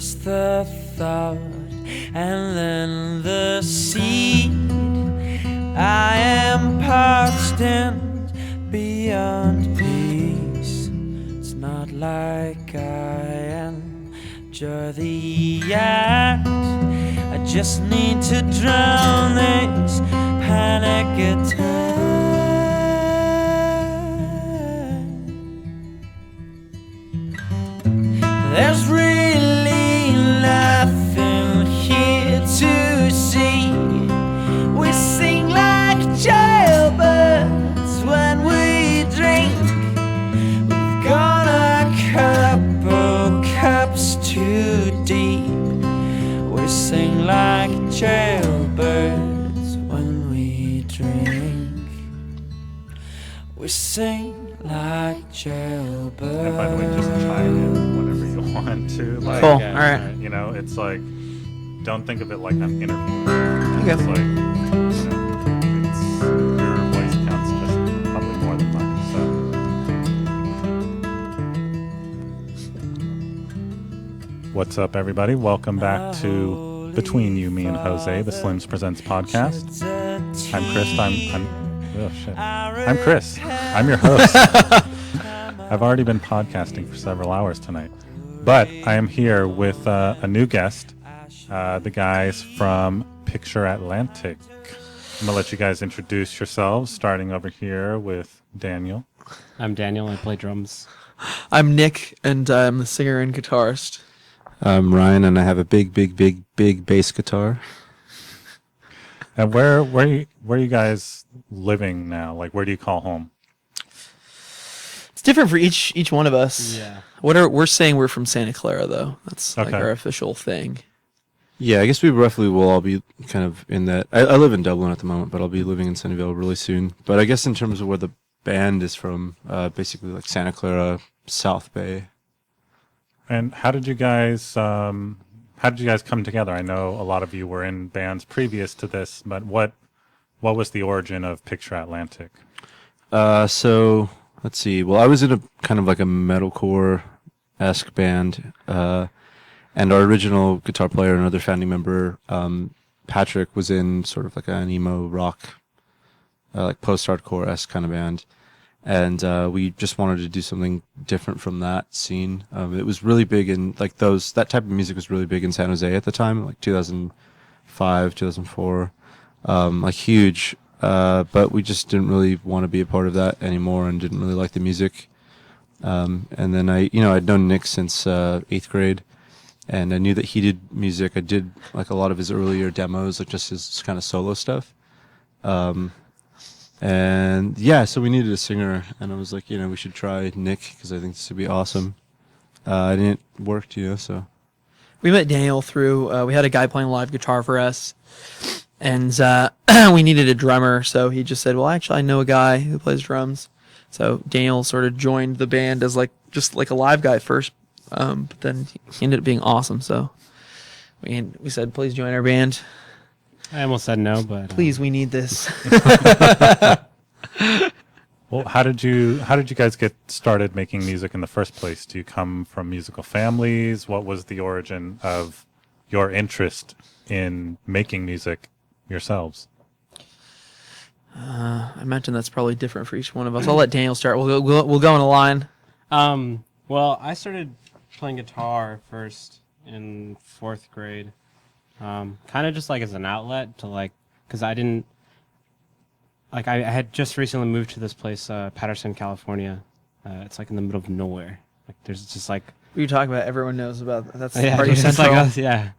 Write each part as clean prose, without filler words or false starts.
First the thought and then the seed. I am parched and beyond peace. It's not like I enjoy the act. I just need to drown this panic attack. There's really nothing here to see. We sing like jailbirds when we drink. We've gone a couple cups too deep. We sing like jailbirds when we drink. We sing like jailbirds. And by the way, just chime in whenever you want to. Like, Cool. All right. You know, it's like, don't think of it like I'm interviewing. Okay. It's like, you know, it's your voice counts just probably more than mine. So, what's up, everybody? Welcome back to Between You, Me, and Jose, the Slims Presents podcast. I'm Chris. Oh shit. I'm Chris. I'm your host. I've already been podcasting for several hours tonight, but I am here with a new guest, the guys from Picture Atlantic. I'm gonna let you guys introduce yourselves, starting over here with Daniel. I'm Daniel. I play drums. I'm Nick, and I'm the singer and guitarist. I'm Ryan, and I have a big bass guitar. And where are you guys living now? Like, where do you call home? It's different for each one of us. Yeah. We're saying we're from Santa Clara, though. That's like Okay. our official thing. Yeah, I guess we roughly will all be kind of in that. I live in Dublin at the moment, but I'll be living in Sunnyvale really soon. But I guess in terms of where the band is from, basically like Santa Clara, South Bay. And how did you guys come together? I know a lot of you were in bands previous to this, but what was the origin of Picture Atlantic? So let's see. Well, I was in a kind of like a metalcore-esque band, and our original guitar player and other founding member, Patrick, was in sort of like an emo rock, like post-hardcore-esque kind of band. And we just wanted to do something different from that scene. It was really big in like that type of music was really big in San Jose at the time, like 2005, 2004, like huge. But we just didn't really want to be a part of that anymore, and didn't really like the music. And then I'd known Nick since 8th grade, and I knew that he did music. I did like a lot of his earlier demos, like just his kind of solo stuff. And yeah, so we needed a singer, and I was like, we should try Nick because I think this would be awesome. And it worked, so. We met Daniel through, we had a guy playing live guitar for us, and we needed a drummer, so he just said, well, actually, I know a guy who plays drums. So Daniel sort of joined the band as just like a live guy first, but then he ended up being awesome, so we said, please join our band. I almost said no, but Please, we need this. Well, how did you guys get started making music in the first place? Do you come from musical families? What was the origin of your interest in making music yourselves? I mentioned that's probably different for each one of us. I'll let Daniel start. We'll go in a line. Well, I started playing guitar first in 4th grade, kind of just like as an outlet to because I didn't. I had just recently moved to this place, Patterson, California. It's like in the middle of nowhere. Like there's just like. What are you talking about? Everyone knows about that's Yeah, Party it's Central. like us, yeah.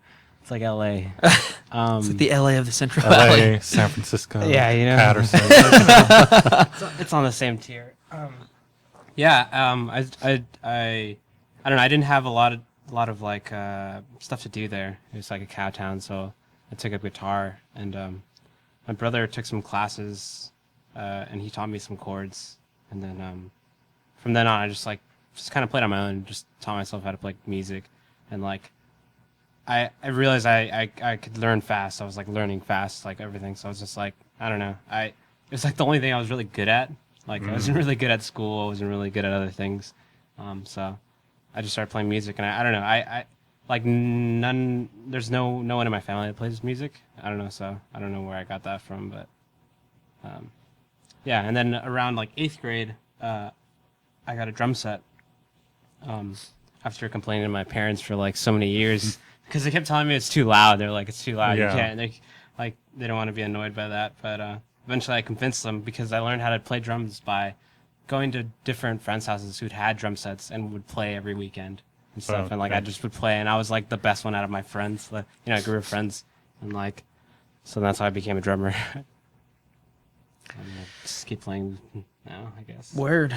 It's like LA. It's like the LA of the Central LA, Valley. San Francisco, Yeah, Patterson. It's on the same tier. I don't know. I didn't have a lot of like stuff to do there. It was like a cow town, so I took up guitar, and my brother took some classes, and he taught me some chords, and then from then on, I just kind of played on my own, just taught myself how to play music, and I realized I could learn fast. I was learning fast, everything. So I was just I don't know. It was the only thing I was really good at. I wasn't really good at school. I wasn't really good at other things. So I just started playing music, and I don't know. I like none. There's no one in my family that plays music. I don't know, so I don't know where I got that from, but yeah. And then around like 8th grade, I got a drum set. After complaining to my parents for like so many years, because they kept telling me it's too loud. They're like, it's too loud. Yeah. You can't. They don't want to be annoyed by that. But eventually, I convinced them because I learned how to play drums by going to different friends' houses who'd had drum sets and would play every weekend and stuff. And like I just would play, and I was like the best one out of my friends. Like, a group of friends, and like, so that's how I became a drummer. And I just keep playing now, I guess. Word.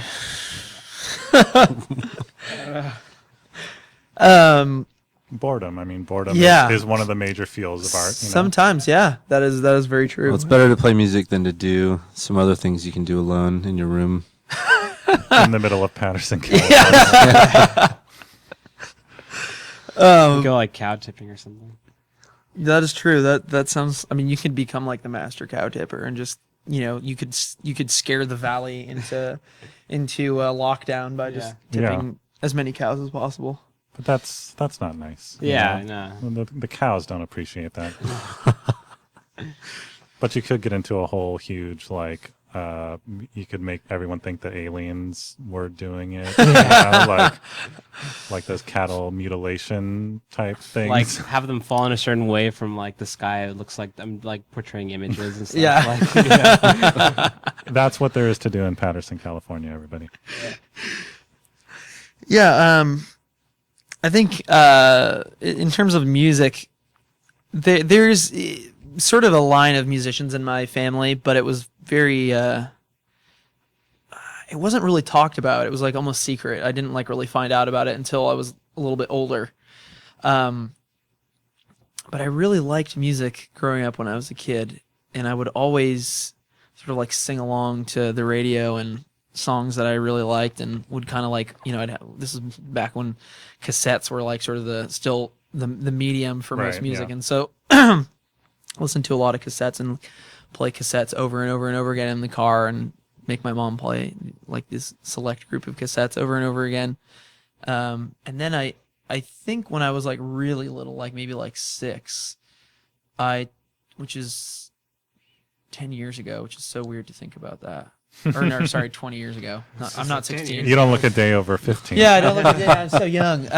Boredom. I mean, boredom Yeah. is one of the major fields of art. Sometimes, yeah, that is very true. Well, it's better to play music than to do some other things you can do alone in your room. In the middle of Patterson, California. Go like cow tipping or something. That is true. That sounds. I mean, you could become like the master cow tipper and just you could scare the valley into lockdown by just tipping as many cows as possible. But that's not nice. Yeah, you know? no. The cows don't appreciate that. But you could get into a whole huge you could make everyone think that aliens were doing it, like those cattle mutilation type things. Like have them fall in a certain way from like the sky. It looks like I'm like portraying images and stuff. Yeah. That's what there is to do in Patterson, California, everybody. Yeah. I think in terms of music, there's sort of a line of musicians in my family, but it was very it wasn't really talked about. It was like almost secret. I didn't like really find out about it until I was a little bit older. But I really liked music growing up when I was a kid, and I would always sort of like sing along to the radio and songs that I really liked, and would kind of like, this is back when cassettes were like sort of the medium for most music. And so listen to a lot of cassettes and play cassettes over and over and over again in the car, and make my mom play like this select group of cassettes over and over again. And then I think when I was like really little, like maybe like 6, which is 10 years ago, which is so weird to think about that. Or no, sorry, 20 years ago. No, I'm not 16. You don't look a day over 15. Yeah, I don't look a day. I'm so young.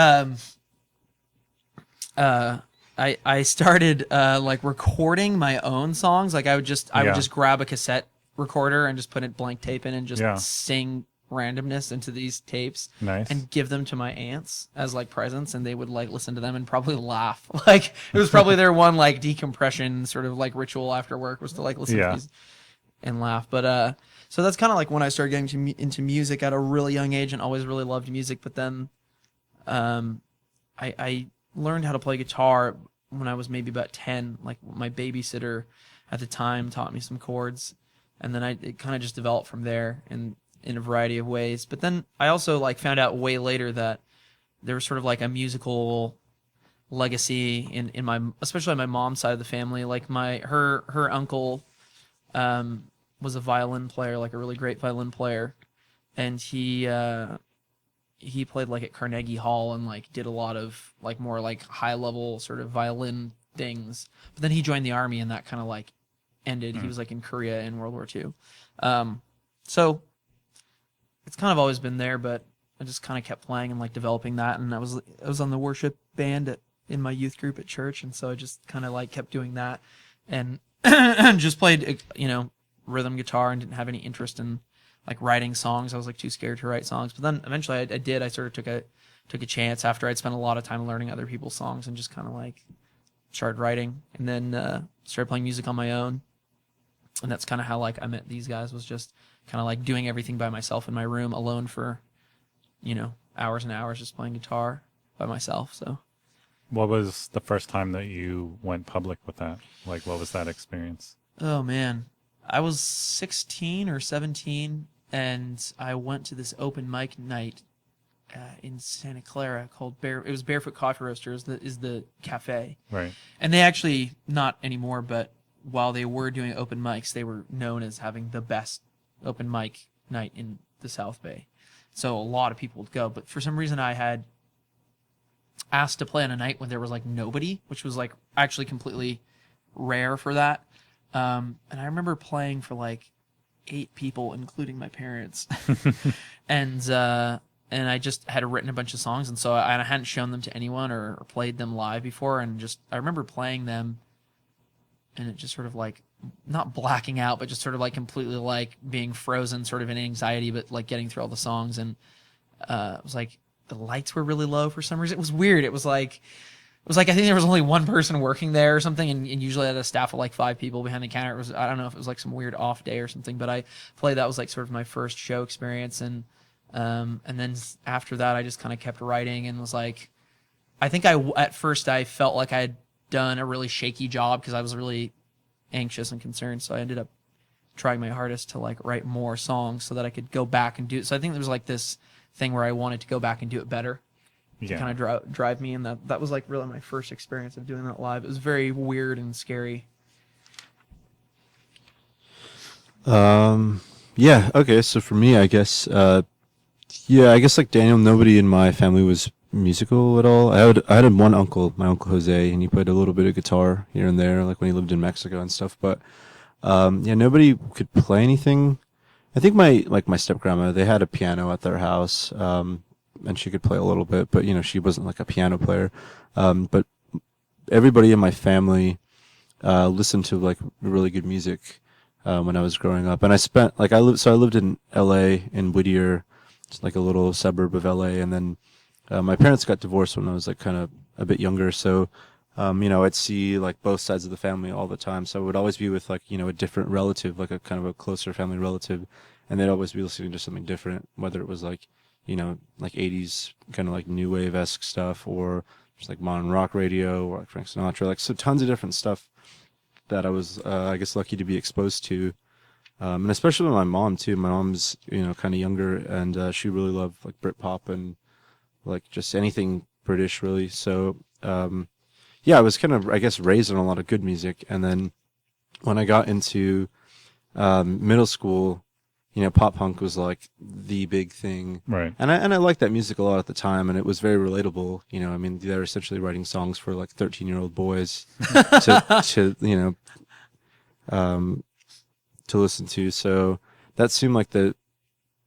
I started like recording my own songs. Like I would just grab a cassette recorder and just put a blank tape in and just sing randomness into these tapes. Nice. And give them to my aunts as like presents, and they would like listen to them and probably laugh. Like it was probably their one like decompression sort of like ritual after work was to like listen to these and laugh. But so that's kind of like when I started getting into music at a really young age, and always really loved music. But then I learned how to play guitar when I was maybe about 10. Like my babysitter at the time taught me some chords, and then it kind of just developed from there in a variety of ways. But then I also like found out way later that there was sort of like a musical legacy in my, especially on my mom's side of the family. Like her uncle was a violin player, like a really great violin player, and he played like at Carnegie Hall and like did a lot of like more like high level sort of violin things. But then he joined the army, and that kind of like ended. He was like in Korea in World War II. So it's kind of always been there, but I just kind of kept playing and like developing that. And I was on the worship band in my youth group at church, and so I just kind of like kept doing that, and just played rhythm guitar, and didn't have any interest in like writing songs. I was like too scared to write songs. But then eventually I did. I sort of took a chance after I'd spent a lot of time learning other people's songs, and just kind of like started writing, and then started playing music on my own. And that's kind of how like I met these guys, was just kind of like doing everything by myself in my room alone for, hours and hours, just playing guitar by myself. So What was the first time that you went public with that? Like, what was that experience? Oh man, I was 16 or 17, and I went to this open mic night in Santa Clara called it was Barefoot Coffee Roaster is the cafe. Right. And they actually, not anymore, but while they were doing open mics, they were known as having the best open mic night in the South Bay. So a lot of people would go, but for some reason I had asked to play on a night when there was like nobody, which was like actually completely rare for that. And I remember playing for like 8 people, including my parents, and I just had written a bunch of songs, and so I hadn't shown them to anyone or played them live before, and just I remember playing them, and it just sort of like not blacking out, but just sort of like completely like being frozen, sort of in anxiety, but like getting through all the songs, and it was like the lights were really low for some reason. It was weird. It was like I think there was only one person working there or something, and usually I had a staff of like 5 people behind the counter. It was, I don't know if it was like some weird off day or something, but I played, that was like sort of my first show experience, and then after that I just kind of kept writing and was like, I think at first I felt like I had done a really shaky job because I was really anxious and concerned, so I ended up trying my hardest to like write more songs so that I could go back and do it. So I think there was like this thing where I wanted to go back and do it better. To kind of drive me, and that was like really my first experience of doing that live. It was very weird and scary. Yeah. Okay. So for me, I guess, I guess like Daniel, nobody in my family was musical at all. I had one uncle, my uncle Jose, and he played a little bit of guitar here and there, like when he lived in Mexico and stuff. But nobody could play anything. I think my step grandma, they had a piano at their house. And she could play a little bit, but she wasn't like a piano player. But everybody in my family listened to like really good music when I was growing up. And I lived in LA, in Whittier, it's like a little suburb of LA. And then my parents got divorced when I was like kind of a bit younger. So I'd see like both sides of the family all the time. So I would always be with like a different relative, like a kind of a closer family relative, and they'd always be listening to something different, whether it was like like 80s kind of like new wave-esque stuff, or just like modern rock radio, or like Frank Sinatra, like so tons of different stuff that I was, I guess, lucky to be exposed to. And especially with my mom too. My mom's, kind of younger, and she really loved like Britpop and like just anything British really. So, I was kind of, I guess, raised on a lot of good music. And then when I got into middle school, pop punk was like the big thing. Right. And I liked that music a lot at the time, and it was very relatable. I mean, they're essentially writing songs for like 13-year-old boys to listen to. So that seemed like the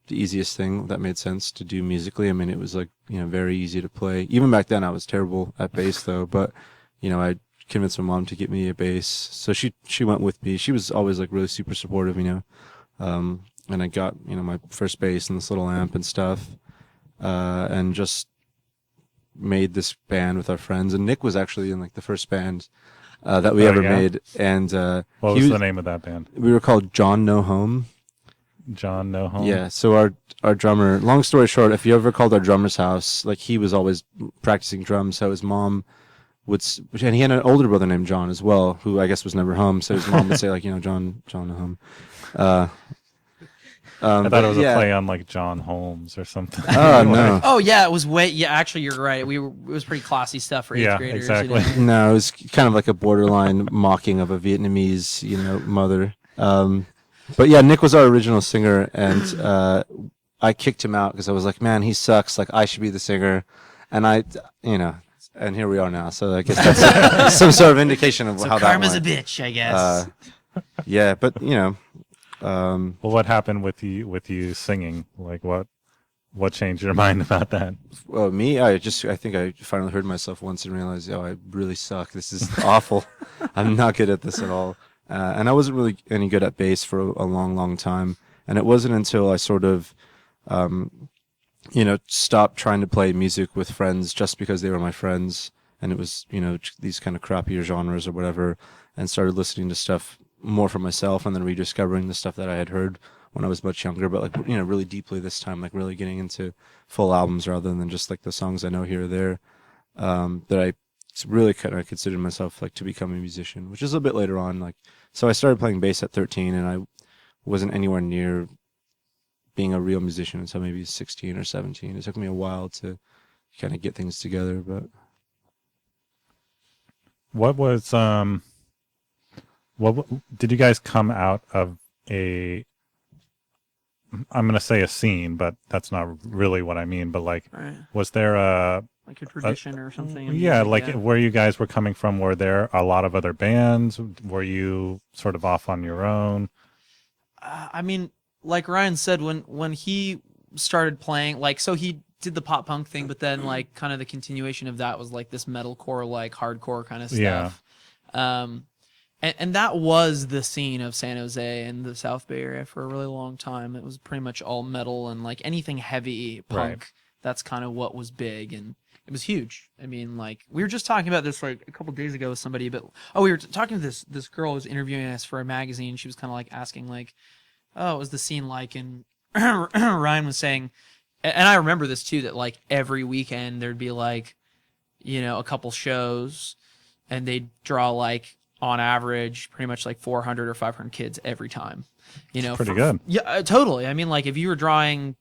easiest thing that made sense to do musically. I mean, it was like, very easy to play. Even back then I was terrible at bass though, but I convinced my mom to get me a bass. So she went with me. She was always like really super supportive, and I got, my first bass and this little amp and stuff, and just made this band with our friends. And Nick was actually in like the first band that we ever made. And what was the name of that band? We were called John No Home. John No Home. Yeah. So our drummer. Long story short, if you ever called our drummer's house, like he was always practicing drums. So his mom and he had an older brother named John as well, who I guess was never home. So his mom would say like, John No Home. I thought it was a play on like John Holmes or something. Oh no! Oh yeah, it was actually, you're right. It was pretty classy stuff for 8th graders. Exactly. No, it was kind of like a borderline mocking of a Vietnamese, mother. But yeah, Nick was our original singer, and I kicked him out because I was like, man, he sucks. Like I should be the singer, and and here we are now. So I guess that's some sort of indication of how that went. Karma's a bitch, I guess. Yeah, but well, what happened with you singing? Like what changed your mind about that? Well, me, I think I finally heard myself once and realized, I really suck. This is awful. I'm not good at this at all. And I wasn't really any good at bass for a long, long time. And it wasn't until I sort of, stopped trying to play music with friends just because they were my friends. And it was, these kind of crappier genres or whatever, and started listening to stuff more for myself, and then rediscovering the stuff that I had heard when I was much younger, but like, really deeply this time, like really getting into full albums rather than just like the songs I know here or there, that I really kind of considered myself like to become a musician, which is a bit later on. Like, so I started playing bass at 13, and I wasn't anywhere near being a real musician until maybe 16 or 17. It took me a while to kind of get things together, but. What was, what did you guys come out of I'm going to say a scene, but that's not really what I mean. But like, Right. was there Like a tradition or something. in yeah, music, like where you guys were coming from, were there a lot of other bands? Were you sort of off on your own? I mean, like Ryan said, when he started playing, like, so he did the pop punk thing, but then like kind of the continuation of that was like this metalcore, like hardcore kind of stuff. Yeah. And that was the scene of San Jose and the South Bay area for a really long time. It was pretty much all metal and like anything heavy punk. Right. That's kind of what was big, and it was huge. I mean, like we were just talking about this like a couple days ago with somebody, but we were talking to this girl who was interviewing us for a magazine. She was kind of like asking like, "Oh, what was the scene like?" And Ryan was saying, and I remember this too, that like every weekend there'd be like, a couple shows, and they'd draw like on average pretty much like 400 or 500 kids every time. Pretty good. Yeah, totally. I mean, like if you were drawing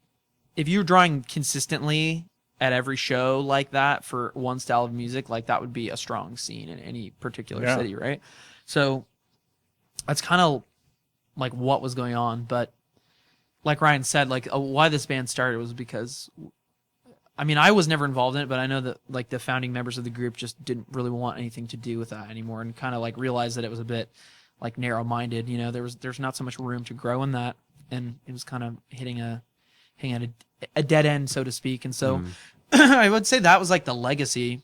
consistently at every show like that for one style of music, like that would be a strong scene in any particular city, right? So that's kind of like what was going on. But like Ryan said, like why this band started was because, I mean, I was never involved in it, but I know that like the founding members of the group just didn't really want anything to do with that anymore, and kind of like realized that it was a bit like narrow-minded. There's not so much room to grow in that, and it was kind of hitting at a dead end, so to speak. And so I would say that was like the legacy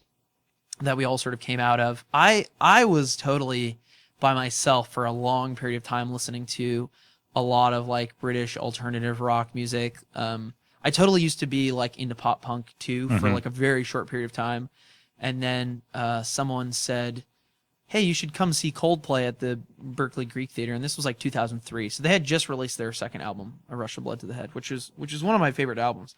that we all sort of came out of. I was totally by myself for a long period of time listening to a lot of like British alternative rock music. I totally used to be like into pop punk too for like a very short period of time. And then someone said, "Hey, you should come see Coldplay at the Berkeley Greek Theater." And this was like 2003. So they had just released their second album, A Rush of Blood to the Head, which is one of my favorite albums.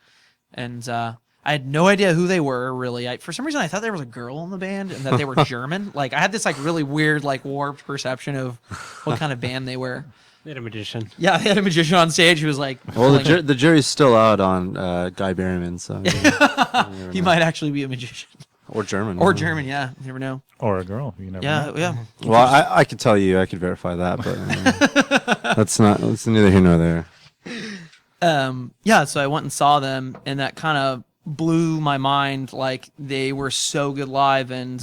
And I had no idea who they were, really. For some reason, I thought there was a girl in the band and that they were German. Like, I had this like really weird, like warped perception of what kind of band they were. They had a magician. Yeah, they had a magician on stage who was like... Well, the jury's still out on Guy Berryman, so... he might actually be a magician. Or German. Or German, yeah. You never know. Or a girl, you never know. Yeah. Well, I could tell you, I could verify that, but that's neither here nor there. So I went and saw them, and that kind of blew my mind. Like, they were so good live, and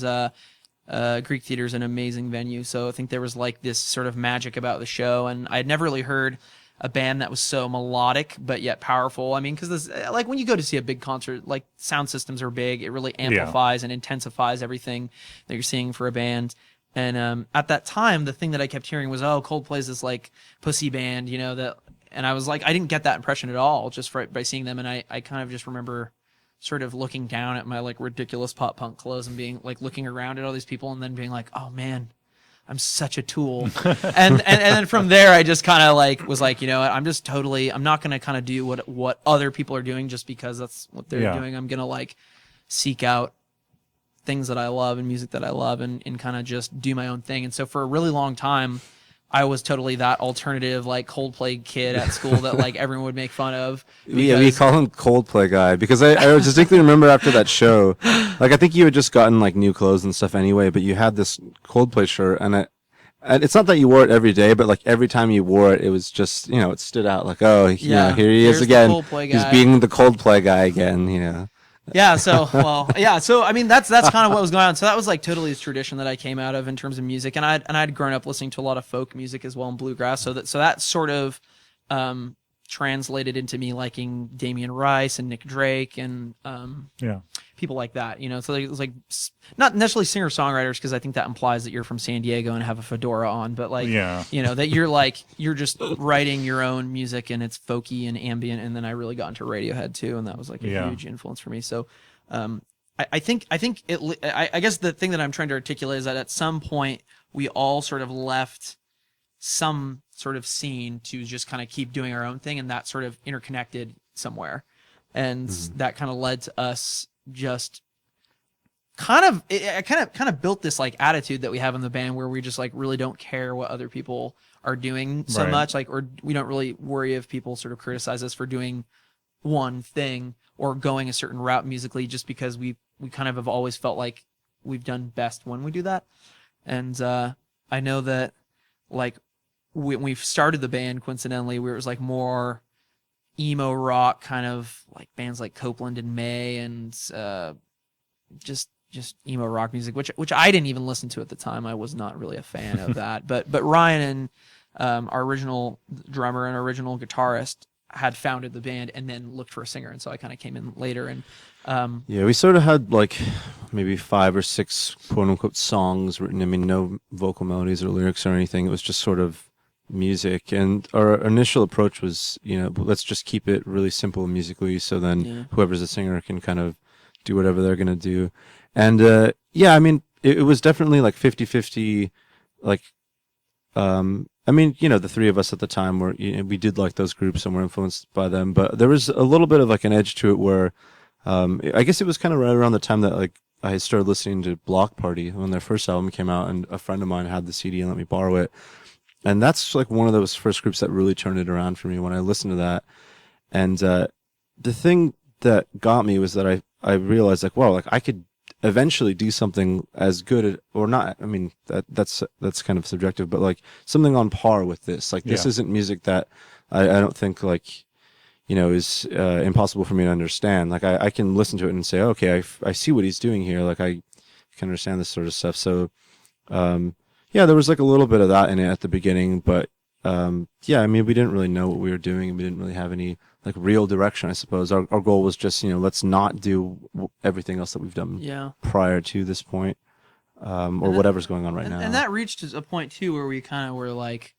Greek Theater is an amazing venue. So I think there was like this sort of magic about the show, and I had never really heard a band that was so melodic but yet powerful. I mean, because like when you go to see a big concert, like sound systems are big. It really amplifies and intensifies everything that you're seeing for a band. And at that time, the thing that I kept hearing was, "Oh, Coldplay's this like pussy band," that. And I was like, I didn't get that impression at all just by seeing them. And I kind of just remember sort of looking down at my like ridiculous pop punk clothes and being like looking around at all these people and then being like, "Oh man, I'm such a tool." and then from there, I just kind of like was like, I'm just I'm not going to kind of do what other people are doing just because that's what they're doing. I'm going to like seek out things that I love and music that I love and kind of just do my own thing. And so for a really long time, I was totally that alternative, like Coldplay kid at school that like everyone would make fun of. Yeah, we call him Coldplay guy because I distinctly remember after that show, like I think you had just gotten like new clothes and stuff anyway, but you had this Coldplay shirt and it's not that you wore it every day, but like every time you wore it, it was just, it stood out like, oh, here he is again. He's being the Coldplay guy again, Yeah. So I mean, that's kind of what was going on. So that was like totally this tradition that I came out of in terms of music, and I'd grown up listening to a lot of folk music as well and bluegrass. So that sort of translated into me liking Damian Rice and Nick Drake and people like that. So it was like not necessarily singer songwriters because I think that implies that you're from San Diego and have a fedora on, but like that you're just writing your own music and it's folky and ambient. And then I really got into Radiohead too, and that was like a huge influence for me. So I guess the thing that I'm trying to articulate is that at some point we all sort of left some sort of scene to just kind of keep doing our own thing, and that sort of interconnected somewhere, and that kind of led to us just kind of built this like attitude that we have in the band where we just like really don't care what other people are doing so much, like, or we don't really worry if people sort of criticize us for doing one thing or going a certain route musically, just because we kind of have always felt like we've done best when we do that. And I know that like when we started the band, coincidentally, it was like more emo rock kind of like bands like Copeland and May and just emo rock music, which I didn't even listen to at the time. I was not really a fan of that. But Ryan and our original drummer and original guitarist had founded the band and then looked for a singer, and so I kind of came in later. And yeah, we sort of had like maybe 5 or 6 quote unquote songs written. I mean, no vocal melodies or lyrics or anything. It was just sort of music, and our initial approach was, let's just keep it really simple musically, so then whoever's a singer can kind of do whatever they're gonna do. And I mean, it was definitely like 50-50. Like, I mean, the 3 of us at the time were, we did like those groups and were influenced by them, but there was a little bit of like an edge to it where, I guess it was kind of right around the time that like I started listening to Block Party when their first album came out, and a friend of mine had the CD and let me borrow it. And that's like one of those first groups that really turned it around for me when I listened to that. And the thing that got me was that I realized like, wow, like I could eventually do something as good or not. I mean, that's kind of subjective, but like something on par with this. Like this isn't music that I don't think like, is impossible for me to understand. Like I can listen to it and say, okay, I see what he's doing here. Like I can understand this sort of stuff. So, there was like a little bit of that in it at the beginning, but I mean, we didn't really know what we were doing, and we didn't really have any like real direction, I suppose. Our goal was just, let's not do everything else that we've done prior to this point, or whatever's going on right now. And that reached a point too where we kind of were like,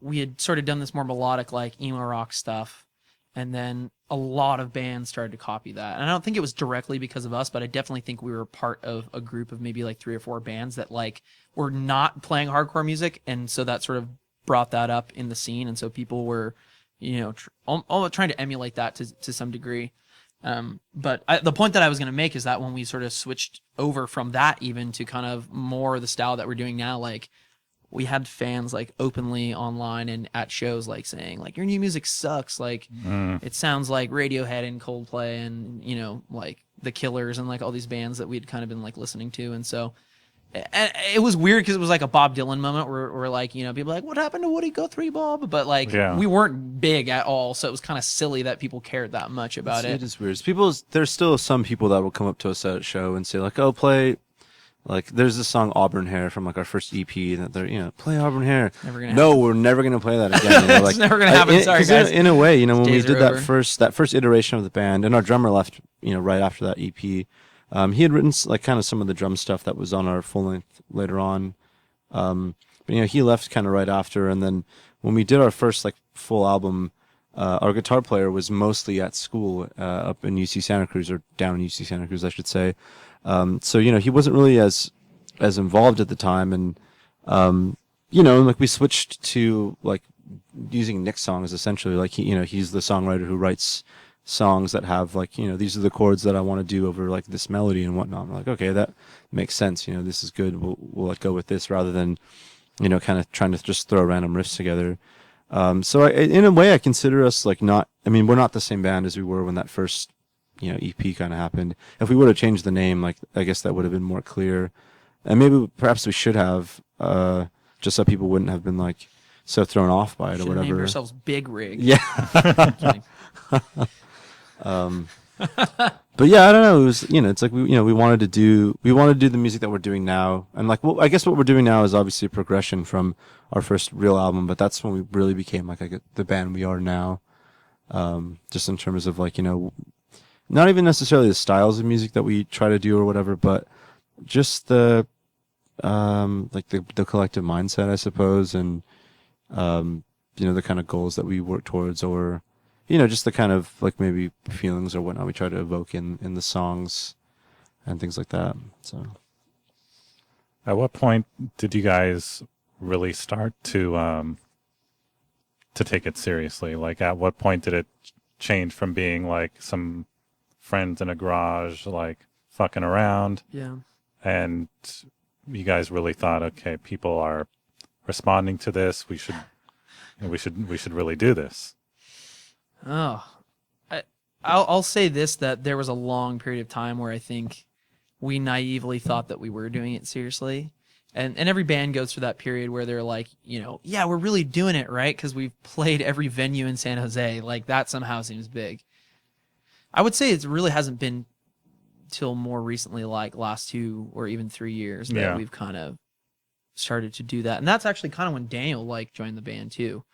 we had sort of done this more melodic, like emo rock stuff, and then a lot of bands started to copy that. And I don't think it was directly because of us, but I definitely think we were part of a group of maybe like 3 or 4 bands that like were not playing hardcore music, and so that sort of brought that up in the scene, and so people were, trying to emulate that to some degree. But the point that I was going to make is that when we sort of switched over from that even to kind of more the style that we're doing now, like we had fans like openly online and at shows like saying like, your new music sucks, like it sounds like Radiohead and Coldplay and like The Killers and like all these bands that we'd kind of been like listening to. And so it was weird because it was like a Bob Dylan moment where like, people are like, what happened to Woody Guthrie, Bob? But like we weren't big at all, so it was kind of silly that people cared that much about it. It is weird. There's still some people that will come up to us at a show and say like, oh, play, like there's this song Auburn Hair from like our first EP, and they're play Auburn Hair. We're never gonna play that again. Like, it's never gonna happen. Sorry, guys. In a way, when we did that first iteration of the band, and our drummer left, right after that EP. He had written like kind of some of the drum stuff that was on our full length later on, but he left kind of right after. And then when we did our first like full album, our guitar player was mostly at school up in UC Santa Cruz, or down in UC Santa Cruz, I should say. So he wasn't really as involved at the time, and like we switched to like using Nick's songs essentially. Like he's the songwriter who writes songs that have like, these are the chords that I want to do over like this melody and whatnot. I'm like, okay, that makes sense. This is good. We'll let go with this rather than, kind of trying to just throw random riffs together. So in a way I consider us like we're not the same band as we were when that first, EP kind of happened. If we would have changed the name, like, I guess that would have been more clear, and perhaps we should have, just so people wouldn't have been like so thrown off by it or whatever. Named ourselves Big Rig. Yeah. But yeah, I don't know. It was, it's like we wanted to do the music that we're doing now, and like, well, I guess what we're doing now is obviously a progression from our first real album, but that's when we really became like the band we are now. Just in terms of like, not even necessarily the styles of music that we try to do or whatever, but just the like the collective mindset, I suppose, and the kind of goals that we work towards, or just the kind of like maybe feelings or whatnot we try to evoke in the songs and things like that. So, at what point did you guys really start to take it seriously? Like, at what point did it change from being like some friends in a garage, like fucking around? Yeah. And you guys really thought, okay, people are responding to this. We should really do this. Oh, I'll say this, that there was a long period of time where I think we naively thought that we were doing it seriously. And every band goes through that period where they're like, you know, yeah, we're really doing it, right? Because we've played every venue in San Jose. Like, that somehow seems big. I would say it really hasn't been till more recently, like last 2 or even 3 years, that we've kind of started to do that. And that's actually kind of when Daniel, like, joined the band too.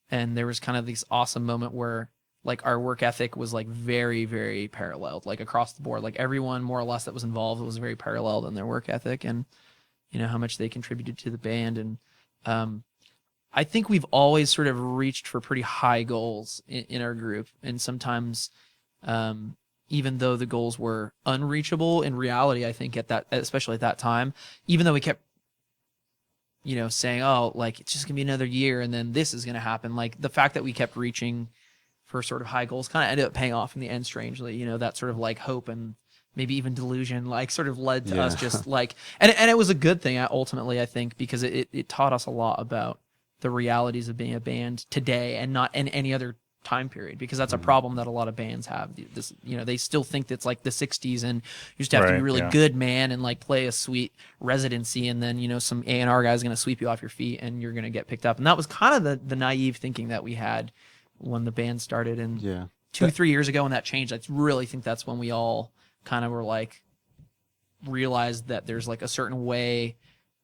And there was kind of this awesome moment where, like, our work ethic was, like, very, very paralleled, like, across the board. Like, everyone more or less that was involved was very paralleled in their work ethic and, you know, how much they contributed to the band. And I think we've always sort of reached for pretty high goals in our group. And sometimes, even though the goals were unreachable in reality, I think especially at that time, even though we kept, you know, saying, oh, like, it's just gonna be another year and then this is gonna happen. Like, the fact that we kept reaching for sort of high goals kind of ended up paying off in the end, strangely. You know, that sort of like hope and maybe even delusion, like, sort of led to us just like, and it was a good thing ultimately, I think, because it taught us a lot about the realities of being a band today and not in any other time period, because that's a problem that a lot of bands have. This, you know, they still think it's like the 60s and you just have to be really good, man, and like play a sweet residency, and then, you know, some A&R guy's going to sweep you off your feet and you're going to get picked up. And that was kind of the naive thinking that we had when the band started. And 2-3 years ago when that changed, I really think that's when we all kind of were like, realized that there's like a certain way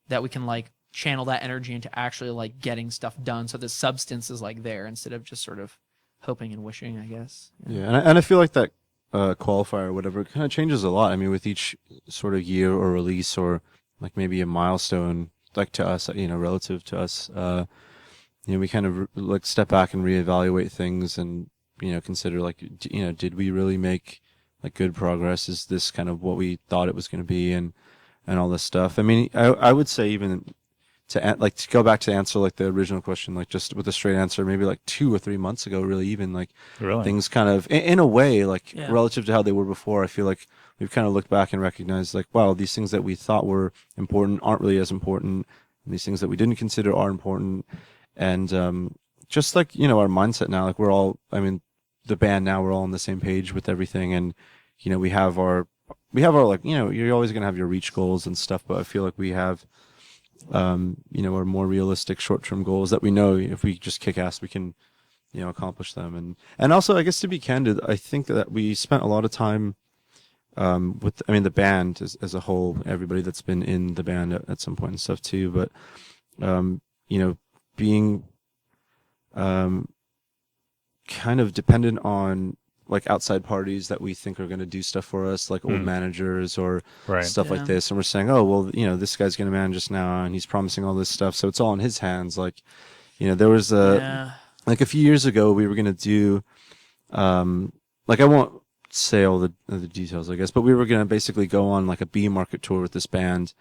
that we can like channel that energy into actually like getting stuff done, so the substance is like there instead of just sort of hoping and wishing, I guess. And I feel like that qualifier or whatever kind of changes a lot. I mean, with each sort of year or release or like maybe a milestone, like to us, you know, relative to us, you know, we kind of like step back and reevaluate things and, you know, consider like, you know, did we really make like good progress? Is this kind of what we thought it was going to be, and all this stuff? I mean, I would say even to go back to answer like the original question, like just with a straight answer, maybe like 2 or 3 months ago, really, even like things kind of in a way, like relative to how they were before, I feel like we've kind of looked back and recognized like, wow, these things that we thought were important aren't really as important. And these things that we didn't consider are important. And, just like, you know, our mindset now, like we're all, I mean, the band now, we're all on the same page with everything. And, you know, we have our like, you know, you're always going to have your reach goals and stuff, but I feel like we have, you know, our more realistic short-term goals that we know if we just kick ass, we can, you know, accomplish them. And also, I guess, to be candid, I think that we spent a lot of time, with, I mean, the band as a whole, everybody that's been in the band at some point and stuff too, but, you know, being, kind of dependent on like outside parties that we think are going to do stuff for us, like old managers or stuff like this. And we're saying, oh, well, you know, this guy's going to manage us now and he's promising all this stuff, so it's all in his hands. Like, you know, there was like a few years ago, we were going to do, like, I won't say all the details, I guess, but we were going to basically go on like a B market tour with this band,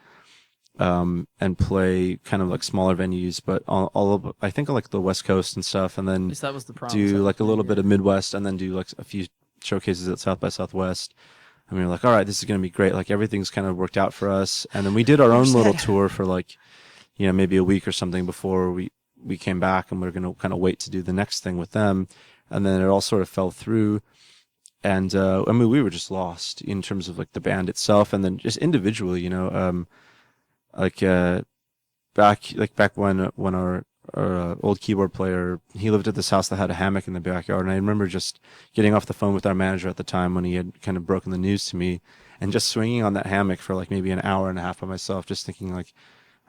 and play kind of like smaller venues, but all of, I think, like the West Coast and stuff, and then that was the promise, do like a little bit of Midwest, and then do like a few showcases at South by Southwest. And we were like, all right, this is going to be great. Like, everything's kind of worked out for us. And then we did our own little tour for like, you know, maybe a week or something before we came back, and we are going to kind of wait to do the next thing with them. And then it all sort of fell through. And, I mean, we were just lost in terms of like the band itself, and then just individually, you know, back when our old keyboard player, he lived at this house that had a hammock in the backyard, and I remember just getting off the phone with our manager at the time when he had kind of broken the news to me, and just swinging on that hammock for like maybe an hour and a half by myself, just thinking like,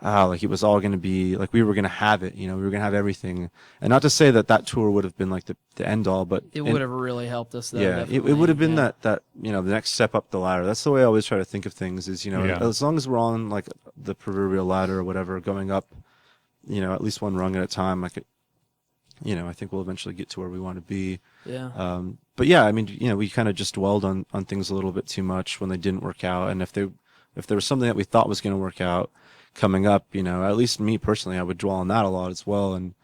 like it was all going to be like, we were going to have it, you know, we were going to have everything. And not to say that tour would have been like the end all, but it would have really helped us though. Yeah, it would have been that, you know, the next step up the ladder. That's the way I always try to think of things, is, you know, as long as we're on like the proverbial ladder or whatever, going up, you know, at least one rung at a time, like, you know, I think we'll eventually get to where we want to be. Yeah. But yeah, I mean, you know, we kind of just dwelled on things a little bit too much when they didn't work out. And if there was something that we thought was going to work out coming up, you know, at least me personally, I would dwell on that a lot as well. And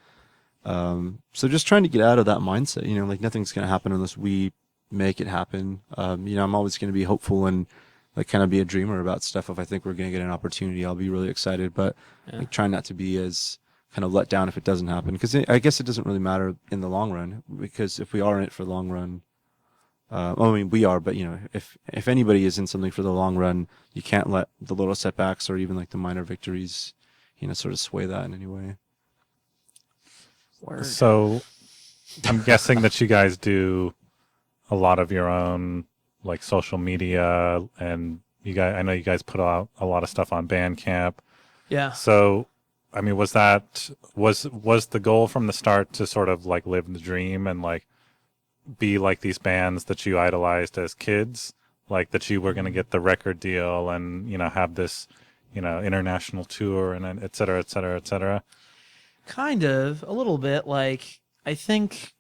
so just trying to get out of that mindset, you know, like nothing's going to happen unless we make it happen. You know, I'm always going to be hopeful and like kind of be a dreamer about stuff. If I think we're going to get an opportunity, I'll be really excited, but like try not to be as kind of let down if it doesn't happen, because I guess it doesn't really matter in the long run, because if we are in it for the long run, I mean, we are, but if anybody is in something for the long run, you can't let the little setbacks or even like the minor victories, sort of sway that in any way. Word. So I'm guessing that you guys do a lot of your own like social media, and I know you guys put out a lot of stuff on Bandcamp. Yeah. So, I mean, was the goal from the start to sort of like live the dream and like be like these bands that you idolized as kids, like that you were going to get the record deal and, have this, international tour and then et cetera, et cetera, et cetera? Kind of, a little bit. Like, I think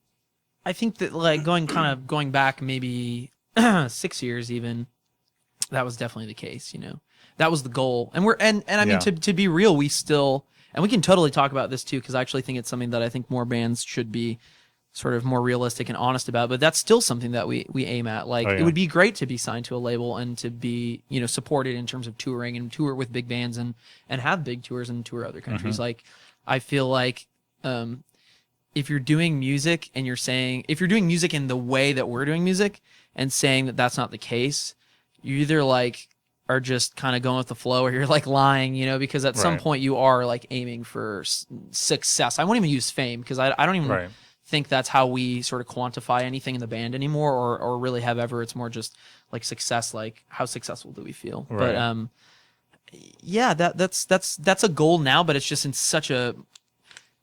that like going back maybe 6 years even, that was definitely the case. That was the goal. And I mean, to be real, we still, and we can totally talk about this too, because I actually think it's something that I think more bands should be sort of more realistic and honest about, but that's still something that we aim at. Like, it would be great to be signed to a label and to be, supported in terms of touring and tour with big bands and have big tours and tour other countries. Mm-hmm. Like, I feel like, if you're doing music and if you're doing music in the way that we're doing music and saying that that's not the case, you either like are just kind of going with the flow or you're like lying, because at some point you are like aiming for success. I won't even use fame because I don't even think that's how we sort of quantify anything in the band anymore or really have ever. It's more just like success, like how successful do we feel? Right. But yeah, that's a goal now, but it's just in such a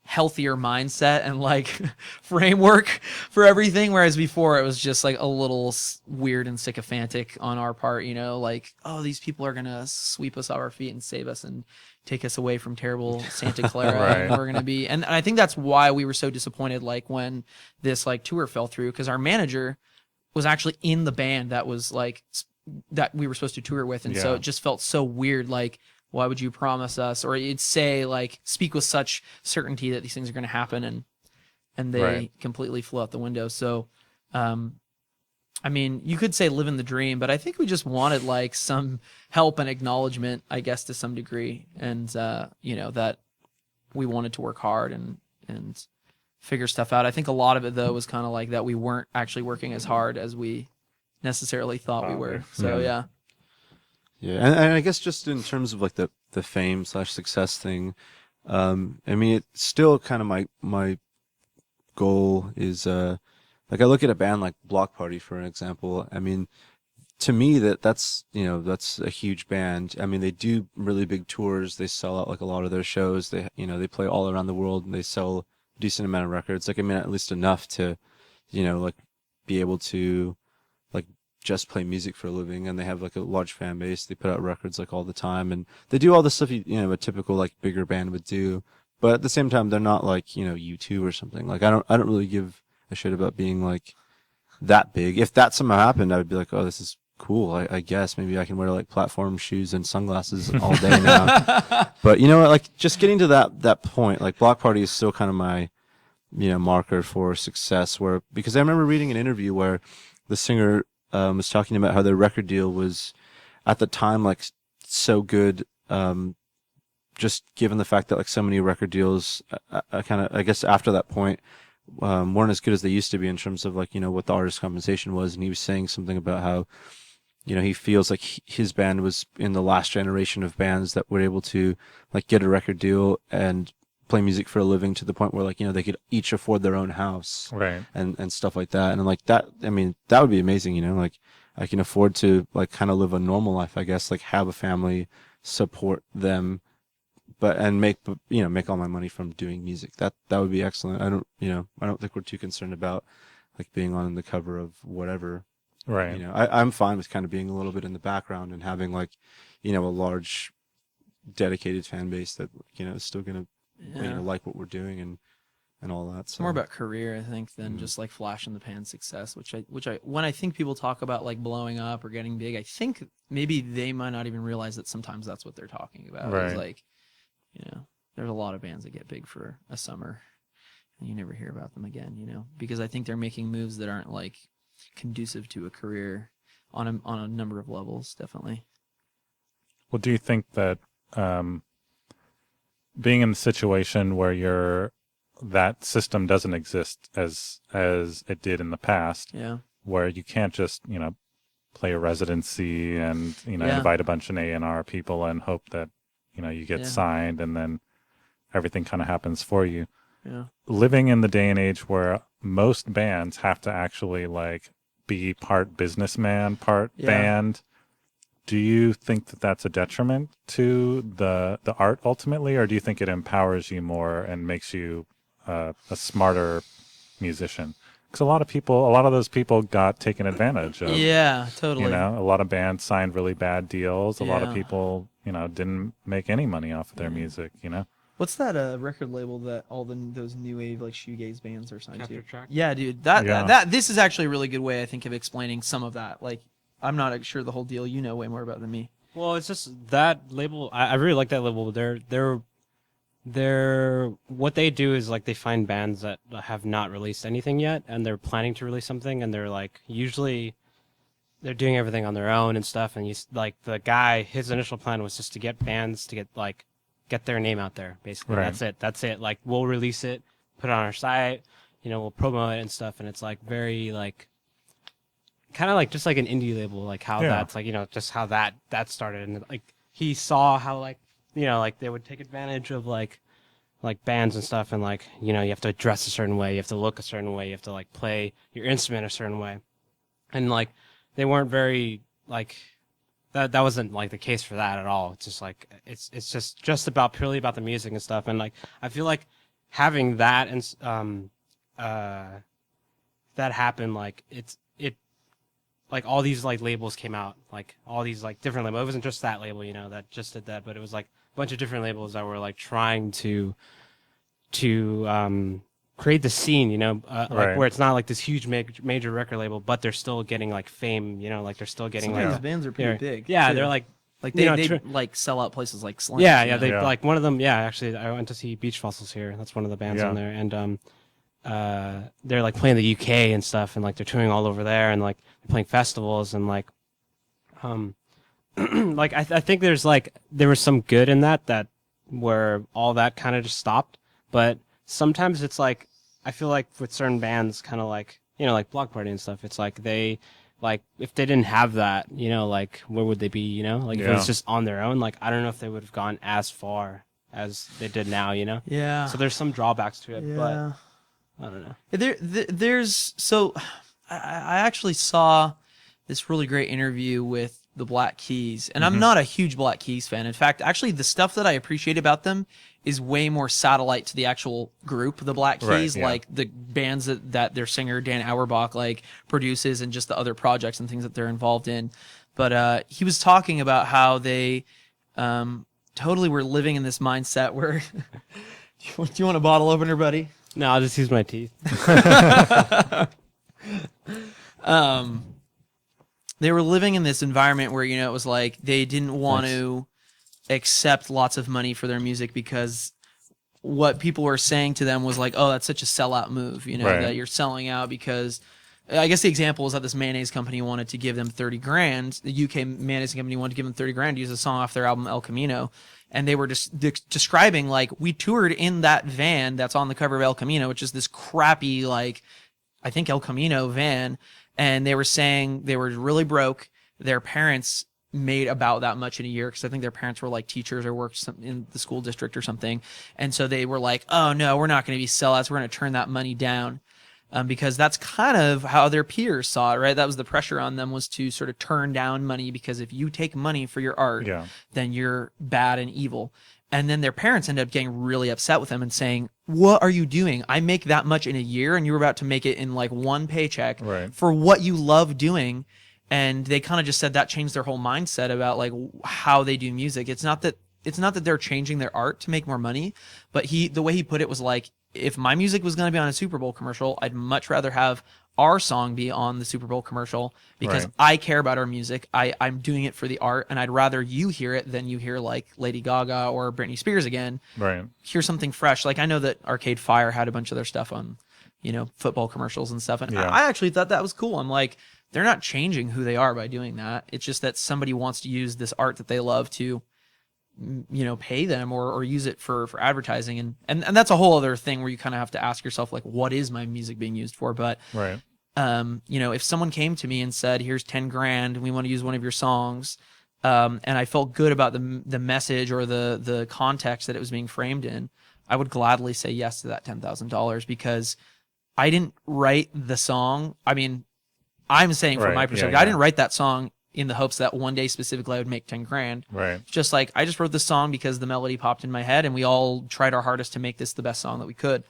healthier mindset and like framework for everything, whereas before it was just like a little weird and sycophantic on our part, like, oh, these people are gonna sweep us off our feet and save us and take us away from terrible Santa Clara. And we're gonna be, and I think that's why we were so disappointed like when this like tour fell through, because our manager was actually in the band that was like that we were supposed to tour with, and so it just felt so weird. Like, why would you promise us, or you'd say like speak with such certainty that these things are going to happen, and they completely flew out the window. So, I mean, you could say living the dream, but I think we just wanted like some help and acknowledgement, I guess, to some degree, and that we wanted to work hard and figure stuff out. I think a lot of it though was kind of like that we weren't actually working as hard as we necessarily thought we were. So yeah. Yeah, and I guess just in terms of like the fame/success thing, I mean, it's still kind of my goal is like I look at a band like Block Party for an example. I mean, to me that's a huge band. I mean, they do really big tours. They sell out like a lot of their shows. They they play all around the world and they sell a decent amount of records. Like, I mean, at least enough to like be able to like just play music for a living, and they have like a large fan base. They put out records like all the time, and they do all the stuff a typical like bigger band would do. But at the same time, they're not like U2 or something. Like I don't really give a shit about being like that big. If that somehow happened, I would be like, oh, this is cool. I guess maybe I can wear like platform shoes and sunglasses all day now. But like just getting to that point, like Block Party is still kind of my marker for success. Because I remember reading an interview where the singer was talking about how their record deal was at the time like so good, just given the fact that like so many record deals I guess after that point weren't as good as they used to be in terms of like what the artist compensation was. And he was saying something about how he feels like his band was in the last generation of bands that were able to like get a record deal and play music for a living to the point where like they could each afford their own house, and stuff like that. And like that, I mean, that would be amazing. Like I can afford to like kind of live a normal life, I guess, like have a family, support them, and make all my money from doing music. That would be excellent. I don't think we're too concerned about like being on the cover of whatever. I'm fine with kind of being a little bit in the background and having like a large dedicated fan base that is still gonna like what we're doing and all that. It's more about career, I think, than just like flash in the pan success, which I when I think people talk about like blowing up or getting big, I think maybe they might not even realize that sometimes that's what they're talking about. It's like, there's a lot of bands that get big for a summer and you never hear about them again, because I think they're making moves that aren't like conducive to a career on a number of levels, definitely. Well, do you think that being in the situation where that system doesn't exist as it did in the past, where you can't just, play a residency and, Yeah. invite a bunch of A&R people and hope that, you get Yeah. signed and then everything kind of happens for you. Yeah. Living in the day and age where most bands have to actually like be part businessman, part Yeah. band, do you think that that's a detriment to the art ultimately, or do you think it empowers you more and makes you a smarter musician? Because a lot of those people got taken advantage of. Yeah, totally. A lot of bands signed really bad deals. A lot of Yeah. people, didn't make any money off of their music. What's that record label that all those new wave like shoegaze bands are signed Capture to? Track? Yeah, dude. Yeah. This is actually a really good way I think of explaining some of that. Like, I'm not sure the whole deal. You know way more about it than me. Well, it's just that label. I really like that label. They're what they do is like they find bands that have not released anything yet, and they're planning to release something, and they're like usually they're doing everything on their own and stuff. And like the guy, his initial plan was just to get bands to get their name out there. Basically, Right. That's it. Like we'll release it, put it on our site, we'll promote it and stuff. And it's like very like kind of like just like an indie label, like how Yeah. that's like just how that started. And like he saw how like like they would take advantage of like bands and stuff, and like you have to dress a certain way, you have to look a certain way, you have to like play your instrument a certain way, and like they weren't very like that wasn't like the case for that at all. It's just like it's just about purely about the music and stuff. And like I feel like having that and that happened, like it like all these like labels came out, like all these like different labels. It wasn't just that label that just did that, but it was like a bunch of different labels that were like trying to create the scene, Right. like where it's not like this huge major record label, but they're still getting like fame, like they're still getting Some of like these bands are pretty yeah. big. Yeah, too. they're like Like you know, they tr- like sell out places like Slim. yeah, they Yeah. like one of them. Yeah, actually, I went to see Beach Fossils here. That's one of the bands Yeah. on there, and they're like playing the UK and stuff, and like they're touring all over there, and like they're playing festivals, and like, like I think there was some good in that where all that kind of just stopped, but sometimes it's like I feel like with certain bands, kind of like like Block Party and stuff, it's like they. Like if they didn't have that, like where would they be? Like if it Yeah. was just on their own, like I don't know if they would have gone as far as they did now. Yeah. So there's some drawbacks to it, but Yeah. I don't know. There's so I actually saw this really great interview with the Black Keys, and I'm not a huge Black Keys fan. In fact, actually, the stuff that I appreciate about them is way more satellite to the actual group, the Black Keys, Right, yeah. like the bands that their singer Dan Auerbach like produces, and just the other projects and things that they're involved in. But he was talking about how they totally were living in this mindset where. Do you want a bottle opener, buddy? No, I'll just use my teeth. They were living in this environment where it was like they didn't want to accept lots of money for their music because what people were saying to them was like, oh, that's such a sellout move, Right. that you're selling out because I guess the example was that this mayonnaise company wanted to give them 30 grand. The UK mayonnaise company wanted to give them 30 grand to use a song off their album El Camino. And they were just describing like we toured in that van that's on the cover of El Camino, which is this crappy, like, I think El Camino van. And they were saying they were really broke. Their parents made about that much in a year because I think their parents were like teachers or worked in the school district or something. And so they were like, oh no, we're not going to be sellouts. We're going to turn that money down. Because that's kind of how their peers saw it, right? That was the pressure on them, was to sort of turn down money, because if you take money for your art, Yeah. then you're bad and evil. And then their parents ended up getting really upset with them and saying, what are you doing? I make that much in a year and you're about to make it in like one paycheck Right. for what you love doing. And they kind of just said that changed their whole mindset about like how they do music. It's not that they're changing their art to make more money, but the way he put it was like, if my music was going to be on a Super Bowl commercial, I'd much rather have our song be on the Super Bowl commercial because Right. I care about our music. I'm doing it for the art, and I'd rather you hear it than you hear like Lady Gaga or Britney Spears again. Right. Hear something fresh. Like I know that Arcade Fire had a bunch of their stuff on, football commercials and stuff. And Yeah. I actually thought that was cool. I'm like, they're not changing who they are by doing that. It's just that somebody wants to use this art that they love to pay them or use it for advertising, and that's a whole other thing where you kind of have to ask yourself like, what is my music being used for? But Right. if someone came to me and said, here's 10 grand and we want to use one of your songs, and I felt good about the message or the context that it was being framed in, I would gladly say yes to that $10,000 because I didn't write the song. I mean, I'm saying from my perspective, I didn't write that song in the hopes that one day specifically I would make 10 grand. Right. Just like I just wrote this song because the melody popped in my head and we all tried our hardest to make this the best song that we could.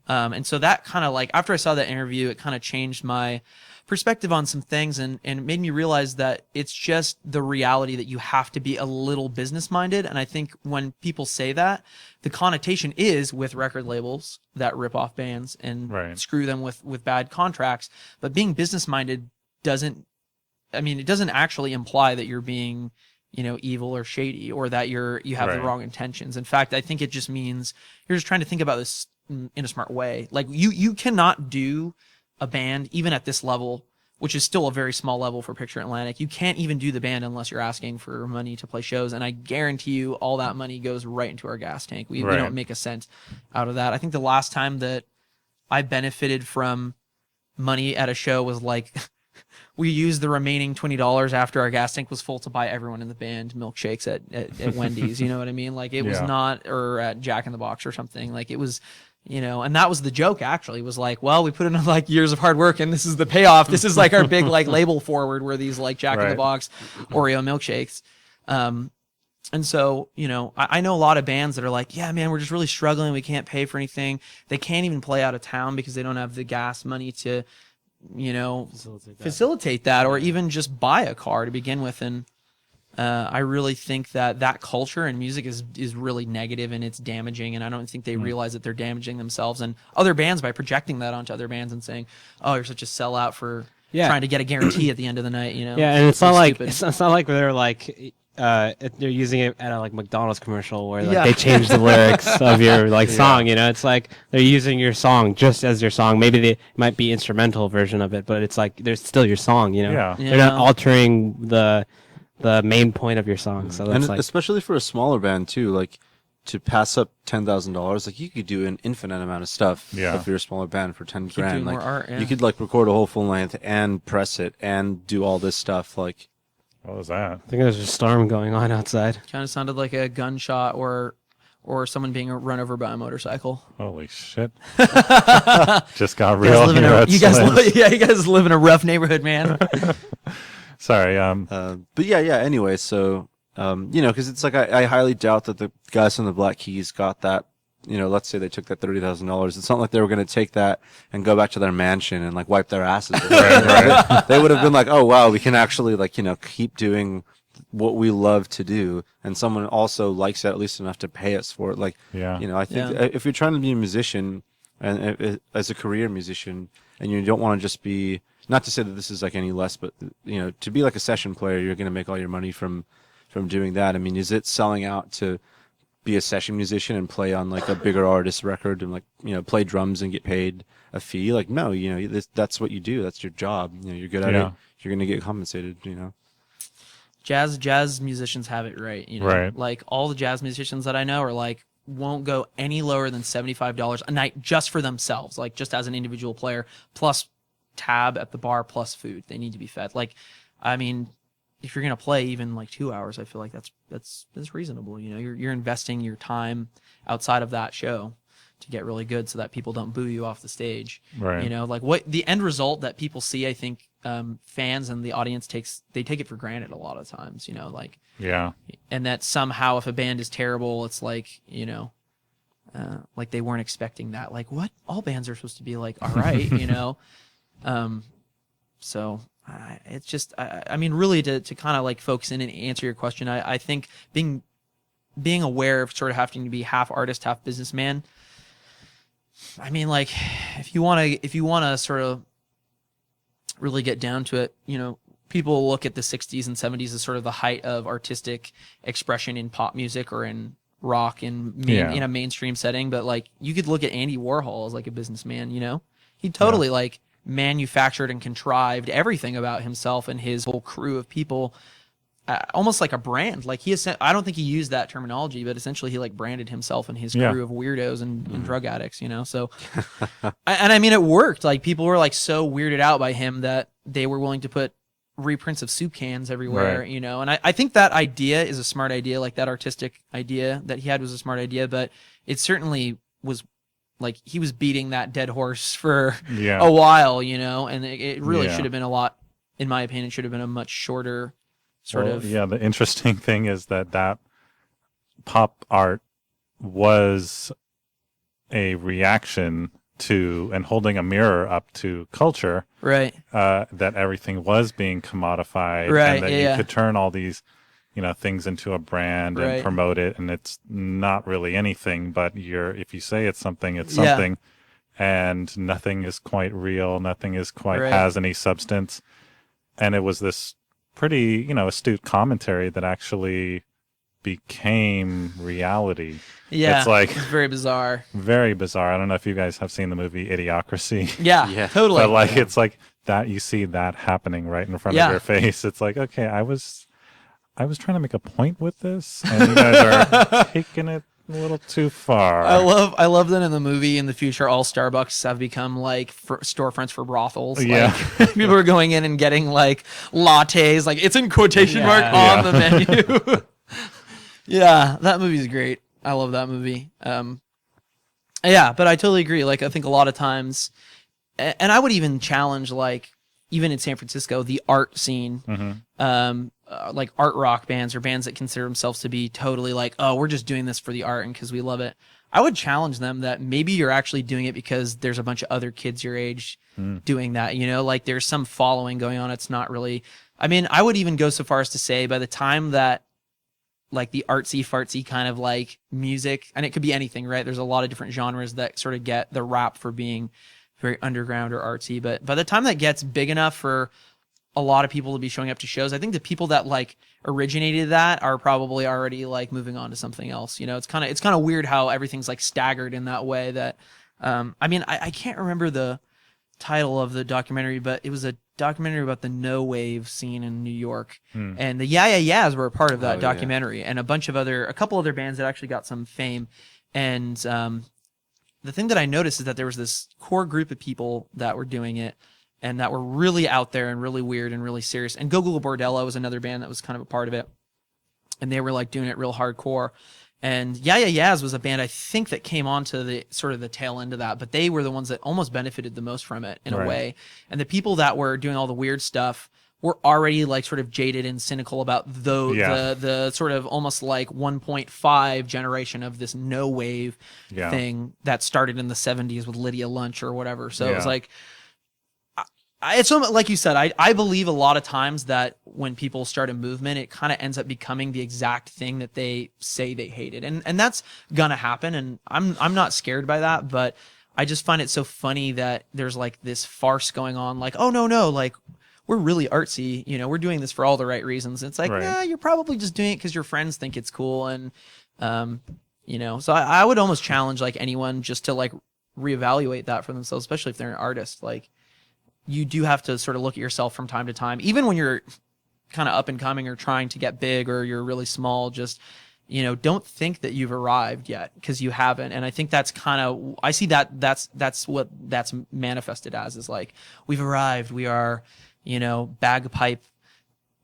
And so that kind of like, after I saw that interview, it kind of changed my perspective on some things and it made me realize that it's just the reality that you have to be a little business minded. And I think when people say that, the connotation is with record labels that rip off bands and screw them with bad contracts. But being business minded it doesn't actually imply that you're being, evil or shady or that you have the wrong intentions. In fact, I think it just means you're just trying to think about this in a smart way. Like you cannot do a band even at this level, which is still a very small level for Picture Atlantic. You can't even do the band unless you're asking for money to play shows. And I guarantee you all that money goes right into our gas tank. We don't make a cent out of that. I think the last time that I benefited from money at a show was like we used the remaining $20 after our gas tank was full to buy everyone in the band milkshakes at Wendy's. You know what I mean? Like it was not, or at Jack in the Box or something. Like it was, and that was the joke actually, was like, well, we put in like years of hard work and this is the payoff. This is like our big like label forward where these like Jack in the Box Oreo milkshakes. And so, I know a lot of bands that are like, yeah, man, we're just really struggling. We can't pay for anything. They can't even play out of town because they don't have the gas money to, facilitate that or even just buy a car to begin with. And I really think that culture in music is really negative and it's damaging. And I don't think they realize that they're damaging themselves and other bands by projecting that onto other bands and saying, oh, you're such a sellout for trying to get a guarantee at the end of the night. Yeah, and it's not like they're like they're using it at a like McDonald's commercial where like they change the lyrics of your like song. It's like they're using your song just as your song. Maybe they might be instrumental version of it, but it's like there's still your song. They're not altering the main point of your song. So that's and especially for a smaller band too, like to pass up $10,000, like you could do an infinite amount of stuff. If you're a smaller band for 10 grand, like art, you could like record a whole full length and press it and do all this stuff. Like, what was that? I think there's a storm going on outside. Kind of sounded like a gunshot or someone being run over by a motorcycle. Holy shit! Just got real. You guys live in a rough neighborhood, man. Sorry. But yeah. Anyway, so because it's like I highly doubt that the guys from the Black Keys got that. Let's say they took that $30,000. It's not like they were going to take that and go back to their mansion and like wipe their asses. Right? They would have been like, oh wow, we can actually like keep doing what we love to do, and someone also likes it at least enough to pay us for it. Like, I think if you're trying to be a musician and as a career musician, and you don't want to just be, not to say that this is like any less, but to be like a session player, you're going to make all your money from doing that. I mean, is it selling out to be a session musician and play on like a bigger artist record and like play drums and get paid a fee? Like, no, that's what you do. That's your job. You're good at it. You're going to get compensated. Jazz musicians have it right. Right. Like all the jazz musicians that I know are like won't go any lower than $75 a night just for themselves, like just as an individual player, plus tab at the bar, plus food. They need to be fed. Like, I mean, if you're gonna play even like 2 hours, I feel like that's reasonable. You're investing your time outside of that show to get really good, so that people don't boo you off the stage. Right. Like what the end result that people see, I think fans and the audience take it for granted a lot of times. And that somehow if a band is terrible, it's like like they weren't expecting that. Like what? All bands are supposed to be like all right, So. It's just, I mean, really to kind of like focus in and answer your question, I think being aware of sort of having to be half artist, half businessman. I mean, like if you want to sort of really get down to it, people look at the 60s and 70s as sort of the height of artistic expression in pop music or in rock in a mainstream setting. But like you could look at Andy Warhol as like a businessman, he totally like manufactured and contrived everything about himself and his whole crew of people almost like a brand. Like I don't think he used that terminology, but essentially he like branded himself and his Yeah. crew of weirdos and drug addicts, you know? So, I mean, it worked. Like people were like so weirded out by him that they were willing to put reprints of soup cans everywhere, Right. you know? And I think that idea is a smart idea. Like that artistic idea that he had was a smart idea, but it certainly was like he was beating that dead horse for Yeah. a while, you know? And it really Yeah. should have been a lot, in my opinion, should have been a much shorter sort Well, of. Yeah, the interesting thing is that pop art was a reaction to and holding a mirror up to culture, Right. that everything was being commodified, Right, and that yeah. you could turn all these, things into a brand Right. and promote it, and it's not really anything, but if you say it's something, it's Yeah. something, and nothing is quite real, nothing is quite Right. has any substance, and it was this pretty, astute commentary that actually became reality. Yeah. It's like very bizarre. very bizarre. I don't know if you guys have seen the movie Idiocracy. Yeah, Yeah. totally. But like it's like that you see that happening right in front Yeah. of your face. It's like, okay, I was trying to make a point with this, and you guys are taking it a little too far. I love that in the movie in the future all Starbucks have become like storefronts for brothels. Yeah. Like, people are going in and getting like lattes, like it's in quotation mark Yeah. on the menu. Yeah, that movie's great. I love that movie. Yeah, but I totally agree. Like I think a lot of times, and I would even challenge like even in San Francisco the art scene. Like art rock bands or bands that consider themselves to be totally like, oh, we're just doing this for the art and because we love it. I would challenge them that maybe you're actually doing it because there's a bunch of other kids your age doing that, like there's some following going on. It's not really, I mean, I would even go so far as to say by the time that like the artsy fartsy kind of like music, and it could be anything, right? There's a lot of different genres that sort of get the rap for being very underground or artsy, but by the time that gets big enough for a lot of people to be showing up to shows, I think the people that like originated that are probably already like moving on to something else. It's kind of weird how everything's like staggered in that way that, I mean, I can't remember the title of the documentary, but it was a documentary about the no wave scene in New York, and the Yeah Yeah Yeahs were a part of that documentary, and a couple other bands that actually got some fame. And, the thing that I noticed is that there was this core group of people that were doing it, and that were really out there and really weird and really serious. And Go Google Bordello was another band that was kind of a part of it. And they were like doing it real hardcore. And Yeah Yeah Yeahs was a band I think that came onto the sort of the tail end of that, but they were the ones that almost benefited the most from it in a Right. way. And the people that were doing all the weird stuff were already like sort of jaded and cynical about the sort of almost like 1.5 generation of this no wave Yeah. thing that started in the 70s with Lydia Lunch or whatever. So it was Yeah. like, it's so, like you said, I believe a lot of times that when people start a movement, it kind of ends up becoming the exact thing that they say they hated. And that's gonna happen. And I'm not scared by that, but I just find it so funny that there's like this farce going on, like, oh no, like we're really artsy, we're doing this for all the right reasons. It's like, Right. nah, you're probably just doing it because your friends think it's cool. And, so I would almost challenge like anyone just to like reevaluate that for themselves, especially if they're an artist. Like, you do have to sort of look at yourself from time to time, even when you're kind of up and coming or trying to get big or you're really small. Just, don't think that you've arrived yet because you haven't. And I think that's kind of, I see that's what that's manifested as, is like, we've arrived. We are, bagpipe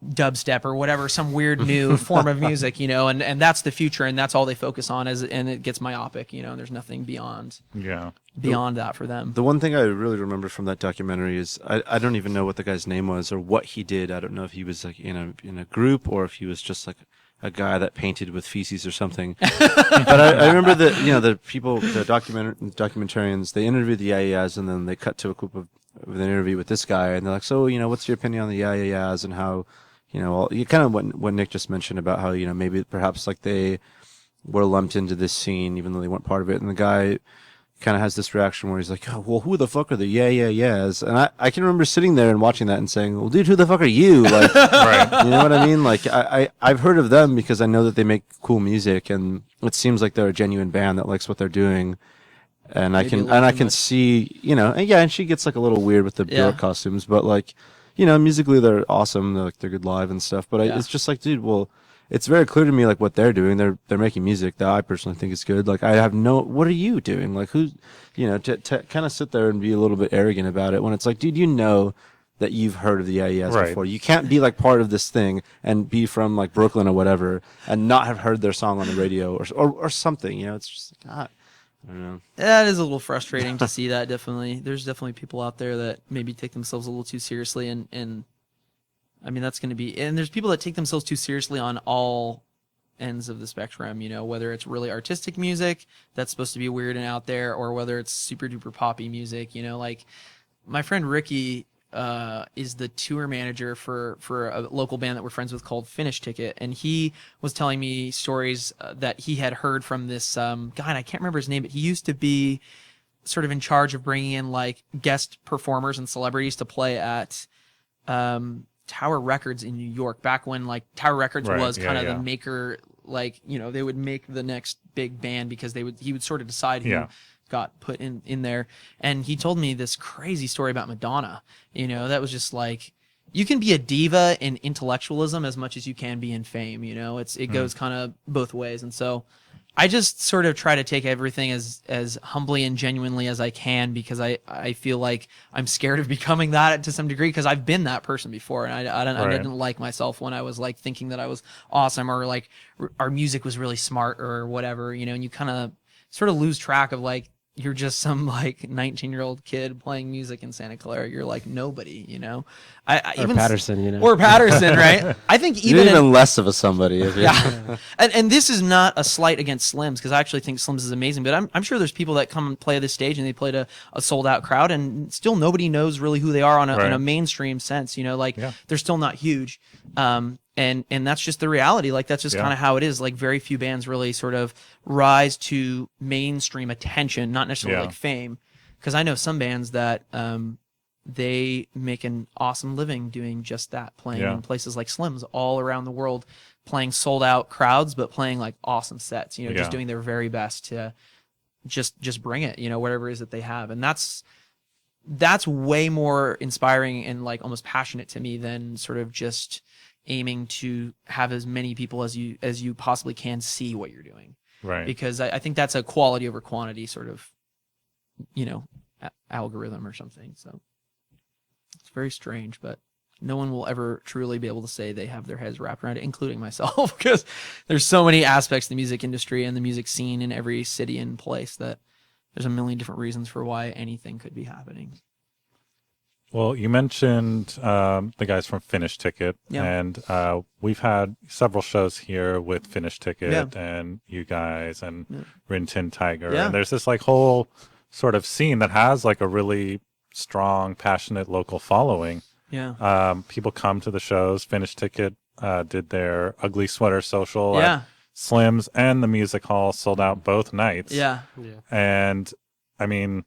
dubstep or whatever, some weird new form of music, and that's the future, and that's all they focus on, and it gets myopic, and there's nothing beyond that for them. The one thing I really remember from that documentary is I don't even know what the guy's name was or what he did. I don't know if he was like in a group or if he was just like a guy that painted with feces or something. But I remember that the people, the documentarians, they interviewed the Yeah-Yeahs and then they cut to a clip of an interview with this guy, and they're like, so what's your opinion on the Yeah-Yeahs and how you kind of what Nick just mentioned about how maybe perhaps like they were lumped into this scene even though they weren't part of it, and the guy kind of has this reaction where he's like, oh, well, who the fuck are the Yeah-Yeahs? And I can remember sitting there and watching that and saying, well, dude, who the fuck are you? Like, Right. you know what I mean? Like, I've heard of them because I know that they make cool music, and it seems like they're a genuine band that likes what they're doing. And I can see, and she gets like a little weird with the Bjork costumes, but like, you know, musically they're awesome. They're good live and stuff. But Yeah. it's just like, dude, well, it's very clear to me like what they're doing. They're making music that I personally think is good. Like I have no, what are you doing? Like who, you know, to kind of sit there and be a little bit arrogant about it when it's like, dude, you know that you've heard of the AES Right. before. You can't be like part of this thing and be from like Brooklyn or whatever and not have heard their song on the radio or something. You know, it's just like, I don't know. That is a little frustrating to see that, definitely. There's definitely people out there that maybe take themselves a little too seriously, and I mean, that's going to be... And there's people that take themselves too seriously on all ends of the spectrum, you know, whether it's really artistic music that's supposed to be weird and out there, or whether it's super duper poppy music, you know, like my friend Ricky is the tour manager for a local band that we're friends with called Finish Ticket, and he was telling me stories that he had heard from this guy, and I can't remember his name, but he used to be sort of in charge of bringing in like guest performers and celebrities to play at Tower Records in New York, back when like Tower Records Right, was kind of yeah. the maker, like, you know, they would make the next big band because he would sort of decide who Yeah. got put in there. And he told me this crazy story about Madonna, you know, that was just like, you can be a diva in intellectualism as much as you can be in fame, you know, it goes kind of both ways. And so I just sort of try to take everything as humbly and genuinely as I can, because I feel like I'm scared of becoming that to some degree, because I've been that person before, and I Right. didn't like myself when I was like thinking that I was awesome, or like our music was really smart or whatever, you know, and you kind of sort of lose track of like, you're just some like 19-year-old kid playing music in Santa Clara. You're like nobody, you know. I Or even Patterson, you know. or Patterson, right? I think You're even even less of a somebody. If yeah, and this is not a slight against Slims, because I actually think Slims is amazing. But I'm sure there's people that come and play this stage and they played a sold out crowd, and still nobody knows really who they are in a Right. mainstream sense. You know, like Yeah. they're still not huge. And that's just the reality. Like that's just Yeah. kind of how it is. Like very few bands really sort of rise to mainstream attention, not necessarily Yeah. like fame. Because I know some bands that they make an awesome living doing just that, playing Yeah. in places like Slim's all around the world, playing sold out crowds, but playing like awesome sets, you know, Yeah. just doing their very best to just bring it, you know, whatever it is that they have. And that's way more inspiring and like almost passionate to me than sort of just aiming to have as many people as you possibly can see what you're doing. Right. Because I think that's a quality over quantity sort of, you know, algorithm or something. So it's very strange, but no one will ever truly be able to say they have their heads wrapped around it, including myself, because there's so many aspects of the music industry and the music scene in every city and place that there's a million different reasons for why anything could be happening. Well, you mentioned the guys from Finish Ticket, Yeah. and we've had several shows here with Finish Ticket Yeah. and you guys and Yeah. Rin Tin Tiger. Yeah. And there's this like whole sort of scene that has like a really strong, passionate local following. Yeah. People come to the shows. Finish Ticket did their Ugly Sweater Social Yeah. at Slim's, and the Music Hall sold out both nights. Yeah. Yeah. And I mean,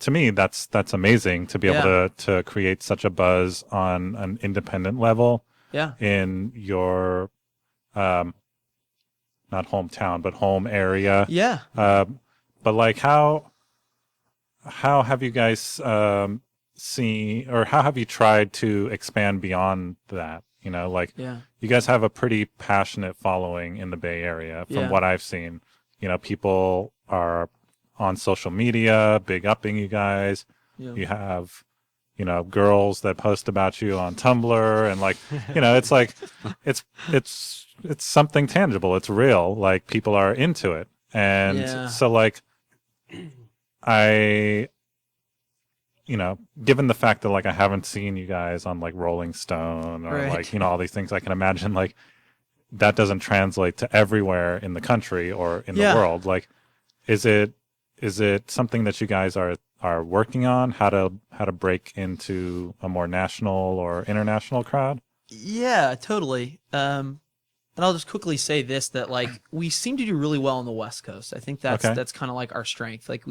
to me, that's amazing to be able to create such a buzz on an independent level Yeah. in your not hometown but home area. Yeah. But like, how have you guys seen, or how have you tried to expand beyond that? You know, like Yeah. you guys have a pretty passionate following in the Bay Area from Yeah. what I've seen. You know, people are on social media, big upping you guys. Yeah. You have, you know, girls that post about you on Tumblr, and like, you know, it's like, it's something tangible. It's real. Like people are into it. And Yeah. so like, you know, given the fact that like I haven't seen you guys on like Rolling Stone or Right. like, you know, all these things, I can imagine like that doesn't translate to everywhere in the country or in Yeah. the world. Like, is it something that you guys are working on, how to break into a more national or international crowd? Yeah, totally. And I'll just quickly say this, that like we seem to do really well on the West Coast. I think that's Okay. kind of like our strength. Like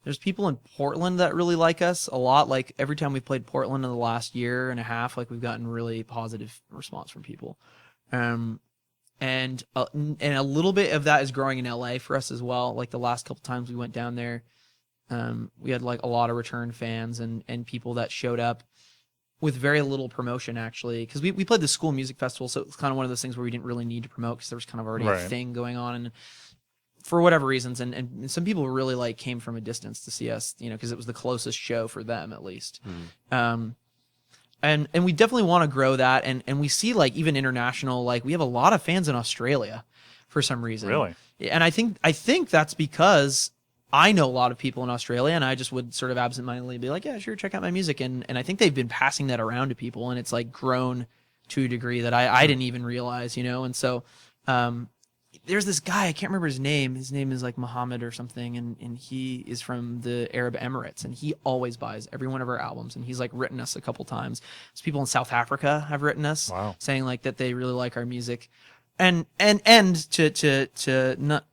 there's people in Portland that really like us a lot. Like every time we played Portland in the last year and a half, like we've gotten really positive response from people. And a little bit of that is growing in LA for us as well. Like the last couple times we went down there, we had like a lot of return fans and people that showed up. with very little promotion, actually, because we played the school music festival, so it's kind of one of those things where we didn't really need to promote because there was kind of already a Right. thing going on, and for whatever reasons, and some people really like came from a distance to see us, because it was the closest show for them at least. And we definitely want to grow that, and we see like even international, like we have a lot of fans in Australia for some reason. Really? And I think that's because I know a lot of people in Australia, and I just would sort of absentmindedly be like, yeah, sure, check out my music. And I think they've been passing that around to people, and it's like grown to a degree that I didn't even realize, And so there's this guy, I can't remember his name. His name is like Muhammad or something, and he is from the Arab Emirates, and he always buys every one of our albums, and he's like written us a couple times. So people in South Africa have written us saying like that they really like our music. And to not,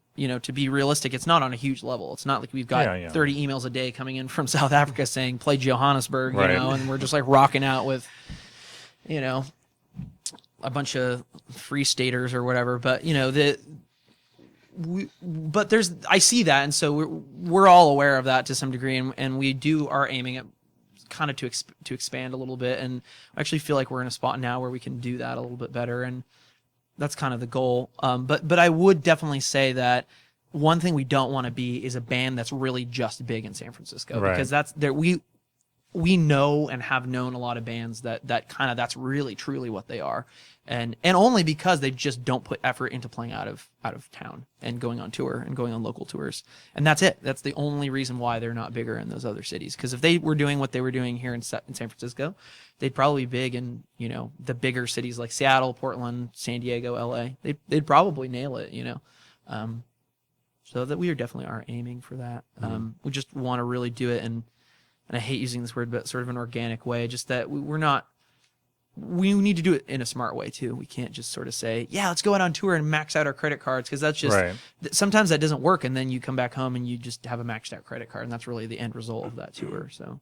to be realistic, it's not on a huge level. It's not like we've got 30 emails a day coming in from South Africa saying play Johannesburg, and we're just like rocking out with, a bunch of free staters or whatever. But I see that, and so we're all aware of that to some degree, and we are aiming at kind of to expand a little bit, and I actually feel like we're in a spot now where we can do that a little bit better, and that's kind of the goal. But I would definitely say that one thing we don't want to be is a band that's really just big in San Francisco, because that's there we know and have known a lot of bands that's really truly what they are, and only because they just don't put effort into playing out of town and going on tour and going on local tours, and that's it. That's the only reason why they're not bigger in those other cities. Because if they were doing what they were doing here in San Francisco, they'd probably be big in the bigger cities like Seattle, Portland, San Diego, LA. They'd probably nail it. So that we definitely are aiming for that. We just want to really do it, and I hate using this word, but sort of an organic way, just that we need to do it in a smart way too. We can't just sort of say, yeah, let's go out on tour and max out our credit cards, because that's just, sometimes that doesn't work, and then you come back home and you just have a maxed out credit card, and that's really the end result of that tour. So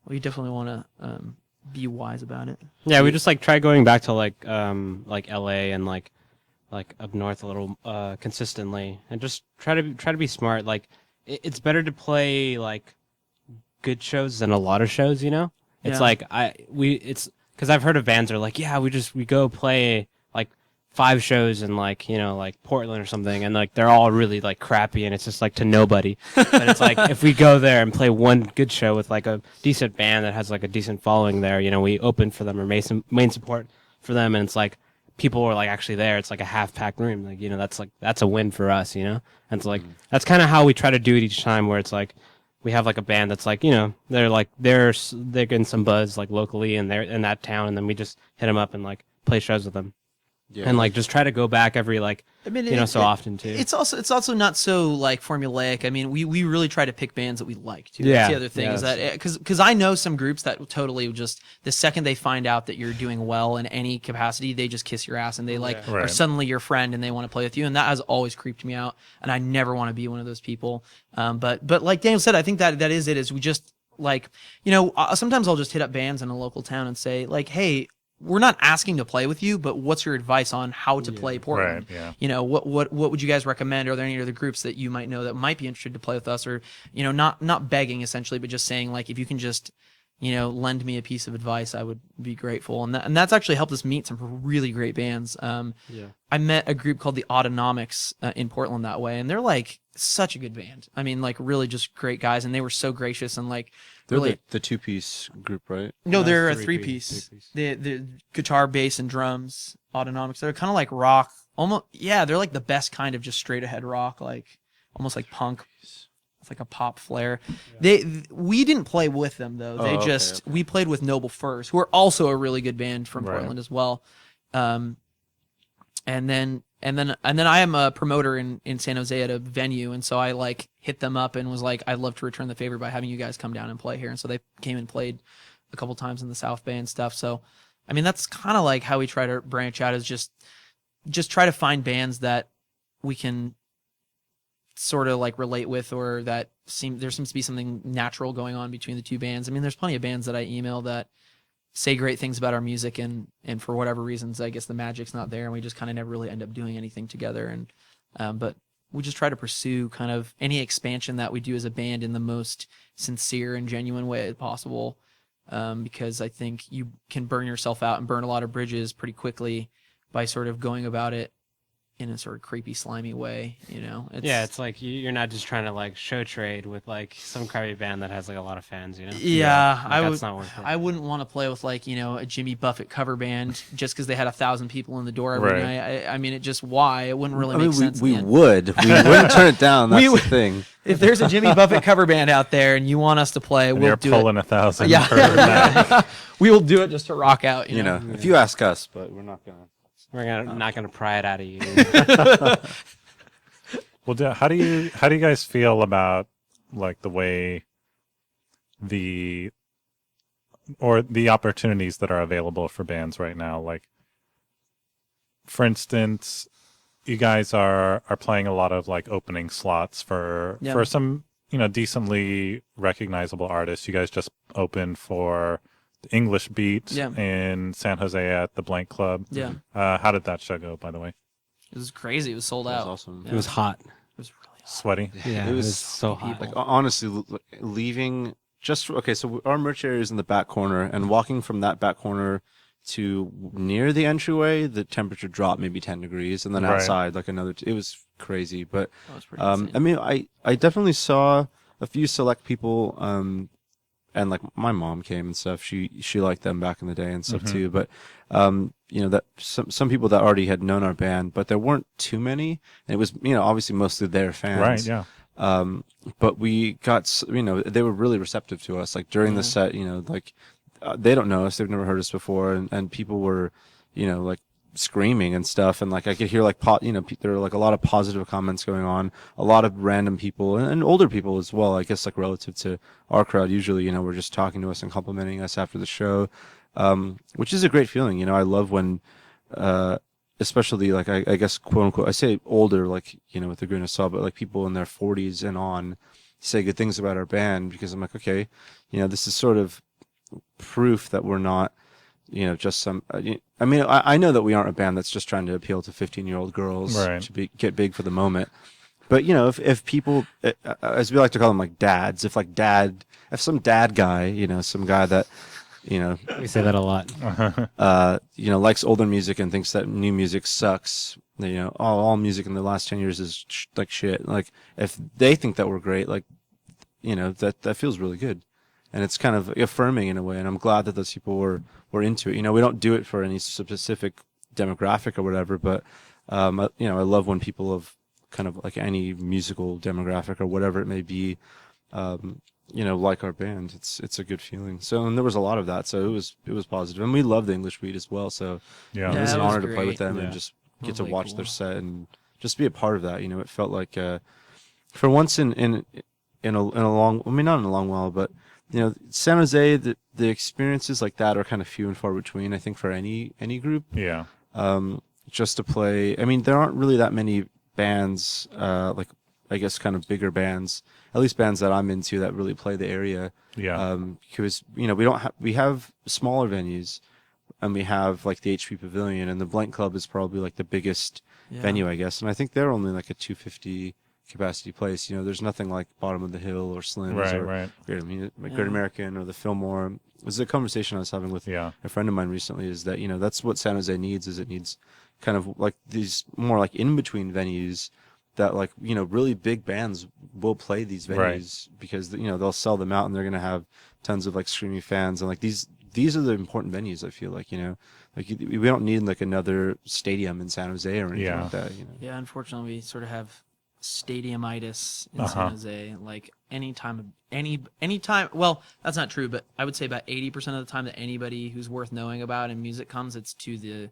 we definitely want to be wise about it. Yeah, we just like try going back to like LA and like up north a little consistently, and just try to be smart. Like it's better to play like good shows than a lot of shows, It's like it's because I've heard of bands that are like, yeah, we go play like 5 shows in like Portland or something, and like they're all really like crappy, and it's just like to nobody. But it's like if we go there and play one good show with like a decent band that has like a decent following there, we open for them or main support for them, and it's like people are like actually there. It's like a half-packed room, like that's a win for us, and it's like that's kind of how we try to do it each time, where it's like we have like a band that's like, they're getting some buzz like locally and they're in that town, and then we just hit them up and like play shows with them. Yeah. And like just try to go back every so often too. It's also not so like formulaic. I mean, we really try to pick bands that we like too. Yeah. That's the other thing is that because I know some groups that totally just the second they find out that you're doing well in any capacity, they just kiss your ass, and they are suddenly your friend and they want to play with you, and that has always creeped me out, and I never want to be one of those people. But like Daniel said, I think that is it. Is we just like sometimes I'll just hit up bands in a local town and say like, hey, we're not asking to play with you, but what's your advice on how to play Portland? Right, yeah. What would you guys recommend? Are there any other groups that you might know that might be interested to play with us? Or, not begging essentially, but just saying like, if you can just, lend me a piece of advice, I would be grateful. And that's actually helped us meet some really great bands. I met a group called the Autonomics in Portland that way, and they're like such a good band. I mean, like really just great guys, and they were so gracious and like, they're really, the 2-piece group, right? No, they're a 3-piece. The guitar, bass, and drums. Autonomics. They're kind of like rock. Almost, yeah. They're like the best kind of just straight ahead rock, like almost like punk. It's like a pop flair. Yeah. We didn't play with them though. We played with Noble Furs, who are also a really good band from Portland as well. And then I am a promoter in San Jose at a venue, and so I like hit them up and was like, I'd love to return the favor by having you guys come down and play here. And so they came and played a couple times in the South Bay and stuff. So, I mean, that's kind of like how we try to branch out, is just try to find bands that we can sort of like relate with, or that there seems to be something natural going on between the two bands. I mean, there's plenty of bands that I email that say great things about our music, and for whatever reasons, I guess the magic's not there, and we just kind of never really end up doing anything together. And but we just try to pursue kind of any expansion that we do as a band in the most sincere and genuine way possible. because I think you can burn yourself out and burn a lot of bridges pretty quickly by sort of going about it in a sort of creepy, slimy way, you know? It's like you're not just trying to like show trade with like some crappy band that has like a lot of fans, you know? Yeah, Like, that's not worth it. I wouldn't want to play with like, you know, a Jimmy Buffett cover band just because they had 1,000 people in the door every Right. night. I mean, it just why? It wouldn't really I make mean, sense. we in the end. would. We wouldn't turn it down. That's We the thing. If there's a Jimmy Buffett cover band out there and you want us to play, And we'll you're do pulling it. 1,000 Yeah. per night. We will do it just to rock out, You know, if you ask us, but we're not gonna. Not gonna pry it out of you. Well, how do you guys feel about like the way the opportunities that are available for bands right now? Like, for instance, you guys are playing a lot of like opening slots for some, you know, decently recognizable artists. You guys just opened for the English Beat in San Jose at the Blank Club. Yeah. How did that show go, by the way? It was crazy. It was sold That was out. awesome. Yeah. It was hot. It was really hot. Sweaty? Yeah, It it was was so hot. people. Like honestly, leaving okay. So our merch area is in the back corner, and walking from that back corner to near the entryway, the temperature dropped maybe 10 degrees, and then Right. outside like another. It was crazy, but That was pretty insane. I mean, I definitely saw a few select people, and like my mom came and stuff. She liked them back in the day and stuff too. But you know, that some people that already had known our band, but there weren't too many. And it was, you know, obviously mostly their fans. Right, yeah. But we got, you know, they were really receptive to us. Like during the set, you know, like they don't know us, they've never heard us before, and people were, you know, like screaming and stuff, and like I could hear like you know, there were like a lot of positive comments going on, a lot of random people and older people as well, I guess, like relative to our crowd. Usually, you know, we're just talking to us and complimenting us after the show, which is a great feeling. You know, I love when especially like I guess quote unquote, I say older, like, you know, with a grain of salt, but like people in their 40s and on say good things about our band, because I'm like, okay, you know, this is sort of proof that we're not, you know, just some. I mean, I know that we aren't a band that's just trying to appeal to 15-year-old girls Right. to get big for the moment. But you know, if people, as we like to call them, like dads, if some dad guy, you know, some guy that, you know, We say that a lot. you know, likes older music and thinks that new music sucks. You know, all music in the last 10 years is like shit. Like if they think that we're great, like, you know, that feels really good. And it's kind of affirming in a way, and I'm glad that those people were into it. You know, we don't do it for any specific demographic or whatever, but you know, I love when people of kind of like any musical demographic or whatever it may be, you know, like our band. It's a good feeling. So, and there was a lot of that, so it was positive, and we love the English Beat as well. So Yeah. it was Yeah, an it was honor to play with great. them Yeah. and just get to Really watch cool. their set and just be a part of that. You know, it felt like for once in a long, I mean, not in a long while, but you know, San Jose, the experiences like that are kind of few and far between, I think, for any group. Yeah. Just to play, I mean, there aren't really that many bands, like I guess kind of bigger bands, at least bands that I'm into, that really play the area. Yeah. Because you know, we have smaller venues, and we have like the HP Pavilion, and the Blank Club is probably like the biggest venue, I guess, and I think they're only like a 250 capacity place. You know, there's nothing like Bottom of the Hill or Slim's or Right. Great American or the Fillmore. It was a conversation I was having with Yeah. a friend of mine recently, is that, you know, that's what San Jose needs, is it needs kind of like these more like in between venues that, like, you know, really big bands will play these venues because, you know, they'll sell them out and they're going to have tons of like screaming fans, and like these are the important venues, I feel like, you know, like we don't need like another stadium in San Jose or anything like that, you know. Yeah, unfortunately, we sort of have stadiumitis in Uh-huh. San Jose. Like anytime, well, that's not true, but I would say about 80% of the time that anybody who's worth knowing about in music comes, it's to the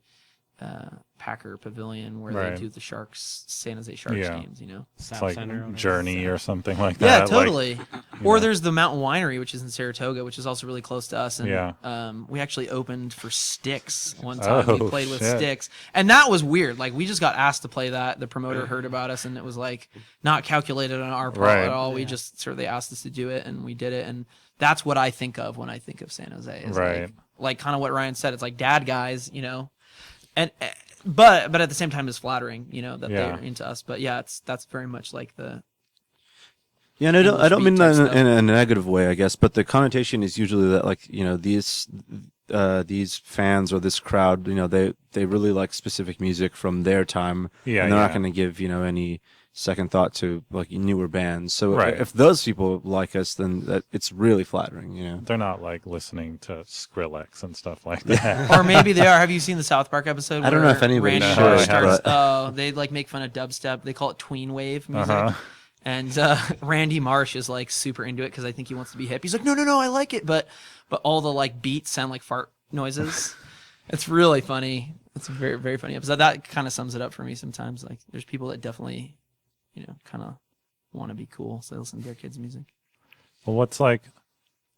Packer Pavilion where Right. they do the San Jose Sharks Yeah. games, you know? It's like Journey or something like that. Yeah, like- totally. Or there's the Mountain Winery, which is in Saratoga, which is also really close to us. And Yeah. we actually opened for Styx one time. We Oh, played with shit. Styx. And that was weird. Like, we just got asked to play that. The promoter heard about us, and it was, like, not calculated on our part Right. at all. We just sort of, they asked us to do it, and we did it. And that's what I think of when I think of San Jose. Is Right. like kind of what Ryan said. It's like dad guys, you know? And but at the same time, it's flattering, you know, that Yeah. they're into us. But yeah, that's very much like the Yeah, and I don't mean that stuff. in a negative way, I guess, but the connotation is usually that, like, these fans or this crowd, they really like specific music from their time, Yeah, and they're not yeah. going to give any second thought to like newer bands. So Right. if those people like us, then it's really flattering. They're not like listening to Skrillex and stuff like that. Or maybe they are. Have you seen the South Park episode? I don't know where if anybody Randy should, Marsh starts. but- Oh, they like make fun of dubstep. They call it tween wave music. Uh-huh. And Randy Marsh is like super into it because I think he wants to be hip. He's like, no, I like it, but all the like beats sound like fart noises. It's really funny. It's a very, very funny episode. That kind of sums it up for me sometimes. Like, there's people that definitely, kind of want to be cool, so they listen to their kids' music. Well, what's like,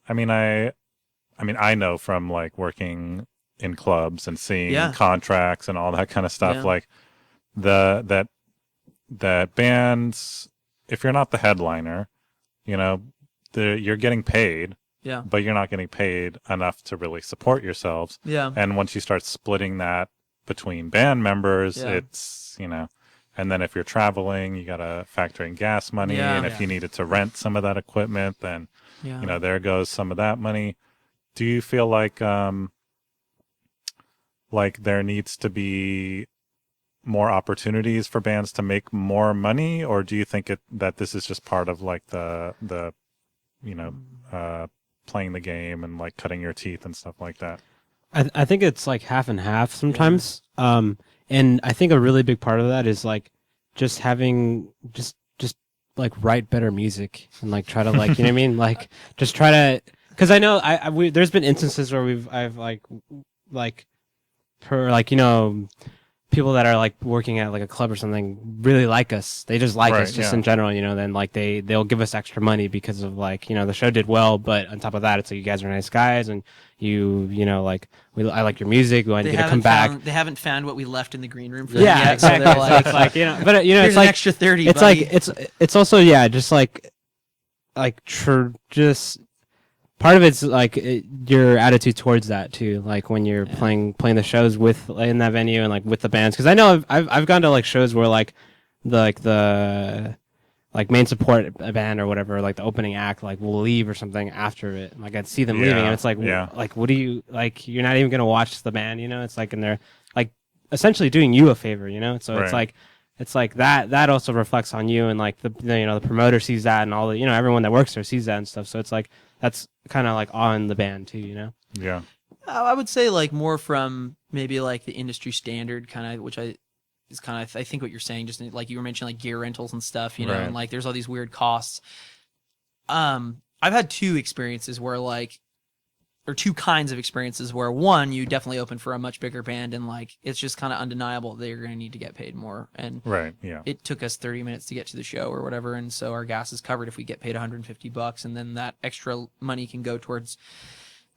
I know from like working in clubs and seeing Yeah. contracts and all that kind of stuff, Yeah. like that bands, if you're not the headliner, you're getting paid, Yeah. but you're not getting paid enough to really support yourselves. Yeah. And once you start splitting that between band members, Yeah. it's, and then if you're traveling, you got to factor in gas money. Yeah. And if you needed to rent some of that equipment, then, Yeah. there goes some of that money. Do you feel like there needs to be more opportunities for bands to make more money, or do you think that this is just part of like the playing the game and like cutting your teeth and stuff like that? I think it's like half and half sometimes. And I think a really big part of that is like just having just like write better music and like try to like, you know what I mean? Like just try to, cause I know there's been instances where I've people that are like working at like a club or something really like us. They just like Right, us just yeah. in general, then like they'll give us extra money because of like, the show did well, but on top of that, it's like you guys are nice guys and like I like your music. We want you to come back. They haven't found what we left in the green room for Yeah, them yet, so exactly. they're So like, it's like, but here's it's an like extra 30, it's buddy. like it's also just like just part of it's like your attitude towards that too, like when you're playing the shows in that venue and like with the bands, because I know I've gone to like shows where like the main support band or whatever, like the opening act like will leave or something after it, like I'd see them leaving and it's like like what do you like, you're not even gonna watch the band, it's like, and they're like essentially doing you a favor, so Right. it's like that also reflects on you, and like the promoter sees that, and all the everyone that works there sees that and stuff, so it's like that's kind of like on the band too, Yeah. I would say like more from maybe like the industry standard kind of, which is kind of, I think what you're saying, just like you were mentioning like gear rentals and stuff, Right. and like there's all these weird costs. I've had two experiences where like, or two kinds of experiences where one, you definitely open for a much bigger band and like, it's just kind of undeniable that you're going to need to get paid more. And Right. Yeah. it took us 30 minutes to get to the show or whatever, and so our gas is covered if we get paid $150, and then that extra money can go towards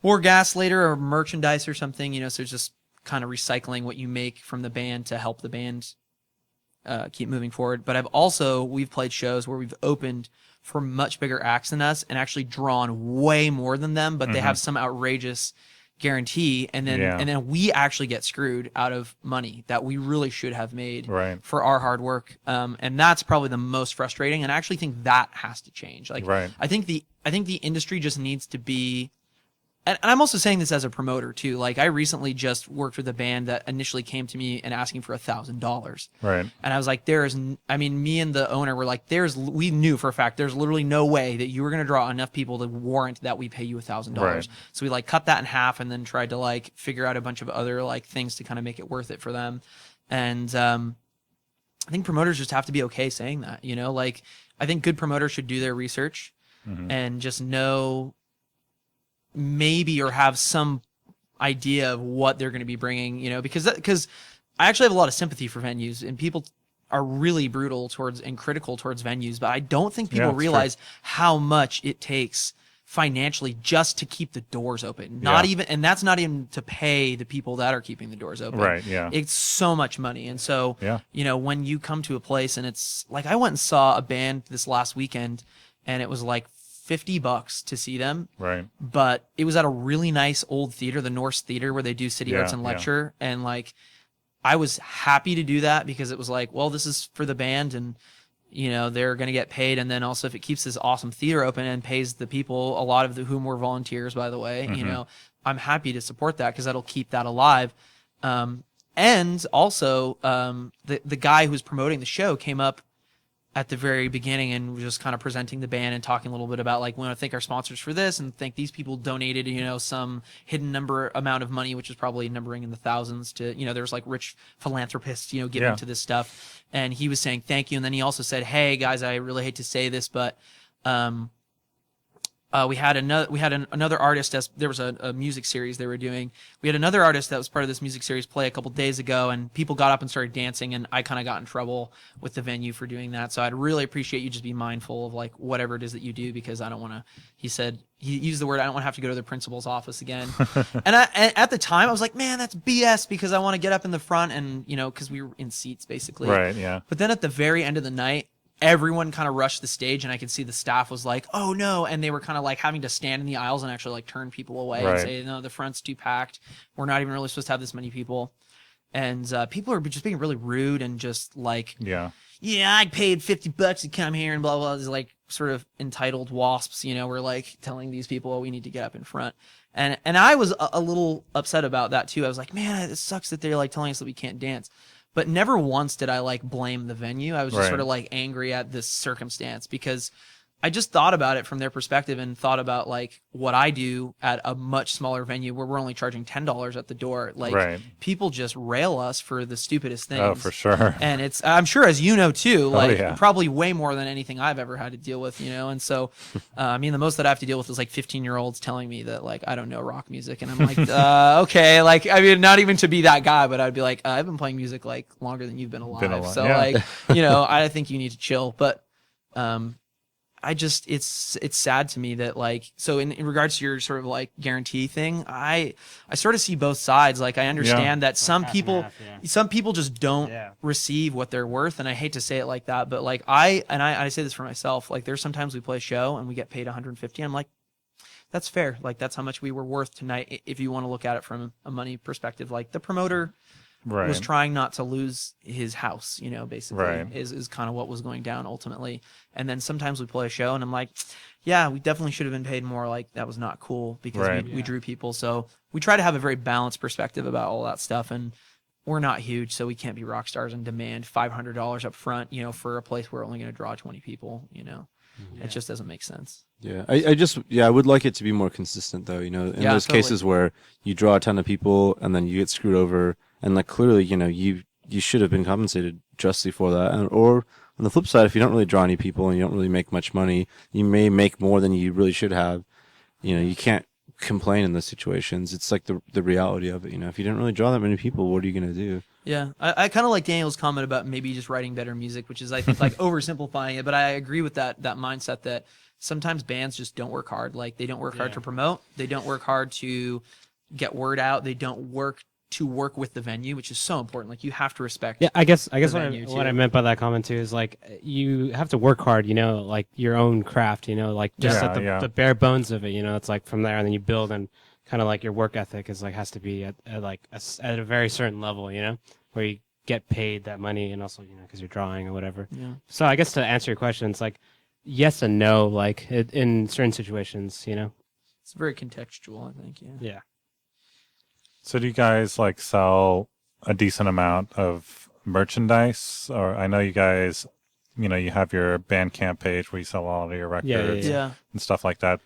more gas later or merchandise or something, so it's just kind of recycling what you make from the band to help the band keep moving forward. But we've played shows where we've opened for much bigger acts than us and actually drawn way more than them, but they have some outrageous guarantee, and then we actually get screwed out of money that we really should have made Right. for our hard work, and that's probably the most frustrating, and I actually think that has to change. Like, Right. I think the industry just needs to be, and I'm also saying this as a promoter too. Like, I recently just worked with a band that initially came to me and asking for $1,000. Right. And I was like, me and the owner were like, we knew for a fact there's literally no way that you were going to draw enough people to warrant that we pay you $1,000. Right. So we like cut that in half and then tried to like figure out a bunch of other like things to kind of make it worth it for them. And I think promoters just have to be okay saying that, like I think good promoters should do their research and just know maybe, or have some idea of what they're going to be bringing, because I actually have a lot of sympathy for venues, and people are really brutal towards and critical towards venues, but I don't think people it's realize how much it takes financially just to keep the doors open. And that's not even to pay the people that are keeping the doors open. Right. Yeah. It's so much money. And so, Yeah. when you come to a place and it's like, I went and saw a band this last weekend and it was like $50 to see them. Right. But it was at a really nice old theater, the Norse Theater, where they do City Yeah, Arts and yeah. Lecture. And like, I was happy to do that because it was like, well, this is for the band, and you know, they're going to get paid. And then also if it keeps this awesome theater open and pays the people, a lot of whom were volunteers, by the way, you know, I'm happy to support that because that'll keep that alive. And also, the guy who's promoting the show came up at the very beginning and was just kind of presenting the band and talking a little bit about, like, we want to thank our sponsors for this and thank these people donated, you know, some hidden amount of money, which is probably numbering in the thousands to, you know, there's like rich philanthropists, you know, giving to this stuff. And he was saying thank you. And then he also said, hey guys, I really hate to say this, but, we had another artist, as there was a music series they were doing. We had another artist that was part of this music series play a couple days ago, and people got up and started dancing, and I kind of got in trouble with the venue for doing that. So I'd really appreciate you just be mindful of like whatever it is that you do, because I don't want to. He said he used the word, I don't want to have to go to the principal's office again. and at the time I was like, man, that's BS, because I want to get up in the front and, you know, because we were in seats basically. Right. Yeah. But then at the very end of the night, everyone kind of rushed the stage, and I could see the staff was like, oh no, and they were kind of like having to stand in the aisles and actually like turn people away and say, no, the front's too packed, we're not even really supposed to have this many people. And people are just being really rude and just like, yeah, I paid $50 to come here and blah blah. It's like sort of entitled wasps, you know, we're like telling these people, oh, we need to get up in front. And I was a little upset about that too. I was like, man, it sucks that they're like telling us that we can't dance. But never once did I like blame the venue. I was just sort of like angry at this circumstance, because I just thought about it from their perspective and thought about like what I do at a much smaller venue where we're only charging $10 at the door. Like people just rail us for the stupidest things. Oh, for sure. And I'm sure, as you know too, like probably way more than anything I've ever had to deal with, you know? And so, I mean, the most that I have to deal with is like 15-year-olds telling me that like, I don't know rock music. And I'm like, okay. Like, I mean, not even to be that guy, but I'd be like, I've been playing music like longer than you've been alive. So like, you know, I think you need to chill. But, I just, it's sad to me that like, so in regards to your sort of like guarantee thing, I sort of see both sides. Like I understand that some people just don't receive what they're worth. And I hate to say it like that, but like I say this for myself, like there's sometimes we play a show and we get paid $150. I'm like, that's fair. Like that's how much we were worth tonight. If you want to look at it from a money perspective, like the promoter was trying not to lose his house, you know, basically is kind of what was going down ultimately. And then sometimes we play a show and I'm like, yeah, we definitely should have been paid more. Like that was not cool, because we drew people. So we try to have a very balanced perspective about all that stuff. And we're not huge, so we can't be rock stars and demand $500 up front, you know, for a place where we're only going to draw 20 people, you know. It just doesn't make sense. Yeah, I would like it to be more consistent though, you know, in those cases where you draw a ton of people and then you get screwed over, and like clearly, you know, you should have been compensated justly for that. Or on the flip side, if you don't really draw any people and you don't really make much money, you may make more than you really should have. You know, you can't complain in those situations. It's like the reality of it, you know. If you didn't really draw that many people, what are you going to do? Yeah, I kind of like Daniel's comment about maybe just writing better music, which is, I think, like oversimplifying it. But I agree with that mindset that sometimes bands just don't work hard. Like they don't work hard to promote. They don't work hard to get word out. They don't work to work with the venue, which is so important. Like you have to respect. Yeah, I guess what I meant by that comment too is like you have to work hard, you know, like your own craft, you know, like just at the bare bones of it, you know. It's like from there and then you build, and kind of like your work ethic is like has to be at a very certain level, you know, where you get paid that money, and also, you know, because you're drawing or whatever. Yeah. So I guess to answer your question, it's like yes and no, like in certain situations, you know. It's very contextual, I think. Yeah. Yeah. So do you guys like sell a decent amount of merchandise? Or I know you guys, you know, you have your Bandcamp page where you sell all of your records and stuff like that.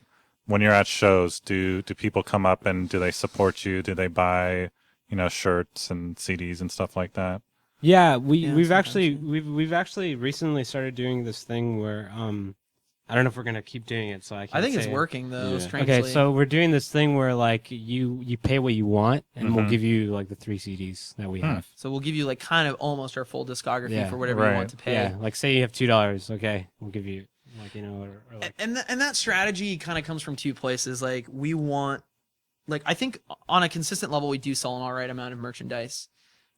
When you're at shows, do people come up and do they support you? Do they buy, you know, shirts and CDs and stuff like that? Yeah, we've actually recently started doing this thing where I don't know if we're gonna keep doing it, so I think it's working though. Strangely. Okay, so we're doing this thing where like you pay what you want, and we'll give you like the 3 CDs that we have. So we'll give you like kind of almost our full discography for whatever you want to pay. Yeah, like say you have $2, okay, we'll give you like, you know, or like... and that strategy kind of comes from two places. Like we want, like I think on a consistent level we do sell an alright amount of merchandise.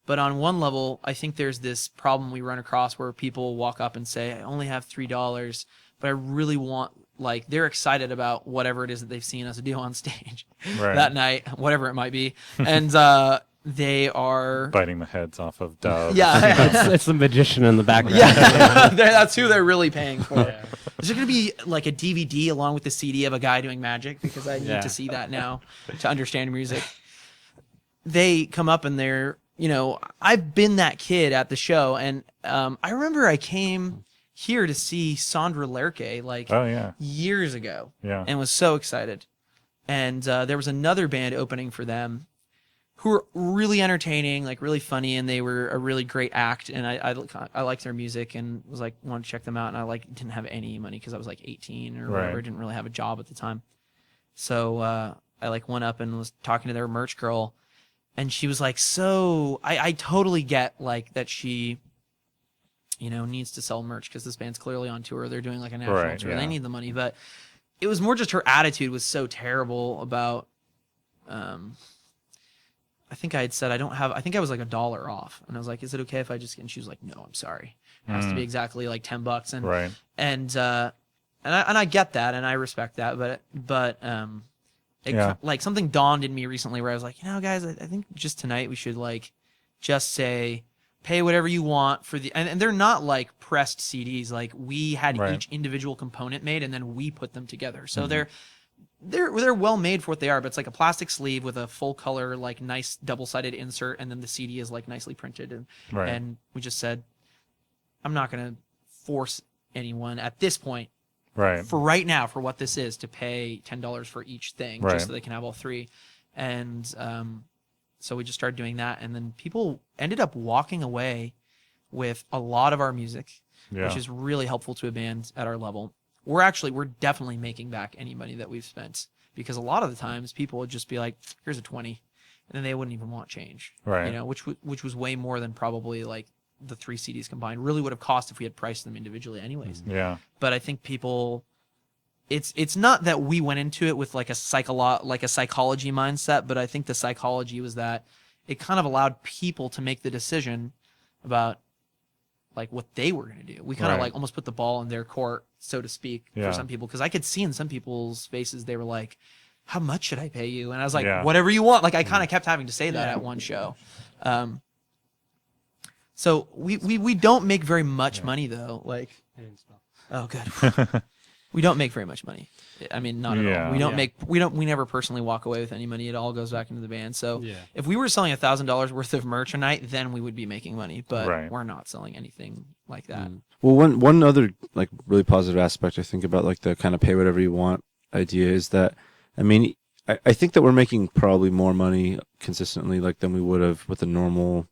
But on one level, I think there's this problem we run across where people walk up and say, I only have $3, but I really want, like, they're excited about whatever it is that they've seen us do on stage that night, whatever it might be. And They are. biting the heads off of doves. Yeah. It's the magician in the background. Yeah, that's who they're really paying for. Is there going to be like a DVD along with the CD of a guy doing magic? Because I need to see that now to understand music. They come up and they're, I've been that kid at the show, and I remember I came here to see Sandra Lerche years ago, and was so excited. And there was another band opening for them who were really entertaining, like really funny, and they were a really great act. And I liked their music and was like, wanted to check them out. And I didn't have any money because I was like 18 or whatever. Didn't really have a job at the time. So I went up and was talking to their merch girl, and she was like, so I totally get like that she, needs to sell merch because this band's clearly on tour. They're doing like a national tour. They need the money. But it was more just her attitude was so terrible about, I think I had said I think I was like $1 off, and I was like, is it okay if I just, and she was like, no, I'm sorry. It has to be exactly like $10. And and I get that and I respect that, but like something dawned in me recently where I was like, guys, I think just tonight we should like just say pay whatever you want for the, and they're not like pressed CDs. Like we had each individual component made and then we put them together. So they're well made for what they are, but it's like a plastic sleeve with a full color, like nice double-sided insert, and then the CD is like nicely printed. And we just said, I'm not going to force anyone at this point, for right now, for what this is, to pay $10 for each thing, just so they can have all three. And so we just started doing that, and then people ended up walking away with a lot of our music, which is really helpful to a band at our level. We're definitely making back any money that we've spent, because a lot of the times people would just be like, here's a 20, and then they wouldn't even want change, which was way more than probably like the 3 CDs combined really would have cost if we had priced them individually anyways. But I think people, it's not that we went into it with like a psychology mindset, but I think the psychology was that it kind of allowed people to make the decision about like what they were going to do. We kind of like almost put the ball in their court, so to speak, for some people. Because I could see in some people's faces, they were like, how much should I pay you? And I was like, whatever you want. Like I kind of kept having to say that at one show. So we don't make very much money though. Like, oh, good. We don't make very much money. I mean, not at all. We don't make. We never personally walk away with any money. It all goes back into the band. So if we were selling $1,000 worth of merch a night, then we would be making money. But we're not selling anything like that. Well, one other like really positive aspect I think about like the kind of pay whatever you want idea is that, I mean, I think that we're making probably more money consistently like than we would have with a normal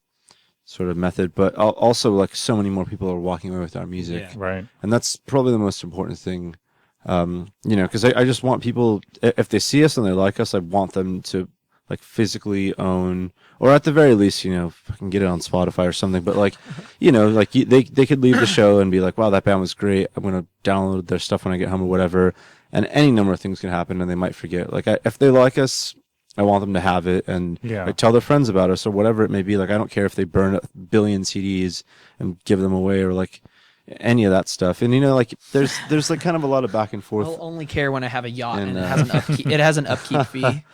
sort of method, but also like so many more people are walking away with our music, and that's probably the most important thing. Because I just want people, if they see us and they like us, I want them to like physically own, or at the very least, if I can get it on Spotify or something, but like, like they could leave the show and be like, wow, that band was great. I'm going to download their stuff when I get home or whatever. And any number of things can happen and they might forget. Like if they like us, I want them to have it and like, tell their friends about us or whatever it may be. Like, I don't care if they burn 1 billion CDs and give them away or like any of that stuff. And like there's like kind of a lot of back and forth. I'll only care when I have a yacht and it has an upkeep fee.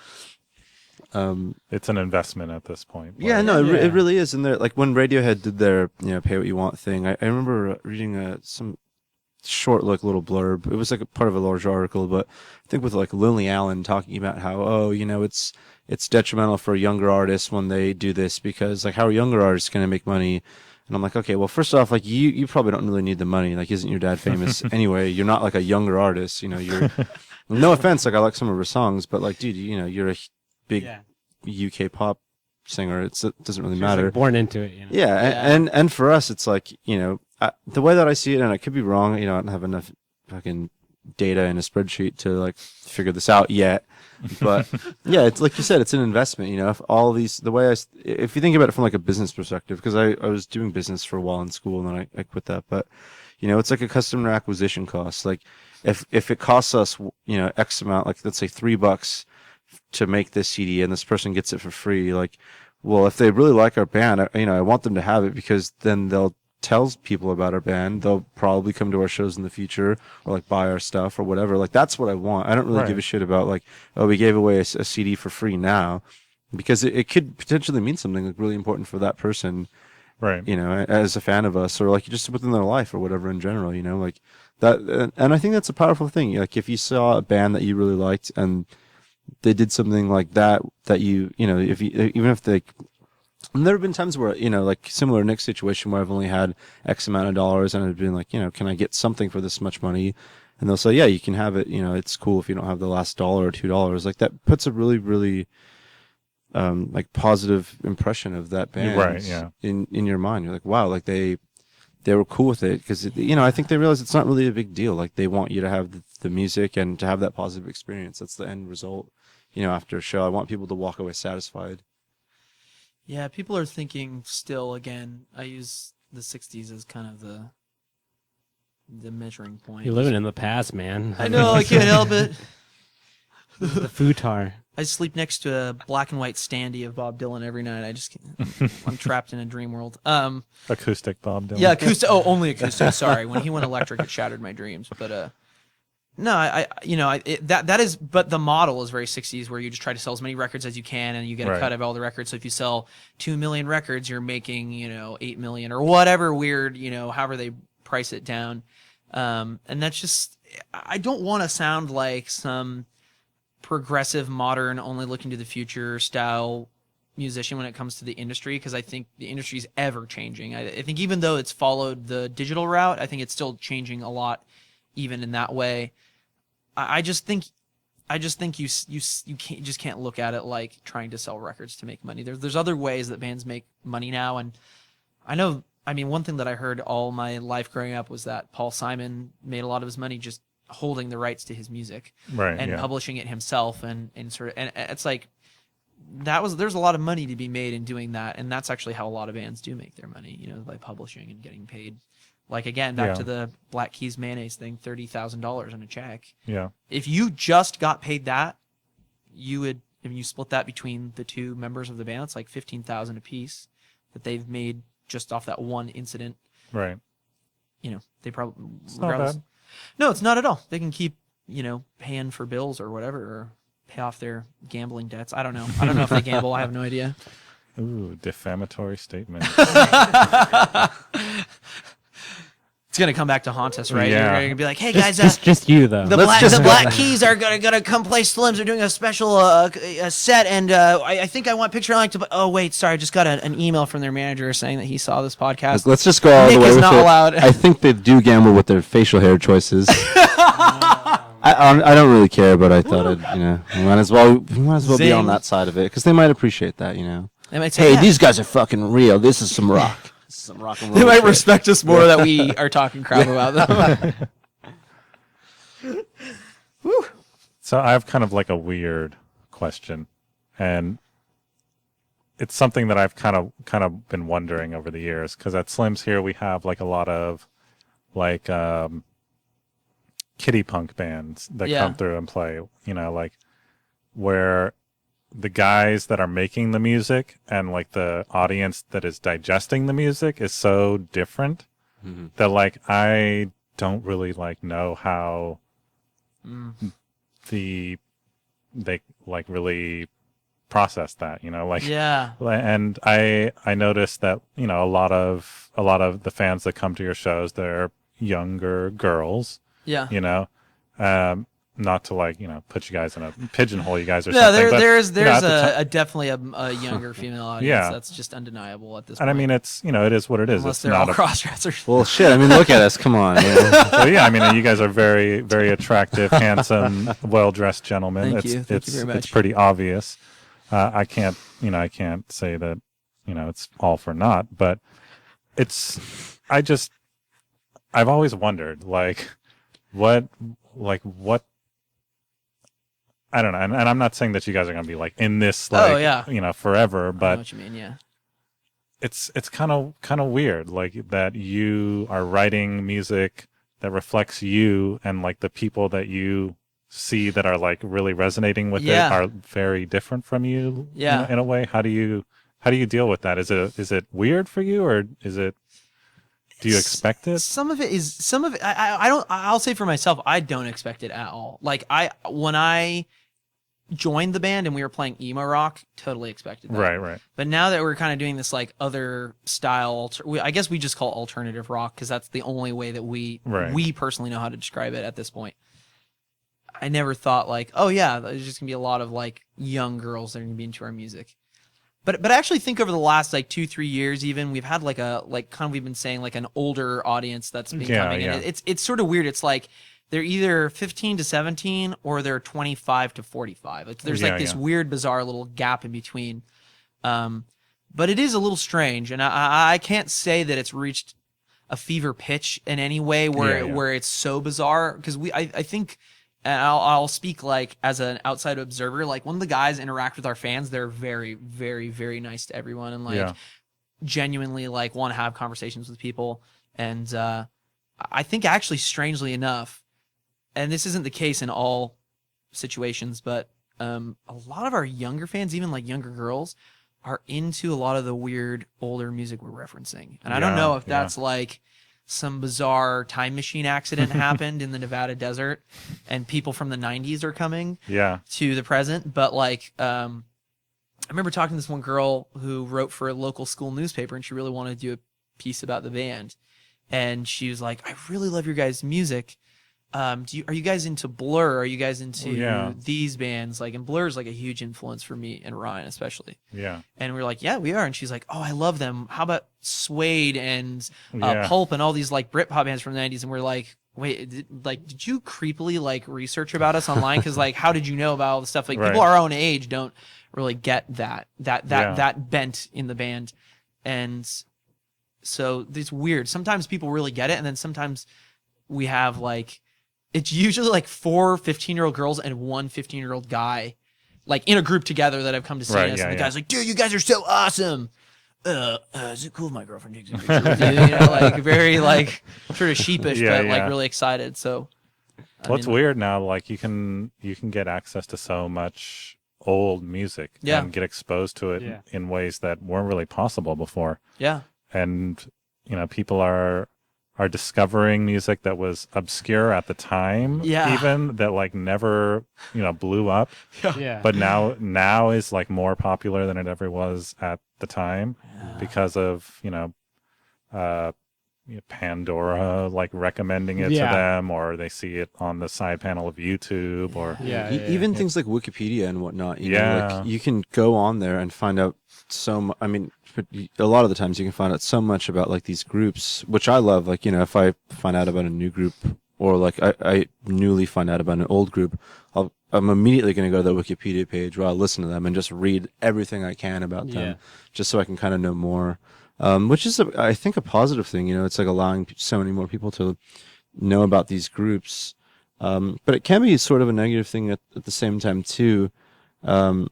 It's an investment at this point. It really is. And they're like when Radiohead did their pay what you want thing, I remember reading some short little blurb. It was like a part of a larger article, but I think with like Lily Allen talking about how it's detrimental for younger artists when they do this because like how are younger artists going to make money? And I'm like, okay, well, first off, like you probably don't really need the money. Like, isn't your dad famous anyway? You're not like a younger artist, you're. No offense, like I like some of her songs, but like, dude, you're a big UK pop singer. It doesn't really matter. Like born into it, and for us, it's like the way that I see it, and I could be wrong. I don't have enough fucking data in a spreadsheet to like figure this out yet. But it's like you said, it's an investment. If all these, if you think about it from like a business perspective, because I was doing business for a while in school and then I quit that. But it's like a customer acquisition cost. Like if it costs us X amount, like let's say $3 to make this CD and this person gets it for free, like, well, if they really like our band, I want them to have it because then they'll tell people about our band. They'll probably come to our shows in the future or like buy our stuff or whatever. Like that's what I want. I don't really give a shit about like, oh, we gave away a CD for free now. because it could potentially mean something like really important for that person, Right. you know, as a fan of us, or like just within their life or whatever in general, you know, like that. And I think that's a powerful thing. Like if you saw a band that you really liked and they did something like that, you know, if you, even if they, and there have been times where, you know, like similar Nick's situation where I've only had X amount of dollars and I've been like, you know, can I get something for this much money? And they'll say, yeah, you can have it. You know, it's cool if you don't have the last $1 or $2. Like that puts a really, really, like positive impression of that band, Right, yeah. in your mind. You're like, wow, like they were cool with it because, you know, I think they realize it's not really a big deal. Like they want you to have the music and to have that positive experience. That's the end result. You know, after a show, I want people to walk away satisfied. Yeah, people are thinking still, again, I use the 60s as kind of the measuring point. You're living in the past, man. I know, I can't help it. The futar. I sleep next to a black and white standee of Bob Dylan every night. I just can't. I'm trapped in a dream world. Acoustic Bob Dylan. Yeah, acoustic. Oh, only acoustic. Sorry. When he went electric, it shattered my dreams. But no, that is. But the model is very 60s, where you just try to sell as many records as you can, and you get a Right. cut of all the records. So if you sell 2 million records, you're making 8 million or whatever weird however they price it down. And that's just. I don't want to sound like some progressive, modern, only looking to the future style musician when it comes to the industry, because I think the industry is ever changing. I think even though it's followed the digital route, I think it's still changing a lot, even in that way. I just think you can't look at it like trying to sell records to make money. There's other ways that bands make money now, and I mean, one thing that I heard all my life growing up was that Paul Simon made a lot of his money just holding the rights to his music, Right, and yeah. publishing it himself, and it's like there's a lot of money to be made in doing that, and that's actually how a lot of bands do make their money, by publishing and getting paid. Like again, back Yeah. to the Black Keys Mayonnaise thing, $30,000 on a check. Yeah. If you just got paid that, you would, if you split that between the two members of the band, it's like $15,000 a piece that they've made just off that one incident. Right. They probably It's not bad. No, it's not at all. They can keep, paying for bills or whatever, or pay off their gambling debts. I don't know. I don't know if they gamble. I have no idea. Ooh, defamatory statement. It's gonna come back to haunt us, right? Yeah. You're gonna be like, "Hey guys, Just you though. the Black Keys are gonna come play Slims. They're doing a special a set, and I think I want Picture Link to. Oh wait, sorry, I just got an email from their manager saying that he saw this podcast. Let's just go all Nick the way is with not it. allowed. I think they do gamble with their facial hair choices. I don't really care, but I thought we might as well be on Zing. that side of it because they might appreciate that, They might say, Hey, these guys are fucking real. This is some rock. This is some rock and roll. They might shit. respect us more that we are talking crap about them. So I have kind of like a weird question, and it's something that I've kind of been wondering over the years, because at Slim's here we have like a lot of like kiddie punk bands that Yeah. come through and play, like where the guys that are making the music and like the audience that is digesting the music is so different that like I don't really like know how they like really process that, like Yeah. and I noticed that a lot of the fans that come to your shows, they're younger girls, Yeah. not to like put you guys in a pigeonhole, you guys or No, something, but there's at the ti- a definitely a younger female audience. Yeah. That's just undeniable at this and point. I mean it's it is what it is. unless It's they're all not a cross-dressers. Well, shit. I mean, look at us. Come on. so yeah, I mean you guys are very, very attractive, handsome, well-dressed gentlemen. Thank you. Thank you very much. It's pretty obvious. I can't say that it's all for naught, but I've always wondered what I don't know, and I'm not saying that you guys are gonna be like in this Oh, yeah. forever, I know but what you mean, yeah. it's kind of weird, like that you are writing music that reflects you, and like the people that you see that are like really resonating with Yeah. it are very different from you. Yeah. In a way, how do you deal with that? Is it weird for you, or do you expect it? Some of it. I don't. I'll say for myself, I don't expect it at all. Like when I joined the band and we were playing emo rock, totally expected that. Right. But now that we're kind of doing this like other style, I guess we just call it alternative rock because that's the only way that we personally know how to describe it at this point. I never thought like, oh yeah, there's just gonna be a lot of like young girls that are gonna be into our music. But I actually think over the last like 2-3 years, even we've had we've been saying like an older audience that's been coming in. It's sort of weird. It's like they're either 15 to 17 or they're 25 to 45. There's like this weird, bizarre little gap in between. But it is a little strange, and I can't say that it's reached a fever pitch in any way where it's so bizarre because I think. And I'll speak like as an outside observer. Like when the guys interact with our fans, they're very, very, very nice to everyone and like genuinely like want to have conversations with people. And I think actually, strangely enough, and this isn't the case in all situations, but a lot of our younger fans, even like younger girls, are into a lot of the weird older music we're referencing. And I don't know if that's like some bizarre time machine accident happened in the Nevada desert and people from the 90s are coming to the present. But like, I remember talking to this one girl who wrote for a local school newspaper and she really wanted to do a piece about the band. And she was like, I really love your guys' music. Are you guys into Blur? Are you guys into these bands? Like, and Blur is like a huge influence for me and Ryan, especially. Yeah. And we were like, yeah, we are. And she's like, oh, I love them. How about Suede and Pulp and all these like Britpop bands from the 90s? And we're like, wait, did you creepily like research about us online? Because like, how did you know about all the stuff? Like people our own age don't really get that bent in the band. And so it's weird. Sometimes people really get it. And then sometimes we have like, it's usually like 4 15-year-old girls and 1 15-year-old guy, like in a group together that have come to see us. And the guy's like, dude, you guys are so awesome. Is it cool if my girlfriend takes a picture with you? You know, like very like sort of sheepish, but like really excited. So, it's weird now. Like you can get access to so much old music and get exposed to it in ways that weren't really possible before. Yeah. And people are discovering music that was obscure at the time, even that like never, blew up. But now is like more popular than it ever was at the time because of, Pandora like recommending it to them, or they see it on the side panel of YouTube, or even things like Wikipedia and whatnot. You know, like you can go on there and find out I mean, a lot of the times you can find out so much about like these groups, which I love. Like, if I find out about a new group, or like I newly find out about an old group, I'm immediately going to go to the Wikipedia page where I'll listen to them and just read everything I can about them, just so I can kind of know more. Which is, I think, a positive thing. It's like allowing so many more people to know about these groups. But it can be sort of a negative thing at the same time too. I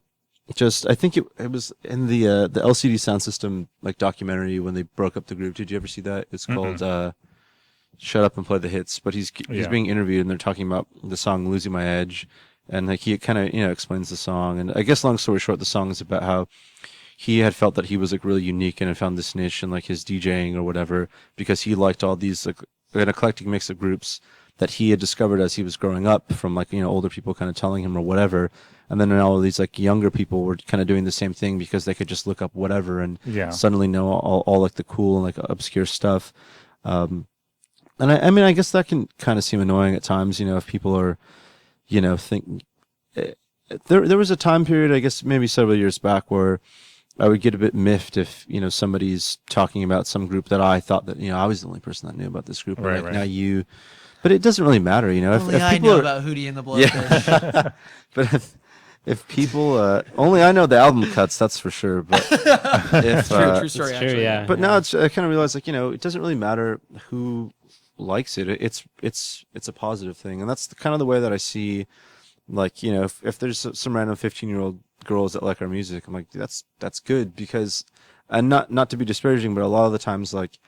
think it was in the LCD Sound System like documentary when they broke up the group. Did you ever see that? It's called "Shut Up and Play the Hits." But he's being interviewed and they're talking about the song "Losing My Edge," and like he kind of explains the song. And I guess long story short, the song is about how he had felt that he was like really unique and had found this niche in like his DJing or whatever, because he liked all these like an eclectic mix of groups that he had discovered as he was growing up from like older people kind of telling him or whatever. And then all of these like younger people were kind of doing the same thing because they could just look up whatever and suddenly know all like the cool and like obscure stuff. And I mean, I guess that can kind of seem annoying at times, if people are, think there was a time period, I guess maybe several years back, where I would get a bit miffed if, somebody's talking about some group that I thought that, I was the only person that knew about this group. Right, now you, but it doesn't really matter, Only if people know about Hootie and the Blowfish. But if people, only I know the album cuts, that's for sure. But if, true story, actually. Yeah. But now I kind of realize, like, it doesn't really matter who likes it. It's a positive thing. And that's kind of the way that I see, like, if there's some random 15-year-old girls that like our music, I'm like, that's good, because, and not to be disparaging, but a lot of the times, like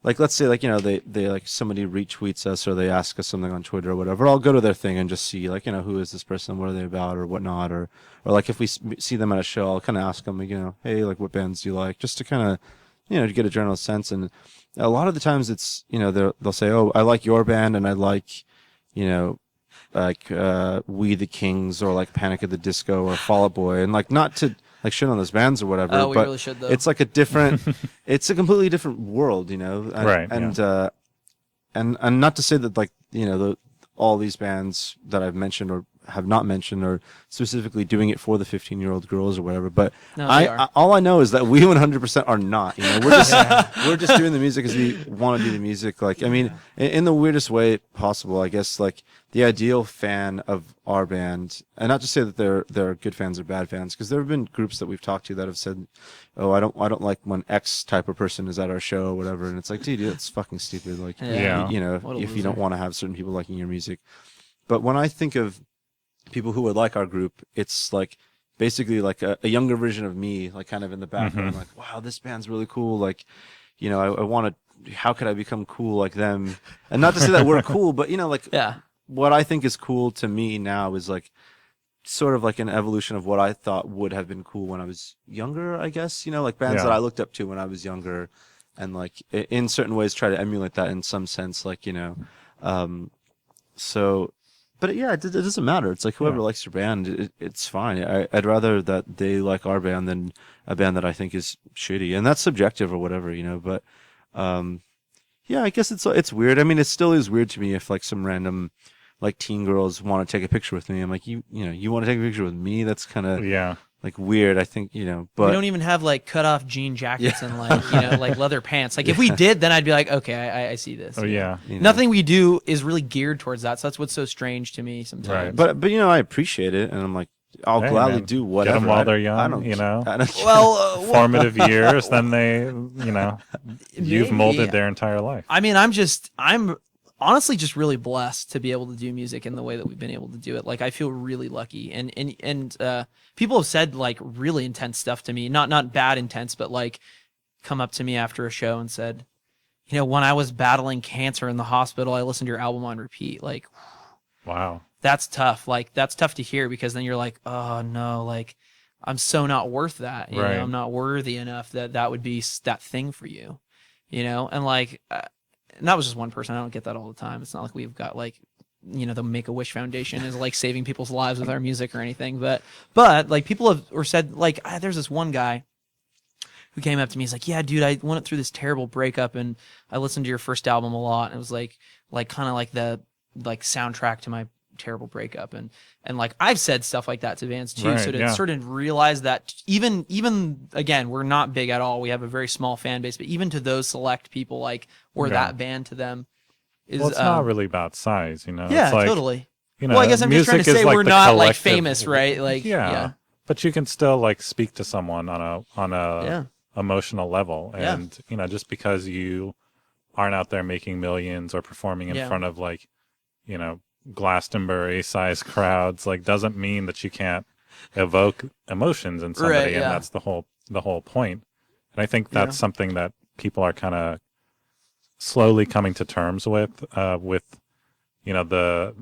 let's say, like, they like somebody retweets us or they ask us something on Twitter or whatever, I'll go to their thing and just see, like, who is this person, what are they about, or whatnot, or like if we see them at a show, I'll kind of ask them, like, hey, like, what bands do you like, just to kind of, to get a general sense. And a lot of the times it's, they'll say, oh, I like your band, and I like, like We the Kings or like Panic at the Disco or Fall Out Boy, and like not to like shit on those bands or whatever. Oh, we but really should, though. it's like a different, it's a completely different world, you know. And not to say that like all these bands that I've mentioned or have not mentioned are specifically doing it for the 15-year-old girls or whatever, but No, they are. all I know is that we 100% are not. You know, we're just doing the music because we want to do the music. Like, I mean, in the weirdest way possible, I guess. Like the ideal fan of our band, and not to say that they're good fans or bad fans, because there have been groups that we've talked to that have said, "Oh, I don't like when X type of person is at our show or whatever," and it's like, dude, it's fucking stupid. Like, Yeah. you know, What a if you loser. don't want to have certain people liking your music. But when I think of people who would like our group, it's like basically like a younger version of me, like kind of in the background, like, wow, this band's really cool. Like, you know, I want to, how could I become cool like them? And not to say that we're cool, but you know, like what I think is cool to me now is like sort of like an evolution of what I thought would have been cool when I was younger, I guess, you know, like bands that I looked up to when I was younger, and like in certain ways try to emulate that in some sense, like, you know, so. But yeah, it doesn't matter. It's like whoever likes your band, it's fine. I'd rather that they like our band than a band that I think is shitty, and that's subjective or whatever, you know. But yeah, I guess it's weird. I mean, it still is weird to me if like some random like teen girls want to take a picture with me. I'm like, you know, you want to take a picture with me? That's kind of like weird. I think, you know, but we don't even have like cut off jean jackets and like, you know, like leather pants. Like if we did, then I'd be like, okay, I see this. Oh yeah. you know. Nothing we do is really geared towards that. So that's what's so strange to me sometimes. Right. But you know, I appreciate it, and I'm like, I'll Hey, gladly man, do whatever. Get them while I- they're I young, don't- you know. I don't- well, Formative years, then they, you know, you've Maybe. molded their entire life. I mean, I'm honestly just really blessed to be able to do music in the way that we've been able to do it. Like I feel really lucky, and people have said like really intense stuff to me, not bad intense, but like come up to me after a show and said, you know, when I was battling cancer in the hospital, I listened to your album on repeat. Like, Wow. that's tough. Like that's tough to hear, because then you're like, oh no, like I'm so not worth that. You Right. know, I'm not worthy enough that would be that thing for you, you know? And like, and that was just one person. I don't get that all the time. It's not like we've got like, you know, the Make-A-Wish Foundation is like saving people's lives with our music or anything. But like people have or said like, there's this one guy who came up to me. He's like, yeah, dude, I went through this terrible breakup and I listened to your first album a lot. And it was like kind of like the like soundtrack to my terrible breakup. And like I've said stuff like that to bands too. Right, So to yeah. sort of realize that even again, we're not big at all. We have a very small fan base, but even to those select people, like we're that band to them is, Well, it's not really about size, you know. yeah, it's like, totally. You know, Well, I guess I'm just trying to music is say like we're the not like collective- famous, right? Like, yeah. But you can still like speak to someone on a Yeah. emotional level, Yeah. and you know, just because you aren't out there making millions or performing in Yeah. front of like, you know, Glastonbury sized crowds, like doesn't mean that you can't evoke emotions in somebody, Right, and yeah. that's the whole point. And I think that's something that people are kind of slowly coming to terms with you know,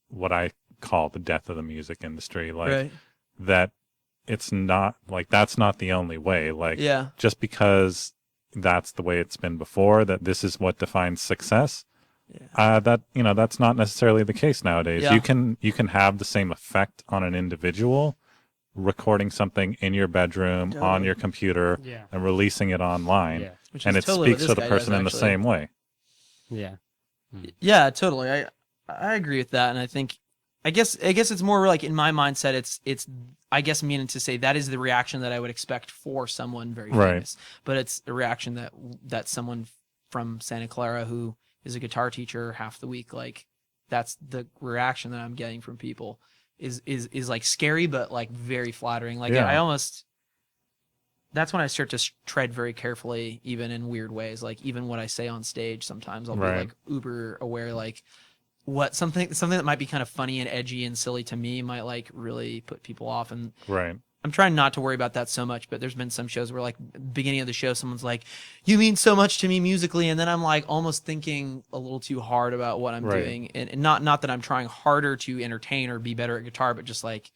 what I call the death of the music industry, like Right. that it's not like that's not the only way, like Yeah. just because that's the way it's been before, that this is what defines success, that, you know, that's not necessarily the case nowadays. Yeah. You can have the same effect on an individual recording something in your bedroom on your computer Yeah. and releasing it online, Yeah. Which and is it totally what speaks this to the guy does, person in the actually. same way. Yeah. Yeah, totally. I agree with that, and I guess it's more like in my mindset, it's I guess meaning to say that is the reaction that I would expect for someone very Right. famous, but it's a reaction that someone from Santa Clara who is a guitar teacher half the week, like that's the reaction that I'm getting from people is like scary, but like very flattering. Like Yeah. I almost. That's when I start to tread very carefully, even in weird ways. Like even what I say on stage, sometimes I'll be Right. like uber aware, like what something that might be kind of funny and edgy and silly to me might like really put people off. And Right. I'm trying not to worry about that so much, but there's been some shows where like beginning of the show, someone's like, you mean so much to me musically. And then I'm like almost thinking a little too hard about what I'm Right. doing. And not that I'm trying harder to entertain or be better at guitar, but just like,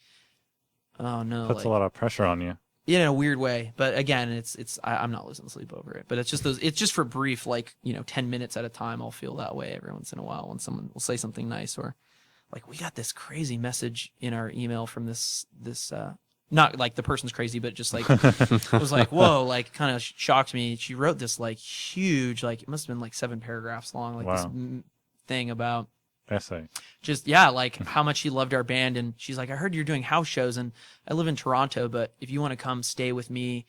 oh no. Puts like, a lot of pressure on you. in a weird way. But again, I'm not losing sleep over it, but it's just for brief, like, you know, 10 minutes at a time. I'll feel that way every once in a while when someone will say something nice or like, we got this crazy message in our email from this not like the person's crazy, but just like it was like, whoa, like kind of shocked me. She wrote this like huge, like it must have been like 7 paragraphs long, like this thing about essay. Just like how much she loved our band, and she's like, I heard you're doing house shows, and I live in Toronto, but if you want to come stay with me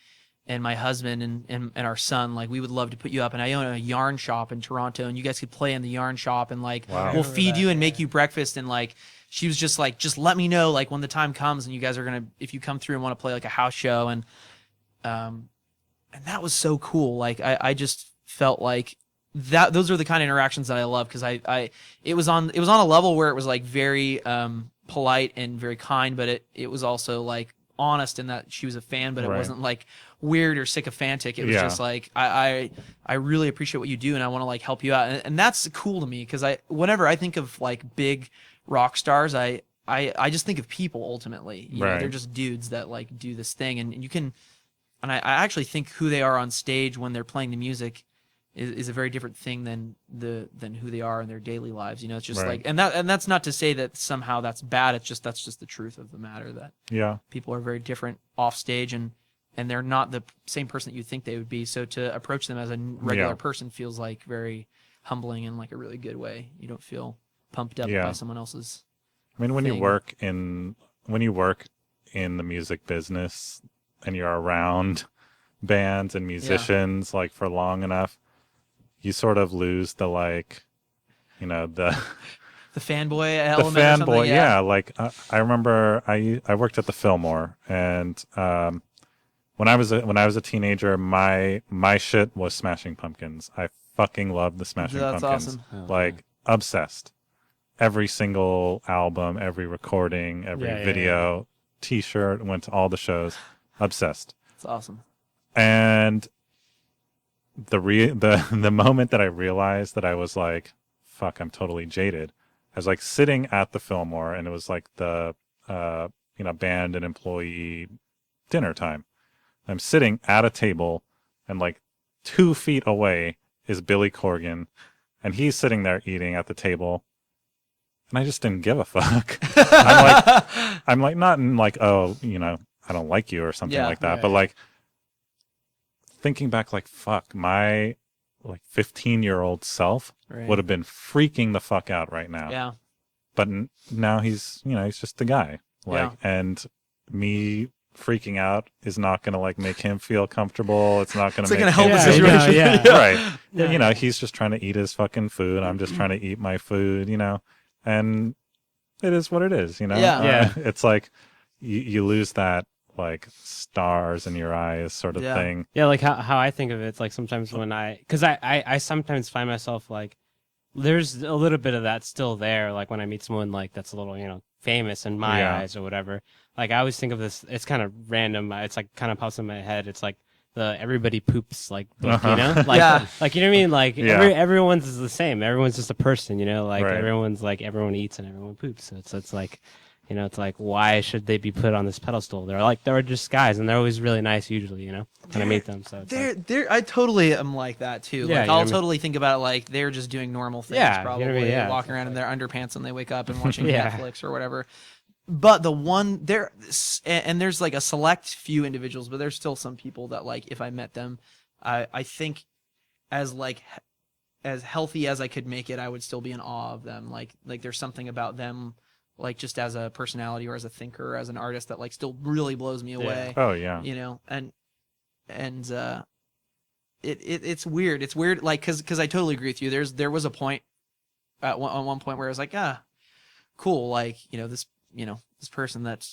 and my husband and our son, like we would love to put you up, and I own a yarn shop in Toronto, and you guys could play in the yarn shop, and like we'll feed you and make you breakfast, and like she was just like, just let me know like when the time comes and you guys are gonna, if you come through and want to play like a house show, and that was so cool. Like I just felt like that those are the kind of interactions that I love, because it was on a level where it was like very polite and very kind, but it was also like honest in that she was a fan, but it wasn't like weird or sycophantic. It was just like, I really appreciate what you do, and I want to like help you out, and that's cool to me, because whenever I think of like big rock stars, I just think of people ultimately. You know, they're just dudes that like do this thing, and you can, and I actually think who they are on stage when they're playing the music is a very different thing than who they are in their daily lives. You know, it's just like, and that's not to say that somehow that's bad. It's just, that's just the truth of the matter, that people are very different off stage, and they're not the same person that you think they would be. So to approach them as a regular person feels like very humbling in like a really good way. You don't feel pumped up by someone else's. I mean, when you work in the music business and you're around bands and musicians like for long enough, you sort of lose the like, you know, the fanboy element. The fanboy, like I remember I worked at the Fillmore, and when I was a teenager, my shit was Smashing Pumpkins. I fucking loved the Smashing Pumpkins. Awesome. Like obsessed. Every single album, every recording, every video, T-shirt, went to all the shows. Obsessed. That's awesome. And the moment that I realized that I was like, fuck, I'm totally jaded. I was like sitting at the Fillmore, and it was like the band and employee dinner time. I'm sitting at a table, and like 2 feet away is Billy Corgan, and he's sitting there eating at the table, and I just didn't give a fuck. I'm like not in like, oh, you know, I don't like you or something like that, but like thinking back, like, fuck, my like 15-year-old self would have been freaking the fuck out right now. Yeah. But now he's just the guy. Like, and me freaking out is not going to like make him feel comfortable. It's not going to make help him the situation. Right. You know, he's just trying to eat his fucking food. I'm just trying to eat my food, you know, and it is what it is, you know? It's like you lose that like stars in your eyes sort of thing. Yeah, like how I think of it, it's like sometimes when because I sometimes find myself like, there's a little bit of that still there, like when I meet someone like that's a little, you know, famous in my eyes or whatever. Like I always think of this, it's kind of random, it's like kind of pops in my head, it's like the everybody poops like book, you know, like like, you know what I mean, like everyone's is the same, everyone's just a person, you know, like everyone's like, everyone eats and everyone poops, so it's like, you know, it's like, why should they be put on this pedestal? They're just guys, and they're always really nice usually, you know, when I meet them. So I totally am like that too. Yeah, like I'll totally think about it like they're just doing normal things, probably, you know what I mean? walking around in their underpants when they wake up and watching Netflix or whatever. But the one there, and there's like a select few individuals, but there's still some people that like, if I met them, I think as healthy as I could make it, I would still be in awe of them. Like there's something about them, like just as a personality or as a thinker or as an artist, that like still really blows me away. Oh yeah. You know, and it's weird. It's weird, like, cause I totally agree with you. There was a point at one point where I was like, cool. Like, this person that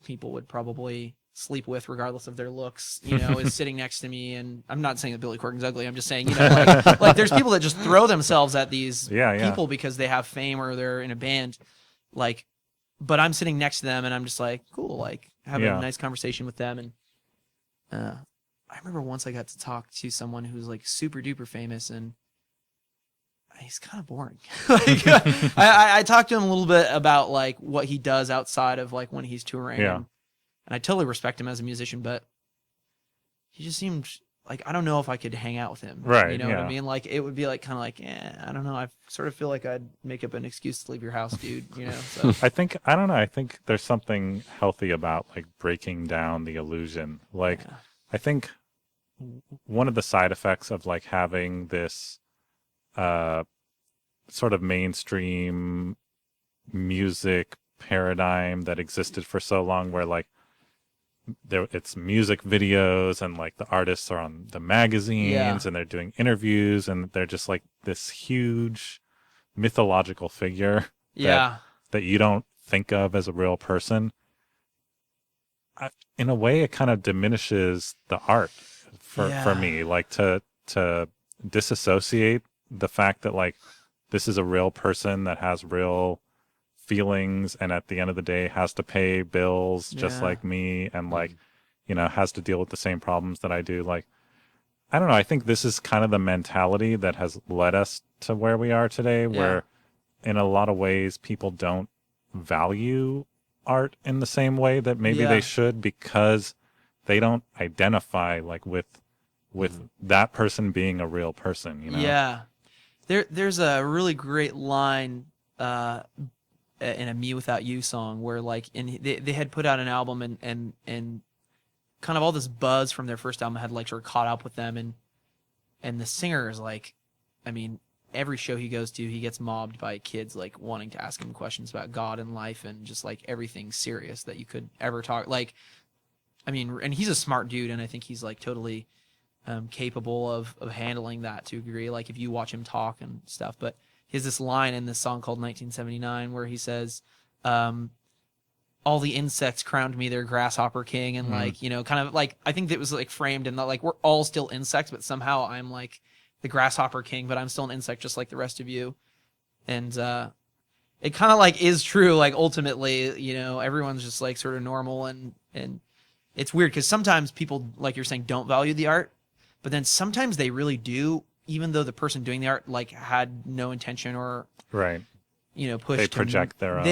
people would probably sleep with regardless of their looks, is sitting next to me. And I'm not saying that Billy Corgan's ugly. I'm just saying, like there's people that just throw themselves at these people because they have fame or they're in a band. Like, but I'm sitting next to them and I'm just like, cool, like having a nice conversation with them. And I remember once I got to talk to someone who's like super duper famous, and he's kind of boring. Like, I talked to him a little bit about like what he does outside of like when he's touring. And I totally respect him as a musician, but he just seemed like I don't know if I could hang out with him. Right, You know what I yeah. mean? Like it would be like kind of like, I don't know. I sort of feel like I'd make up an excuse to leave your house, dude. You know? So I don't know. I think there's something healthy about like breaking down the illusion. Like, Yeah. I think one of the side effects of like having this sort of mainstream music paradigm that existed for so long, where like it's music videos and like the artists are on the magazines Yeah. and they're doing interviews and they're just like this huge mythological figure yeah, that you don't think of as a real person. In a way, it kind of diminishes the art for Yeah. me. Like to disassociate the fact that like this is a real person that has real feelings and at the end of the day has to pay bills just Yeah. like me and like, you know, has to deal with the same problems that I do. Like, I don't know. I think this is kind of the mentality that has led us to where we are today, where in a lot of ways people don't value art in the same way that maybe Yeah. they should, because they don't identify like with that person being a real person, you know? Yeah. There's a really great line in a Me Without You song where like they had put out an album and kind of all this buzz from their first album had like sort of caught up with them, and the singer is like, I mean, every show he goes to he gets mobbed by kids like wanting to ask him questions about God and life and just like everything serious that you could ever talk, like, I mean, and he's a smart dude and I think he's like totally capable of handling that to a degree, like if you watch him talk and stuff. But he has this line in this song called 1979 where he says, all the insects crowned me their grasshopper king, and like, you know, kind of like, I think that was like framed in that like we're all still insects, but somehow I'm like the grasshopper king, but I'm still an insect just like the rest of you. And it kind of like is true, like ultimately, you know, everyone's just like sort of normal, and it's weird because sometimes people, like you're saying, don't value the art, but then sometimes they really do, even though the person doing the art like had no intention or, Right. you know, pushed They him. project their own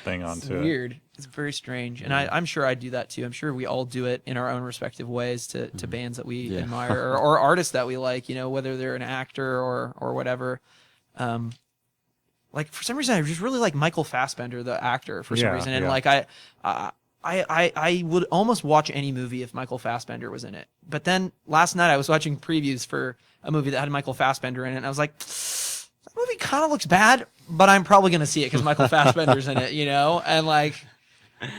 thing It's onto it. weird. It's very strange, and I'm sure I do that too. I'm sure we all do it in our own respective ways to bands that we Yeah. admire or artists that we like. You know, whether they're an actor or whatever. Like for some reason, I just really like Michael Fassbender, the actor, for some Yeah, reason, and yeah. like I would almost watch any movie if Michael Fassbender was in it. But then last night I was watching previews for a movie that had Michael Fassbender in it, and I was like, that movie kind of looks bad, but I'm probably going to see it because Michael Fassbender's in it, you know? And like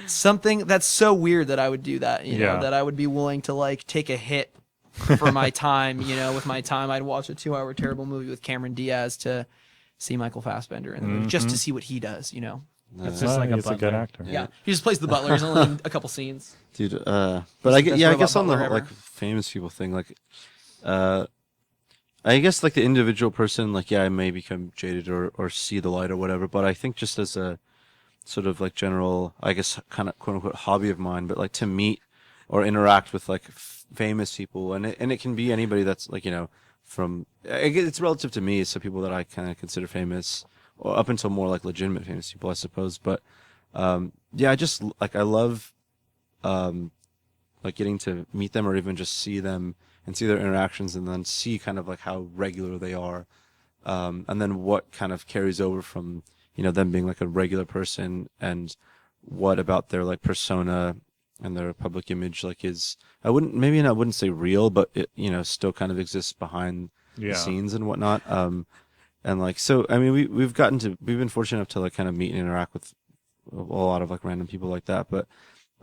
something that's so weird that I would do that, you know, Yeah. that I would be willing to like take a hit for my time, you know, with my time. I'd watch a 2-hour terrible movie with Cameron Diaz to see Michael Fassbender in the movie, just to see what he does, you know? It's Well, just like he's a good butler. actor. Yeah. He just plays the butler. He's only in a couple scenes. Dude, but the I best I robot guess on the butler like ever. famous people thing, like, I guess like the individual person, like, yeah, I may become jaded or see the light or whatever, but I think just as a sort of like general, I guess, kind of quote unquote hobby of mine, but like to meet or interact with like famous people, and it can be anybody that's like, you know, from, I guess it's relative to me, so people that I kind of consider famous, or up until more like legitimate famous people, I suppose, but yeah, I just like, I love like getting to meet them or even just see them and see their interactions and then see kind of like how regular they are, and then what kind of carries over from, you know, them being like a regular person, and what about their like persona and their public image like is, I wouldn't say real, but it, you know, still kind of exists behind Yeah. the scenes and whatnot. And like, so I mean, we've been fortunate enough to like kind of meet and interact with a lot of like random people like that, but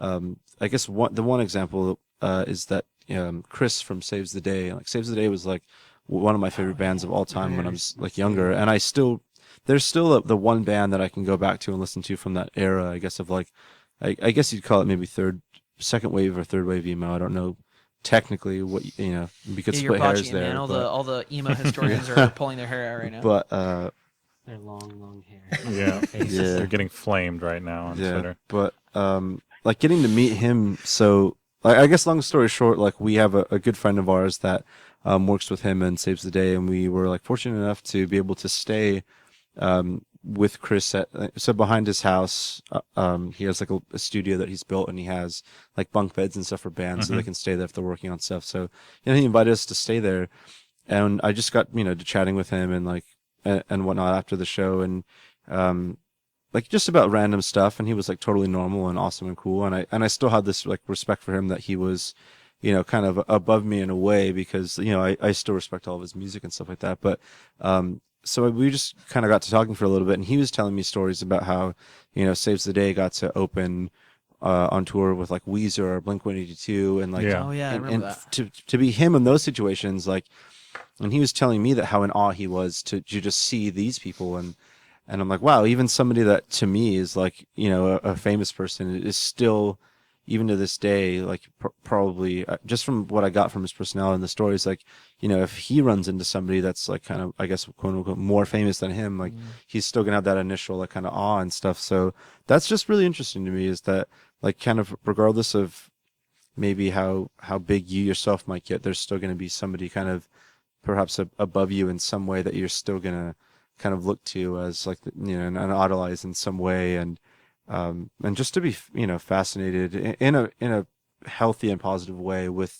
I guess the one example is that Chris from Saves the Day. Like Saves the Day was like one of my favorite bands of all time when I was like younger, and there's still the one band that I can go back to and listen to from that era. I guess of like, I guess you'd call it maybe second wave or third wave emo. I don't know technically what, you know, because Yeah, you're split hairs botching it, there. man. but, All the emo historians are pulling their hair out right now. but Their long hair. Yeah. Faces. Yeah. They're getting flamed right now on Twitter. But like getting to meet him, so like, I guess long story short, like we have a good friend of ours that works with him and Saves the Day, and we were like fortunate enough to be able to stay with Chris so behind his house, he has like a studio that he's built, and he has like bunk beds and stuff for bands, so they can stay there if they're working on stuff. So, he invited us to stay there, and I just got, to chatting with him and like, and whatnot after the show, and, like just about random stuff. And he was like totally normal and awesome and cool. And I still had this like respect for him that he was, kind of above me in a way, because, I still respect all of his music and stuff like that. But, so we just kind of got to talking for a little bit, and he was telling me stories about how, Saves the Day got to open on tour with like Weezer or Blink-182, and like, Oh yeah, I remember that. to be him in those situations, like, and he was telling me that how in awe he was to just see these people, and I'm like, wow, even somebody that to me is like, a famous person is still, even to this day, like probably just from what I got from his personality and the stories, like, if he runs into somebody that's like kind of, I guess, quote unquote, more famous than him, like he's still gonna have that initial like kind of awe and stuff. So that's just really interesting to me, is that like kind of regardless of maybe how big you yourself might get, there's still gonna be somebody kind of perhaps above you in some way that you're still gonna kind of look to as like, and idolize in some way, and just to be, fascinated in a healthy and positive way with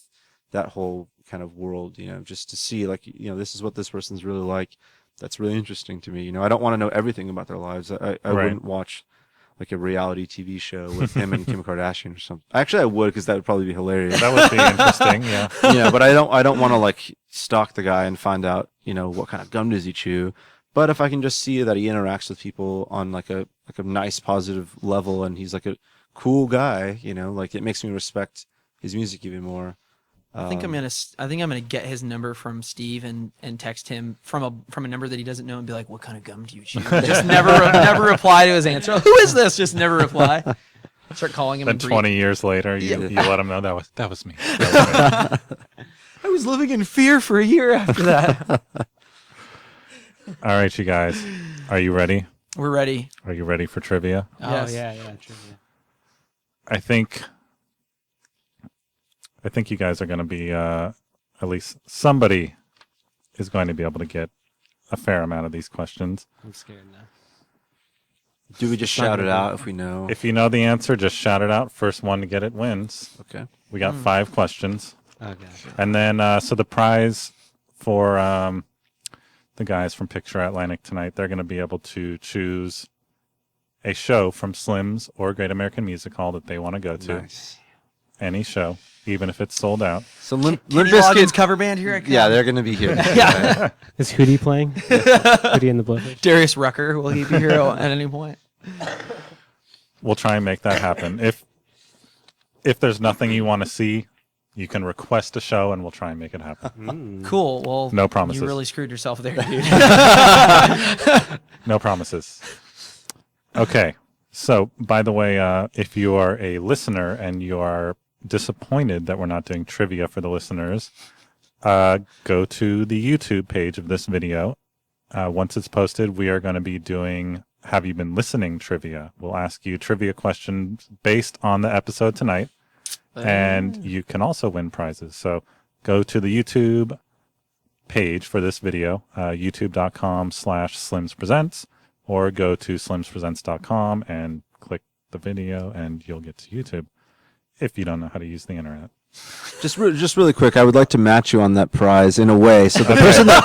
that whole kind of world, just to see like, this is what this person's really like. That's really interesting to me. I don't want to know everything about their lives. I wouldn't watch like a reality TV show with him and Kim Kardashian or something. Actually, I would, because that would probably be hilarious. That would be interesting. Yeah. But I don't want to like stalk the guy and find out, what kind of gum does he chew. But if I can just see that he interacts with people on like a nice positive level, and he's like a cool guy, like it makes me respect his music even more. I think I'm gonna get his number from Steve and text him from a number that he doesn't know and be like, "What kind of gum do you chew?" Just never reply to his answer. Who is this? Just never reply. Start calling him. Then 20 years later, you let him know that was me. That was me. I was living in fear for a year after that. All right, you guys, are you ready? We're ready. Are you ready for trivia? Oh Yes. yeah, trivia. I think you guys are going to be, at least somebody is going to be able to get a fair amount of these questions. I'm scared now. Do we just shout it out if we know? If you know the answer, just shout it out. First one to get it wins. Okay. We got 5 questions. Okay. And then, so the prize for the guys from Picture Atlantic tonight, they're going to be able to choose a show from Slim's or Great American Music Hall that they want to go to. Nice. Any show, even if it's sold out. So Limp Kenny Bizkit's Loggins cover band, here I come. Yeah, they're going to be here. Is Hootie playing? Hootie and the Blowfish? Darius Rucker, will he be here at any point? We'll try and make that happen. If there's nothing you want to see, you can request a show and we'll try and make it happen. Cool. Well, No promises. You really screwed yourself there, dude. No promises. Okay. So, by the way, if you are a listener and you are disappointed that we're not doing trivia for the listeners, go to the YouTube page of this video. Once it's posted, we are going to be doing Have You Been Listening trivia. We'll ask you trivia questions based on the episode tonight. And you can also win prizes. So go to the YouTube page for this video, youtube.com/SlimsPresents, or go to slimspresents.com and click the video and you'll get to YouTube if you don't know how to use the internet. Just really quick, I would like to match you on that prize in a way. So the person that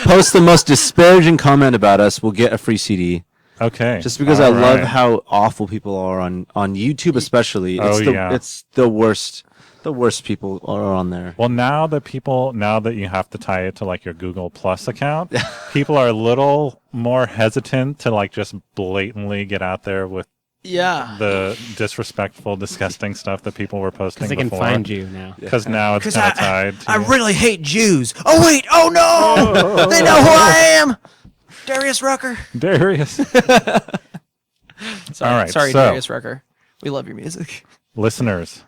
posts the most disparaging comment about us will get a free CD. Okay. Just because I love how awful people are on YouTube, especially. It's the worst. The worst people are on there. Well, now that you have to tie it to like your Google Plus account, people are a little more hesitant to like just blatantly get out there with the disrespectful, disgusting stuff that people were posting Because they before. can find you now. Because now it's kind of tied to I really hate Jews. Oh, wait. Oh, no. They know who I am. Darius Rucker. Darius. Sorry, All right, sorry, so- Darius Rucker. We love your music. Listeners,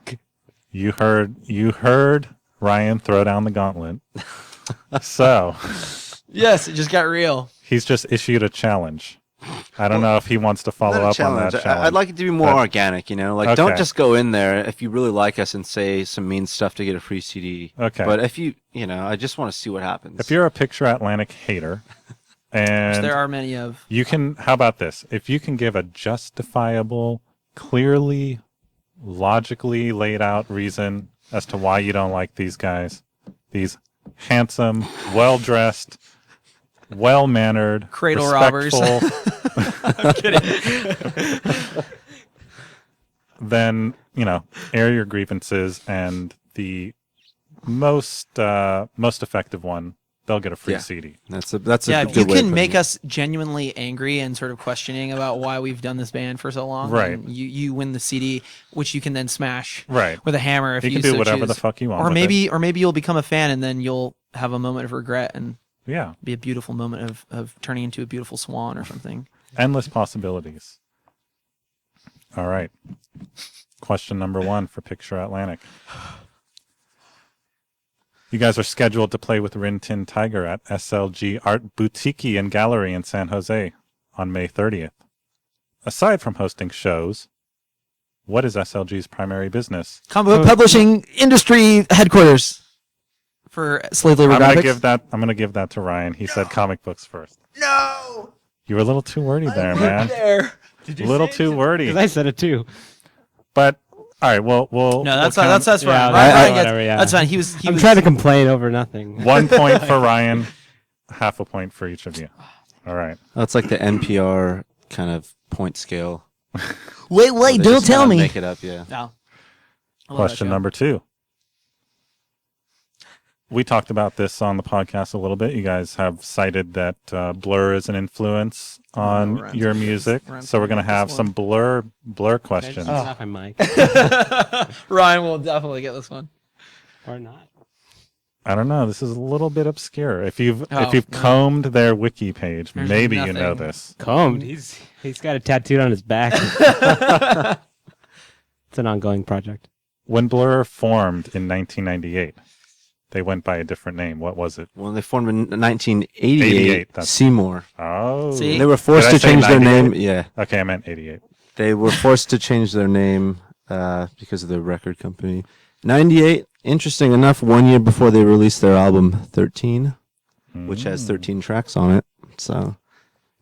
you heard Ryan throw down the gauntlet. So Yes, it just got real. he's just issued a challenge. I don't know if he wants to follow up on that challenge. I'd like it to be more But- organic, Like, Okay. don't just go in there if you really like us and say some mean stuff to get a free CD. Okay. But if I just want to see what happens. If you're a Picture Atlantic hater, And there are many of. you can, how about this? If you can give a justifiable, clearly, logically laid out reason as to why you don't like these guys, these handsome, well-dressed, well-mannered, Cradle robbers. respectful, I'm kidding. then, air your grievances, and the most effective one, they'll get a free Yeah. CD. That's a Yeah, good if you way of can putting make it. us genuinely angry and sort of questioning about why we've done this band for so long, Right. then you win the CD, which you can then smash Right. with a hammer if You you, can do so whatever the choose. fuck you want. Or with maybe it. you'll become a fan and then you'll have a moment of regret and Yeah. be a beautiful moment of turning into a beautiful swan or something. Endless possibilities. All right. Question number 1 for Picture Atlantic. You guys are scheduled to play with Rin Tin Tiger at SLG Art Boutique and Gallery in San Jose on May 30th. Aside from hosting shows, what is SLG's primary business? Comic book publishing industry headquarters for Slave Labor I'm gonna Graphics. give that to Ryan. He said comic books first. No, You were a little too wordy there, man. there. A little too wordy. Because I said it too. But all right, well, No, that's we'll count that's fine. Yeah, Ryan whatever, gets- yeah. That's fine. He I'm was trying to complain over nothing. 1 point for Ryan, half a point for each of you. All right. That's like the NPR kind of point scale. Wait, They don't just tell kinda me. Make it up, yeah. No. I love that Question show. number 2. We talked about this on the podcast a little bit. You guys have cited that Blur is an influence on Ryan's your gonna get music, this- Ryan's so we're gonna going to get have this some Blur Can I questions. just turn off my mic Ryan will definitely get this one. or not? I don't know. This is a little bit obscure. If you've Oh, if you've no. combed their wiki page, There's maybe you nothing. know this. Combed. He's got it tattooed on his back. It's an ongoing project. When Blur formed in 1998, they went by a different name. What was it? Well, they formed in 1988. 88, that's- Seymour. Oh. See? They were forced Did I to say change their 98? name. Yeah, Okay, I meant 88. they were forced to change their name because of the record company. 98. Interesting enough, 1 year before they released their album 13, which has 13 tracks on it. So,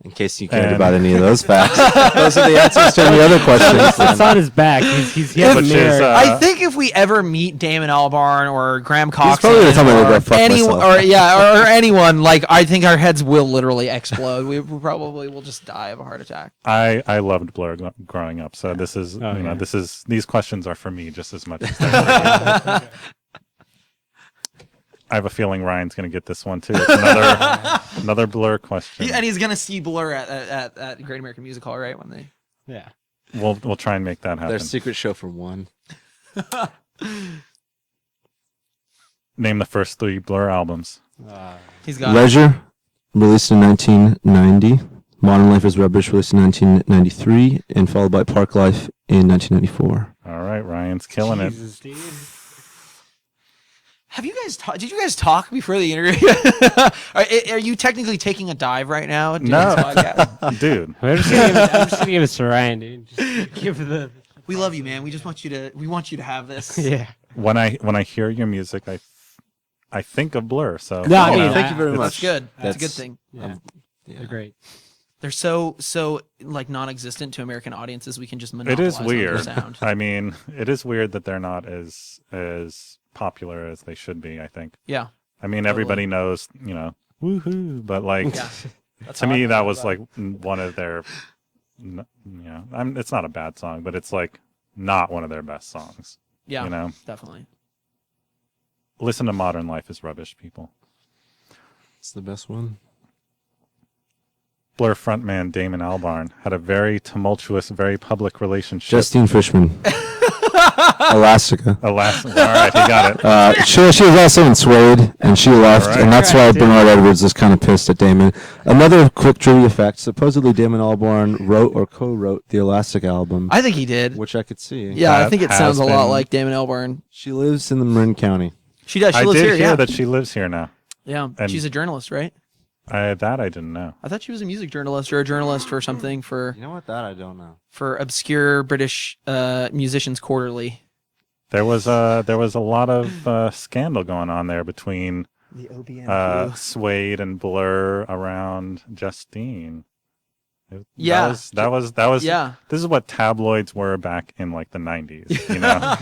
in case you cared And- about any of those facts, those are the answers to the other questions. It's on his back. He has a Which is, mirror. I think if we ever meet Damon Albarn or Graham Cox, probably gonna tell me to go fuck myself. or anyone, like I think our heads will literally explode. We probably will just die of a heart attack. I loved Blur growing up, so this is Oh, yeah. these questions are for me just as much as they're for you. I have a feeling Ryan's going to get this one too. It's another Blur question. And he's gonna see Blur at Great American Music Hall, right? When they yeah. We'll try and make that happen. Their secret show for one. Name the first 3 Blur albums. he's got Leisure, released in 1990. Modern Life is Rubbish, released in 1993, and followed by Park Life in 1994. All right, Ryan's killing it. Jesus, dude. Have you guys did you guys talk before the interview? Are you technically taking a dive right now? Doing No. this podcast? Dude, I'm just gonna give it to Ryan, dude. Just give the. We love you, man. We just want you to have this. Yeah. when I hear your music, I think of Blur. So No, I you mean, know, thank you very it's- much. That's good. That's a good That's- thing. Yeah. They're great. They're so like non-existent to American audiences. We can just It monopolize is on their weird. sound. I mean, it is weird that they're not as popular as they should be, I think. Yeah. I mean, everybody knows, woohoo, but like Yeah. That's to how I me feel that about was it. like one of their it's not a bad song, but it's like not one of their best songs. Yeah. You know? Definitely. Listen to Modern Life is Rubbish, people. It's the best one. Blur frontman Damon Albarn had a very tumultuous, very public relationship. Justine Fishman. Elastica. Alas, all right, he got it. She was also in Suede, and she left, All right. and that's why Correct, Bernard Edwards is kind of pissed at Damon. Another quick trivia fact: supposedly Damon Albarn wrote or co-wrote the Elastic album, I think he did. which I could see. Yeah, I That think it has sounds a lot been- like Damon Albarn. She lives in the Marin County. She does. She I lives did here. hear Yeah. that she lives here now. Yeah. and- She's a journalist, right? That I didn't know. I thought she was a music journalist or a journalist for something for You know what? That I don't know. obscure British musicians quarterly. There was a lot of scandal going on there between The OBN Suede and Blur around Justine. Yeah. That was. Yeah. This is what tabloids were back in like the 90s. You know,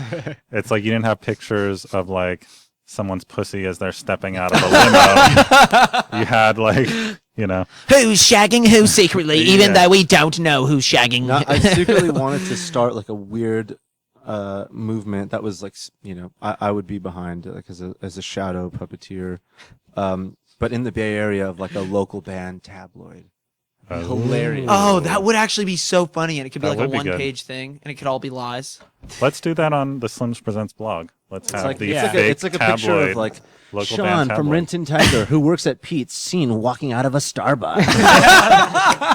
it's like you didn't have pictures of like someone's pussy as they're stepping out of a limo. You had like, you know, who's shagging who secretly, even Yeah. though we don't know who's shagging. No, I secretly wanted to start like a weird movement that was like, you know, I would be behind like as a shadow puppeteer, but in the Bay Area of like a local band tabloid. Hilarious. Oh, that would actually be so funny, and it could be That like a would be good. one-page thing, and it could all be lies. let's do that on the Slims Presents blog. Let's have Like, the it's, fake it's like a picture tabloid of like local Sean band from tabloid. Renton Tiger, who works at Pete's, seen walking out of a Starbucks.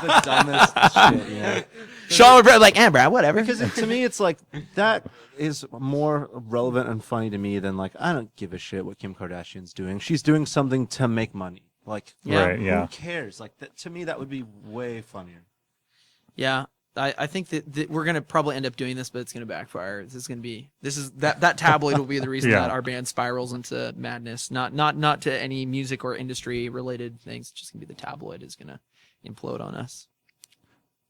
The dumbest shit, yeah. Sean would be like, bro, whatever. Because to me, it's like that is more relevant and funny to me than like I don't give a shit what Kim Kardashian's doing. She's doing something to make money. Like, Yeah. Right, yeah. who cares? Like that, to me, that would be way funnier. Yeah, I think that we're gonna probably end up doing this, but it's gonna backfire. That tabloid will be the reason Yeah. that our band spirals into madness. Not to any music or industry related things. It's just gonna be the tabloid is gonna implode on us.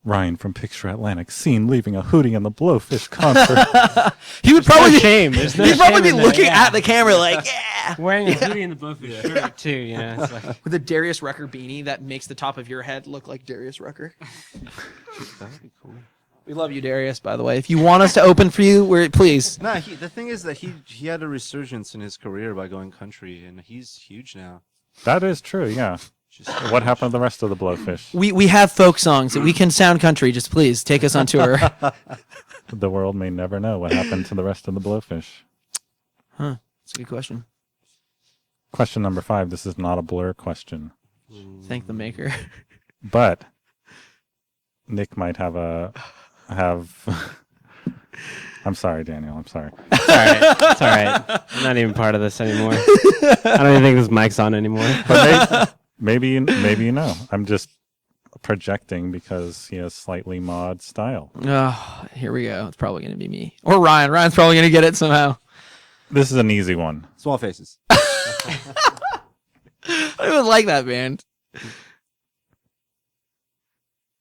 Ryan from Picture Atlantic seen leaving a Hootie and the Blowfish concert. He would probably No shame. There's no he'd probably shame be in that, looking yeah. at the camera like, yeah, Wearing a Hootie and the Blowfish shirt too, you know. It's like, with a Darius Rucker beanie that makes the top of your head look like Darius Rucker. That would be cool. We love you, Darius. By the way, if you want us to open for you, please. No, the thing is that he had a resurgence in his career by going country, and he's huge now. That is true, yeah. Just What happened to the rest of the Blowfish? We have folk songs that we can sound country. Just please take us on tour. The world may never know what happened to the rest of the Blowfish. Huh? That's a good question. Question number 5. This is not a Blur question, Thank the maker. but Nick might have. I'm sorry, Daniel. I'm sorry. it's all right. It's all right. I'm not even part of this anymore. I don't even think this mic's on anymore. But maybe you know. I'm just projecting because he has slightly mod style. Oh, here we go. It's probably going to be me or Ryan. Ryan's probably going to get it somehow. This is an easy one. Small faces. I don't even like that band.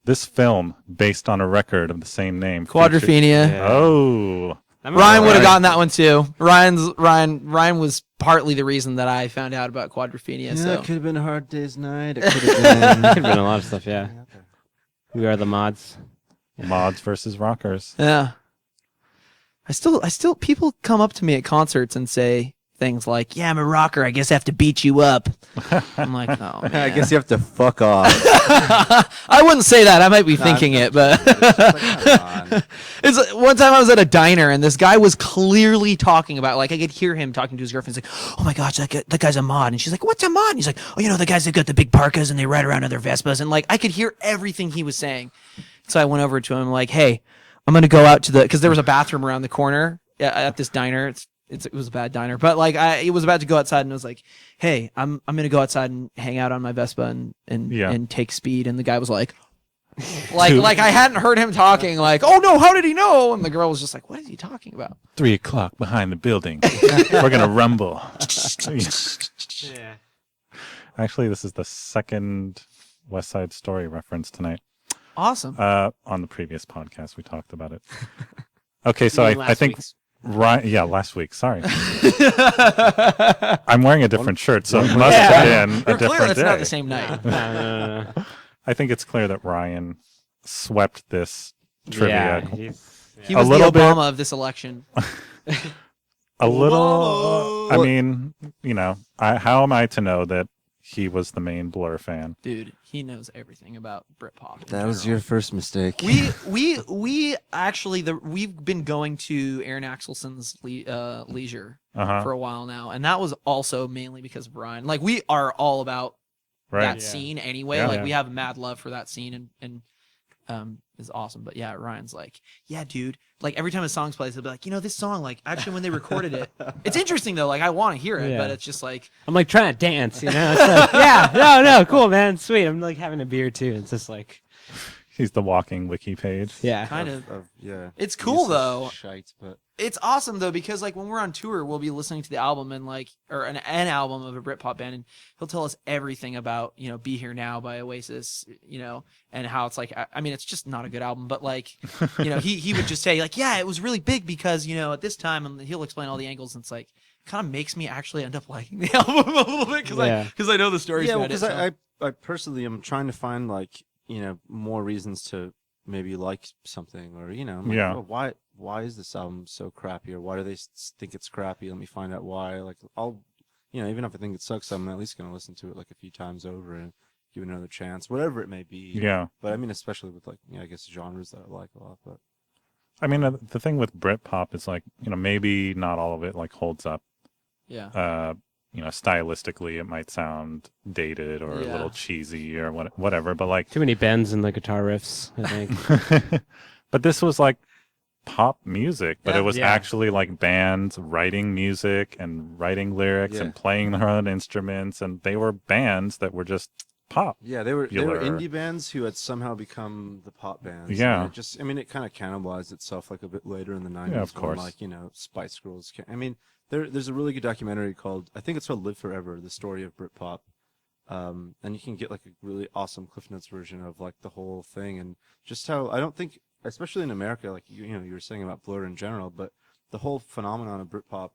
This film, based on a record of the same name. Quadrophenia. Yeah. Oh. Ryan would have Right. gotten that one too. Ryan was partly the reason that I found out about Quadrophenia. Yeah, So it could have been a hard day's night. It could have Could have been. been a lot of stuff, yeah. We are the mods. Mods versus rockers. yeah. I still people come up to me at concerts and say things like, "Yeah, I'm a rocker. I guess I have to beat you up." I'm like, "Oh man." I guess you have to fuck off. I wouldn't say that. I might be thinking it, but it's one time I was at a diner and this guy was clearly talking about, like, I could hear him talking to his girlfriend. He's like, "Oh my gosh, that guy's a mod," and she's like, "What's a mod?" And he's like, "Oh, you know, the guys that got the big parkas and they ride around on their Vespas," and like I could hear everything he was saying. So I went over to him like, "Hey, I'm gonna go out to because there was a bathroom around the corner at this diner. It was a bad diner, but like I was about to go outside and I was like, "Hey, I'm gonna go outside and hang out on my Vespa and take speed." And the guy was like I hadn't heard him talking. Like, "Oh no, how did he know?" And the girl was just like, "What is he talking about?" 3 o'clock behind the building. We're gonna rumble. Yeah. Actually, this is the second West Side Story reference tonight. Awesome. On the previous podcast, we talked about it. Okay, so I think Ryan. Yeah, last week. Sorry, I'm wearing a different shirt, so it must have been a You're clear different that's day. not the same night. No. I think it's clear that Ryan swept this trivia. Yeah, He A was the little bit. Obama of this election. A little. I mean, you know, how am I to know that he was the main Blur fan? Dude, he knows everything about Britpop. That was your first mistake. We actually we've been going to Aaron Axelson's Leisure Uh-huh. for a while now, and that was also mainly because of Brian. Like, we are all about Right. that scene anyway. Yeah. Like, Yeah. we have mad love for that scene, and is awesome. But yeah, Ryan's like, "Yeah, dude." Like, every time a song's plays, he'll be like, "You know, this song, like, actually when they recorded it, it's interesting though. Like, I want to hear it, Yeah. but it's just like." I'm like trying to dance, you know? It's like, yeah, no, cool, man. Sweet. I'm like having a beer too. It's just like, He's the walking wiki page. Yeah. kind of. Yeah. It's cool, Useless though. Shite, but It's awesome though because like when we're on tour, we'll be listening to the album and like or an album of a Britpop band, and he'll tell us everything about "Be Here Now" by Oasis, and how it's like I mean it's just not a good album, but like he would just say like yeah it was really big because at this time, and he'll explain all the angles, and it's like kind of makes me actually end up liking the album a little bit because I know the stories. yeah, behind because it, so. I personally am trying to find like more reasons to maybe like something, or I'm like, Yeah. oh, why is this album so crappy, or why do they think it's crappy? Let me find out why. Like I'll even if I think it sucks, I'm at least gonna listen to it like a few times over and give it another chance, whatever it may be. Yeah. But I mean, especially with like I guess genres that I like a lot. But I mean, the thing with Britpop is like, maybe not all of it like holds up. Yeah. Stylistically it might sound dated or a little cheesy or whatever, but like Too many bends in the guitar riffs, I think. but this was like pop music, but Yeah. it was Yeah. actually like bands writing music and writing lyrics and playing their own instruments, and they were bands that were just pop. yeah, they were Popular. indie bands who had somehow become the pop bands. Yeah. And it kind of cannibalized itself like a bit later in the 90s. Yeah, of when, course. like Spice Girls. There's a really good documentary called, I think it's called Live Forever, the story of Britpop. And you can get like a really awesome Cliff Notes version of like the whole thing, and just how I don't think, especially in America, like you were saying about Blur in general, but the whole phenomenon of Britpop,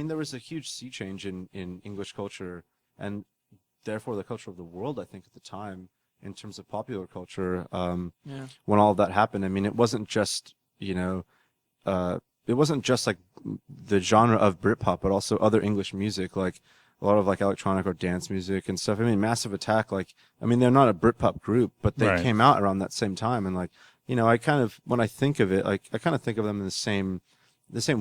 there was a huge sea change in English culture and therefore the culture of the world, I think, at the time in terms of popular culture. When all of that happened, I mean, it wasn't just it wasn't just like the genre of Britpop, but also other English music, like a lot of like electronic or dance music and stuff. I mean, Massive Attack, they're not a Britpop group, but they Right. came out around that same time. And I kind of, when I think of it, like I kind of think of them in the same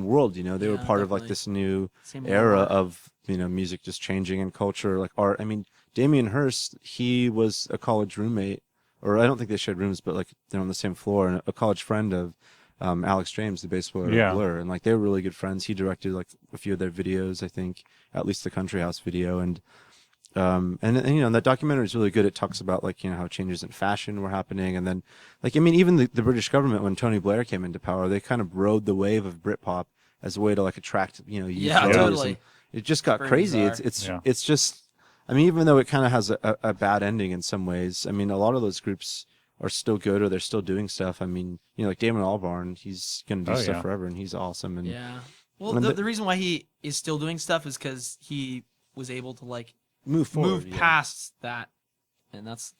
world. They were Yeah, part of like definitely. this new Same era lore. of music just changing and culture, like art. I mean, Damien Hirst, he was a college roommate, or I don't think they shared rooms, but like they're on the same floor, and a college friend of Alex James, the bass player Yeah. of Blur, and like they were really good friends. He directed like a few of their videos, I think, at least the Country House video, and that documentary is really good. It talks about like how changes in fashion were happening, and then even the British government, when Tony Blair came into power, they kind of rode the wave of Britpop as a way to like attract youth Yeah, voters, totally. and it just got Very crazy. bizarre. It's just, I mean, even though it kind of has a bad ending in some ways, I mean, a lot of those groups are still good, or they're still doing stuff. I mean, like Damon Albarn, he's gonna do stuff forever, and he's awesome. And Yeah. Well, And the reason why he is still doing stuff is because he was able to like move forward, move yeah. past that, and that's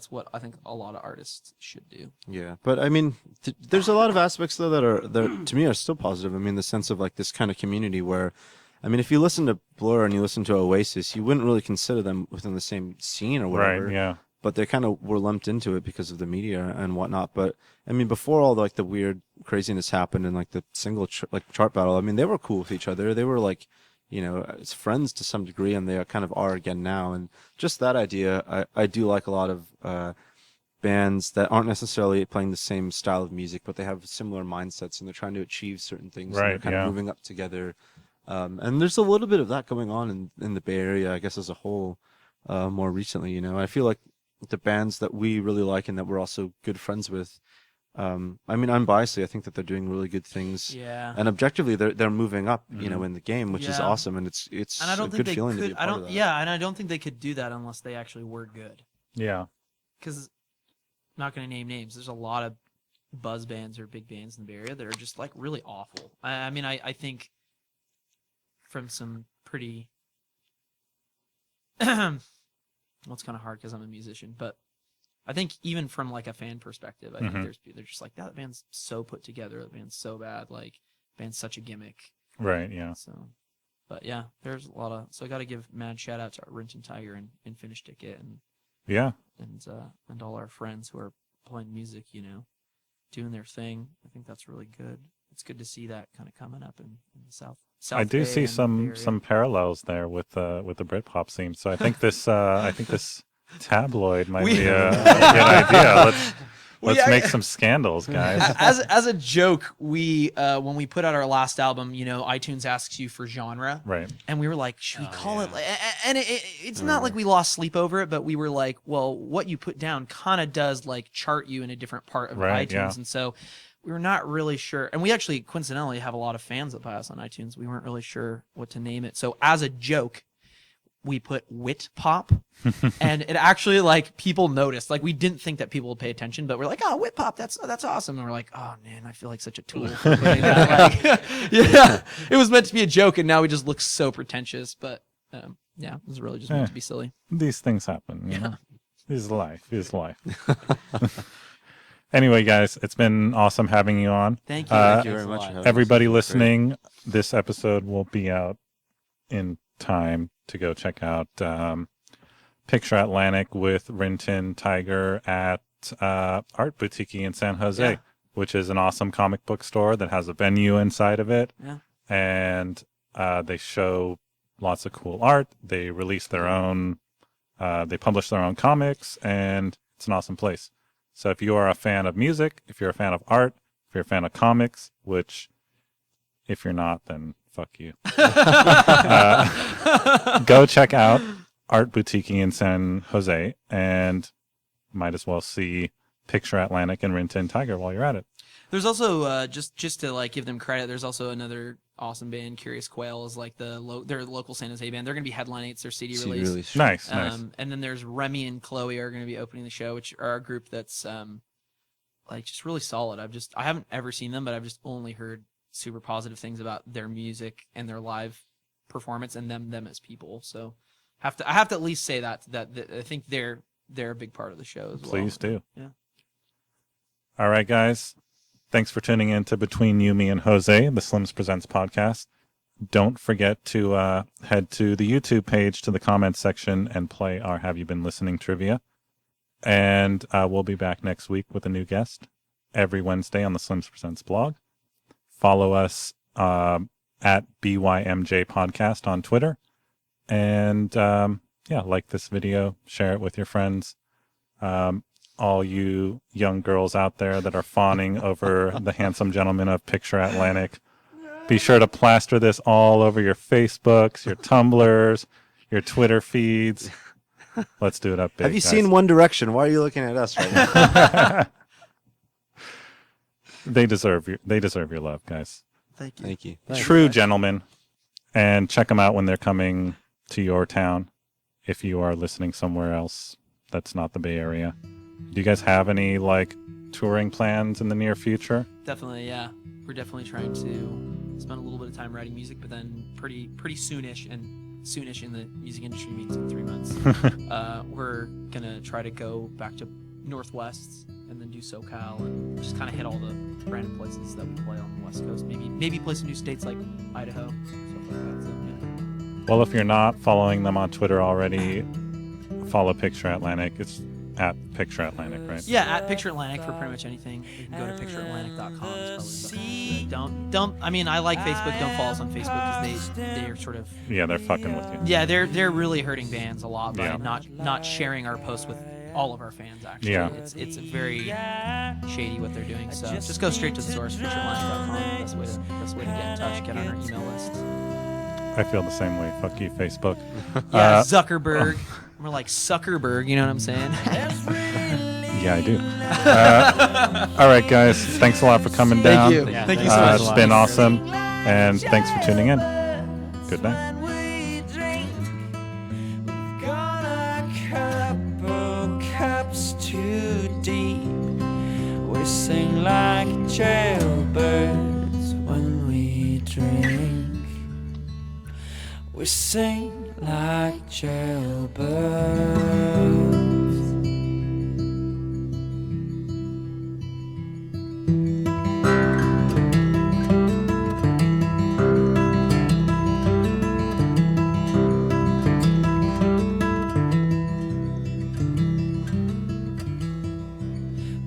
what I think a lot of artists should do. Yeah, but I mean, there's a lot of aspects though that to me are still positive. I mean, the sense of like this kind of community where, I mean, if you listen to Blur and you listen to Oasis, you wouldn't really consider them within the same scene or whatever. Right, yeah. But they kind of were lumped into it because of the media and whatnot. But I mean, before all like the weird craziness happened and like the single chart battle, I mean, they were cool with each other. They were like, as friends to some degree, and they kind of are again now. And just that idea, I do like a lot of bands that aren't necessarily playing the same style of music, but they have similar mindsets and they're trying to achieve certain things. And Right, they're kind yeah. of moving up together. And there's a little bit of that going on in the Bay Area, I guess, as a whole, more recently. I feel like the bands that we really like and that we're also good friends with, I mean, unbiasedly, I think that they're doing really good things. Yeah. And objectively, they're moving up, in the game, which is Yeah. awesome, and it's And I don't a think good they feeling to be could. a part of that. And I don't think they could do that unless they actually were good. Yeah. Because I'm not going to name names. There's a lot of buzz bands or big bands in the Bay Area that are just like really awful. I mean, I think from some pretty. Well, it's kind of hard because I'm a musician, but I think even from like a fan perspective, I think they're just like that band's so put together. That band's so bad. Like, band's such a gimmick. Right, yeah. So, but yeah, there's a lot of. So I got to give mad shout out to Renton Tiger and Finish Ticket Yeah. and all our friends who are playing music, doing their thing. I think that's really good. It's good to see that kind of coming up in the South. I do Bay see and Bay some Area. parallels there with the Britpop scene. So I think this tabloid might be a good idea. Let's make some scandals, guys. As a joke, we when we put out our last album, iTunes asks you for genre, Right. and we were like, should we call it? And it's not like we lost sleep over it, but we were like, well, what you put down kind of does like chart you in a different part of Right, iTunes, yeah. and so we were not really sure. And we actually coincidentally have a lot of fans that buy us on iTunes. We weren't really sure what to name it, so as a joke, we put Wit Pop, and it actually like people noticed. Like we didn't think that people would pay attention, but we're like, oh, Wit Pop, that's awesome. And we're like, oh man, I feel like such a tool. For putting that. Like, yeah, it was meant to be a joke, and now we just look so pretentious. But yeah, it was really just meant to be silly. These things happen, you know. This is life. This is life. Anyway, guys, it's been awesome having you on. Thank you. Thank you very much. for having us. Everybody Great. listening, this episode will be out in time to go check out Picture Atlantic with Rintin Tiger at Art Boutique in San Jose, Yeah. which is an awesome comic book store that has a venue inside of it. Yeah. And they show lots of cool art. They release their own, they publish their own comics, and it's an awesome place. So if you are a fan of music, if you're a fan of art, if you're a fan of comics, which if you're not, then fuck you. Go check out Art Boutique in San Jose, and might as well see Picture Atlantic and Rintin Tiger while you're at it. There's also just to like give them credit. There's also another awesome band, Curious Quail, is like their local San Jose band. They're gonna be headlining. It's their CD release. Nice. And then there's Remy and Chloe are going to be opening the show, which are a group that's like just really solid. I haven't ever seen them, but I've just only heard super positive things about their music and their live performance and them as people. So I have to at least say that I think they're a big part of the show as well. Please do. Yeah. All right, guys. Thanks for tuning in to Between You, Me, and Jose, the Slims Presents podcast. Don't forget to head to the YouTube page, to the comments section, and play our Have You Been Listening trivia. And we'll be back next week with a new guest every Wednesday on the Slims Presents blog. Follow us at BYMJ podcast on Twitter. And like this video, share it with your friends. All you young girls out there that are fawning over the handsome gentleman of Picture Atlantic, be sure to plaster this all over your Facebooks, your Tumblrs, your Twitter feeds. Let's do it up big. Have you guys. seen One Direction? Why are you looking at us right now? They deserve your love, guys. Thank you. Thank you. True gentlemen. And check them out when they're coming to your town if you are listening somewhere else that's not the Bay Area. Do you guys have any like touring plans in the near future? Definitely, yeah. We're definitely trying to spend a little bit of time writing music, but then pretty soonish in the music industry means in 3 months. We're gonna try to go back to Northwest and then do SoCal and just kind of hit all the random places that we play on the West Coast. Maybe play some new states like Idaho, stuff like that. So, yeah. Well, if you're not following them on Twitter already, follow Picture Atlantic. It's at Picture Atlantic, right? Yeah, at Picture Atlantic for pretty much anything. You can go to pictureatlantic.com. Is probably the best. Don't. I mean, I like Facebook. Don't follow us on Facebook because they're sort of. Yeah, they're fucking with you. Yeah, they're really hurting bands a lot by Yeah. not sharing our posts with all of our fans. Actually, Yeah. it's very shady what they're doing. So just go straight to the source, pictureatlantic.com. Best way to get in touch. Get on our email list. I feel the same way. Fuck you, Facebook. Yeah, Zuckerberg. We're like Zuckerberg. You know what I'm saying? Yeah, I do. All right, guys. Thanks a lot for coming down. Thank you. Yeah, Thank you thanks so a lot. much. It's been awesome. And thanks for tuning in. Good night. We drink, we've got a couple cups too deep. We sing like jailbirds when we drink. We sing like jailbirds.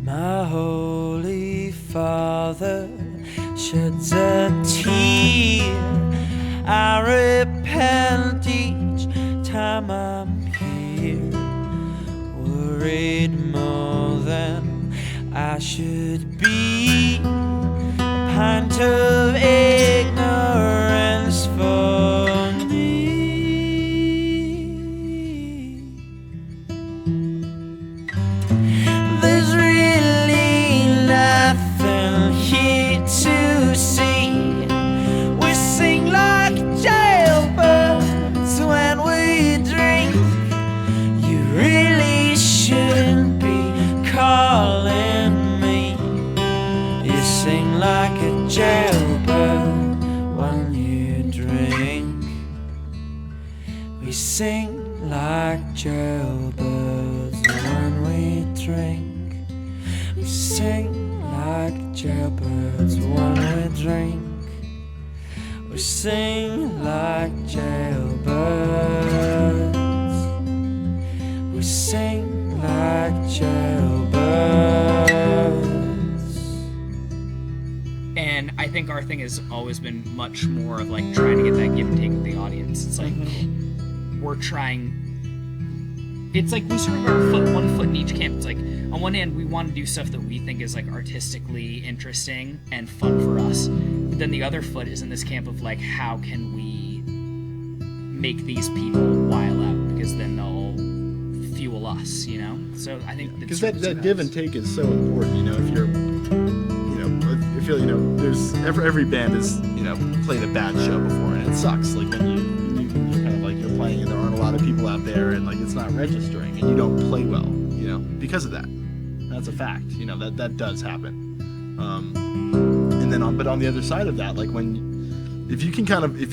My holy father sheds a tear. I repent each time I'm here, worried more than I I should be a pint of ignorance for me. There's really nothing here to see. We sing like jailbirds when we drink. You really shouldn't be calling me. You sing like a jailbird when you drink. We sing like jailbirds when we drink. We sing like jailbirds when we drink. We sing like jailbirds. We sing like jailbirds. And I think our thing has always been much more of like trying to get that give and take with the audience. It's like we're trying. It's like we sort of are one foot in each camp. It's like on one hand we want to do stuff that we think is like artistically interesting and fun for us, but then the other foot is in this camp of like how can we make these people while out, because then they'll fuel us, you know. So I think because that give and take is so important, you know. If you're, you know, I feel, you know, there's every band has, you know, played a bad show before, and it sucks. Like when you kind of like you're playing and there aren't a lot of people out there, and like it's not registering, and you don't play well, you know, because of that. That's a fact, you know, that does happen. And then but on the other side of that, like if you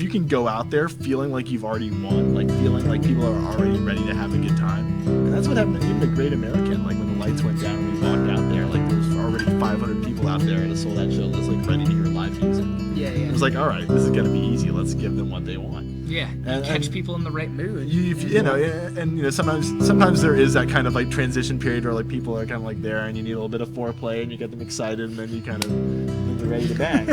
can go out there feeling like you've already won, like feeling like people are already ready to have a good time, and that's what happened even at Great American. Like when the lights went down and we walked out there, like there was already 500 people out there at a sold out show that was like ready to hear live music. Yeah. It was like, all right, this is gonna be easy. Let's give them what they want. Yeah, catch people in the right mood. You know, and you know, sometimes there is that kind of like transition period where like people are kind of like there, and you need a little bit of foreplay, and you get them excited, and then they're ready to bang.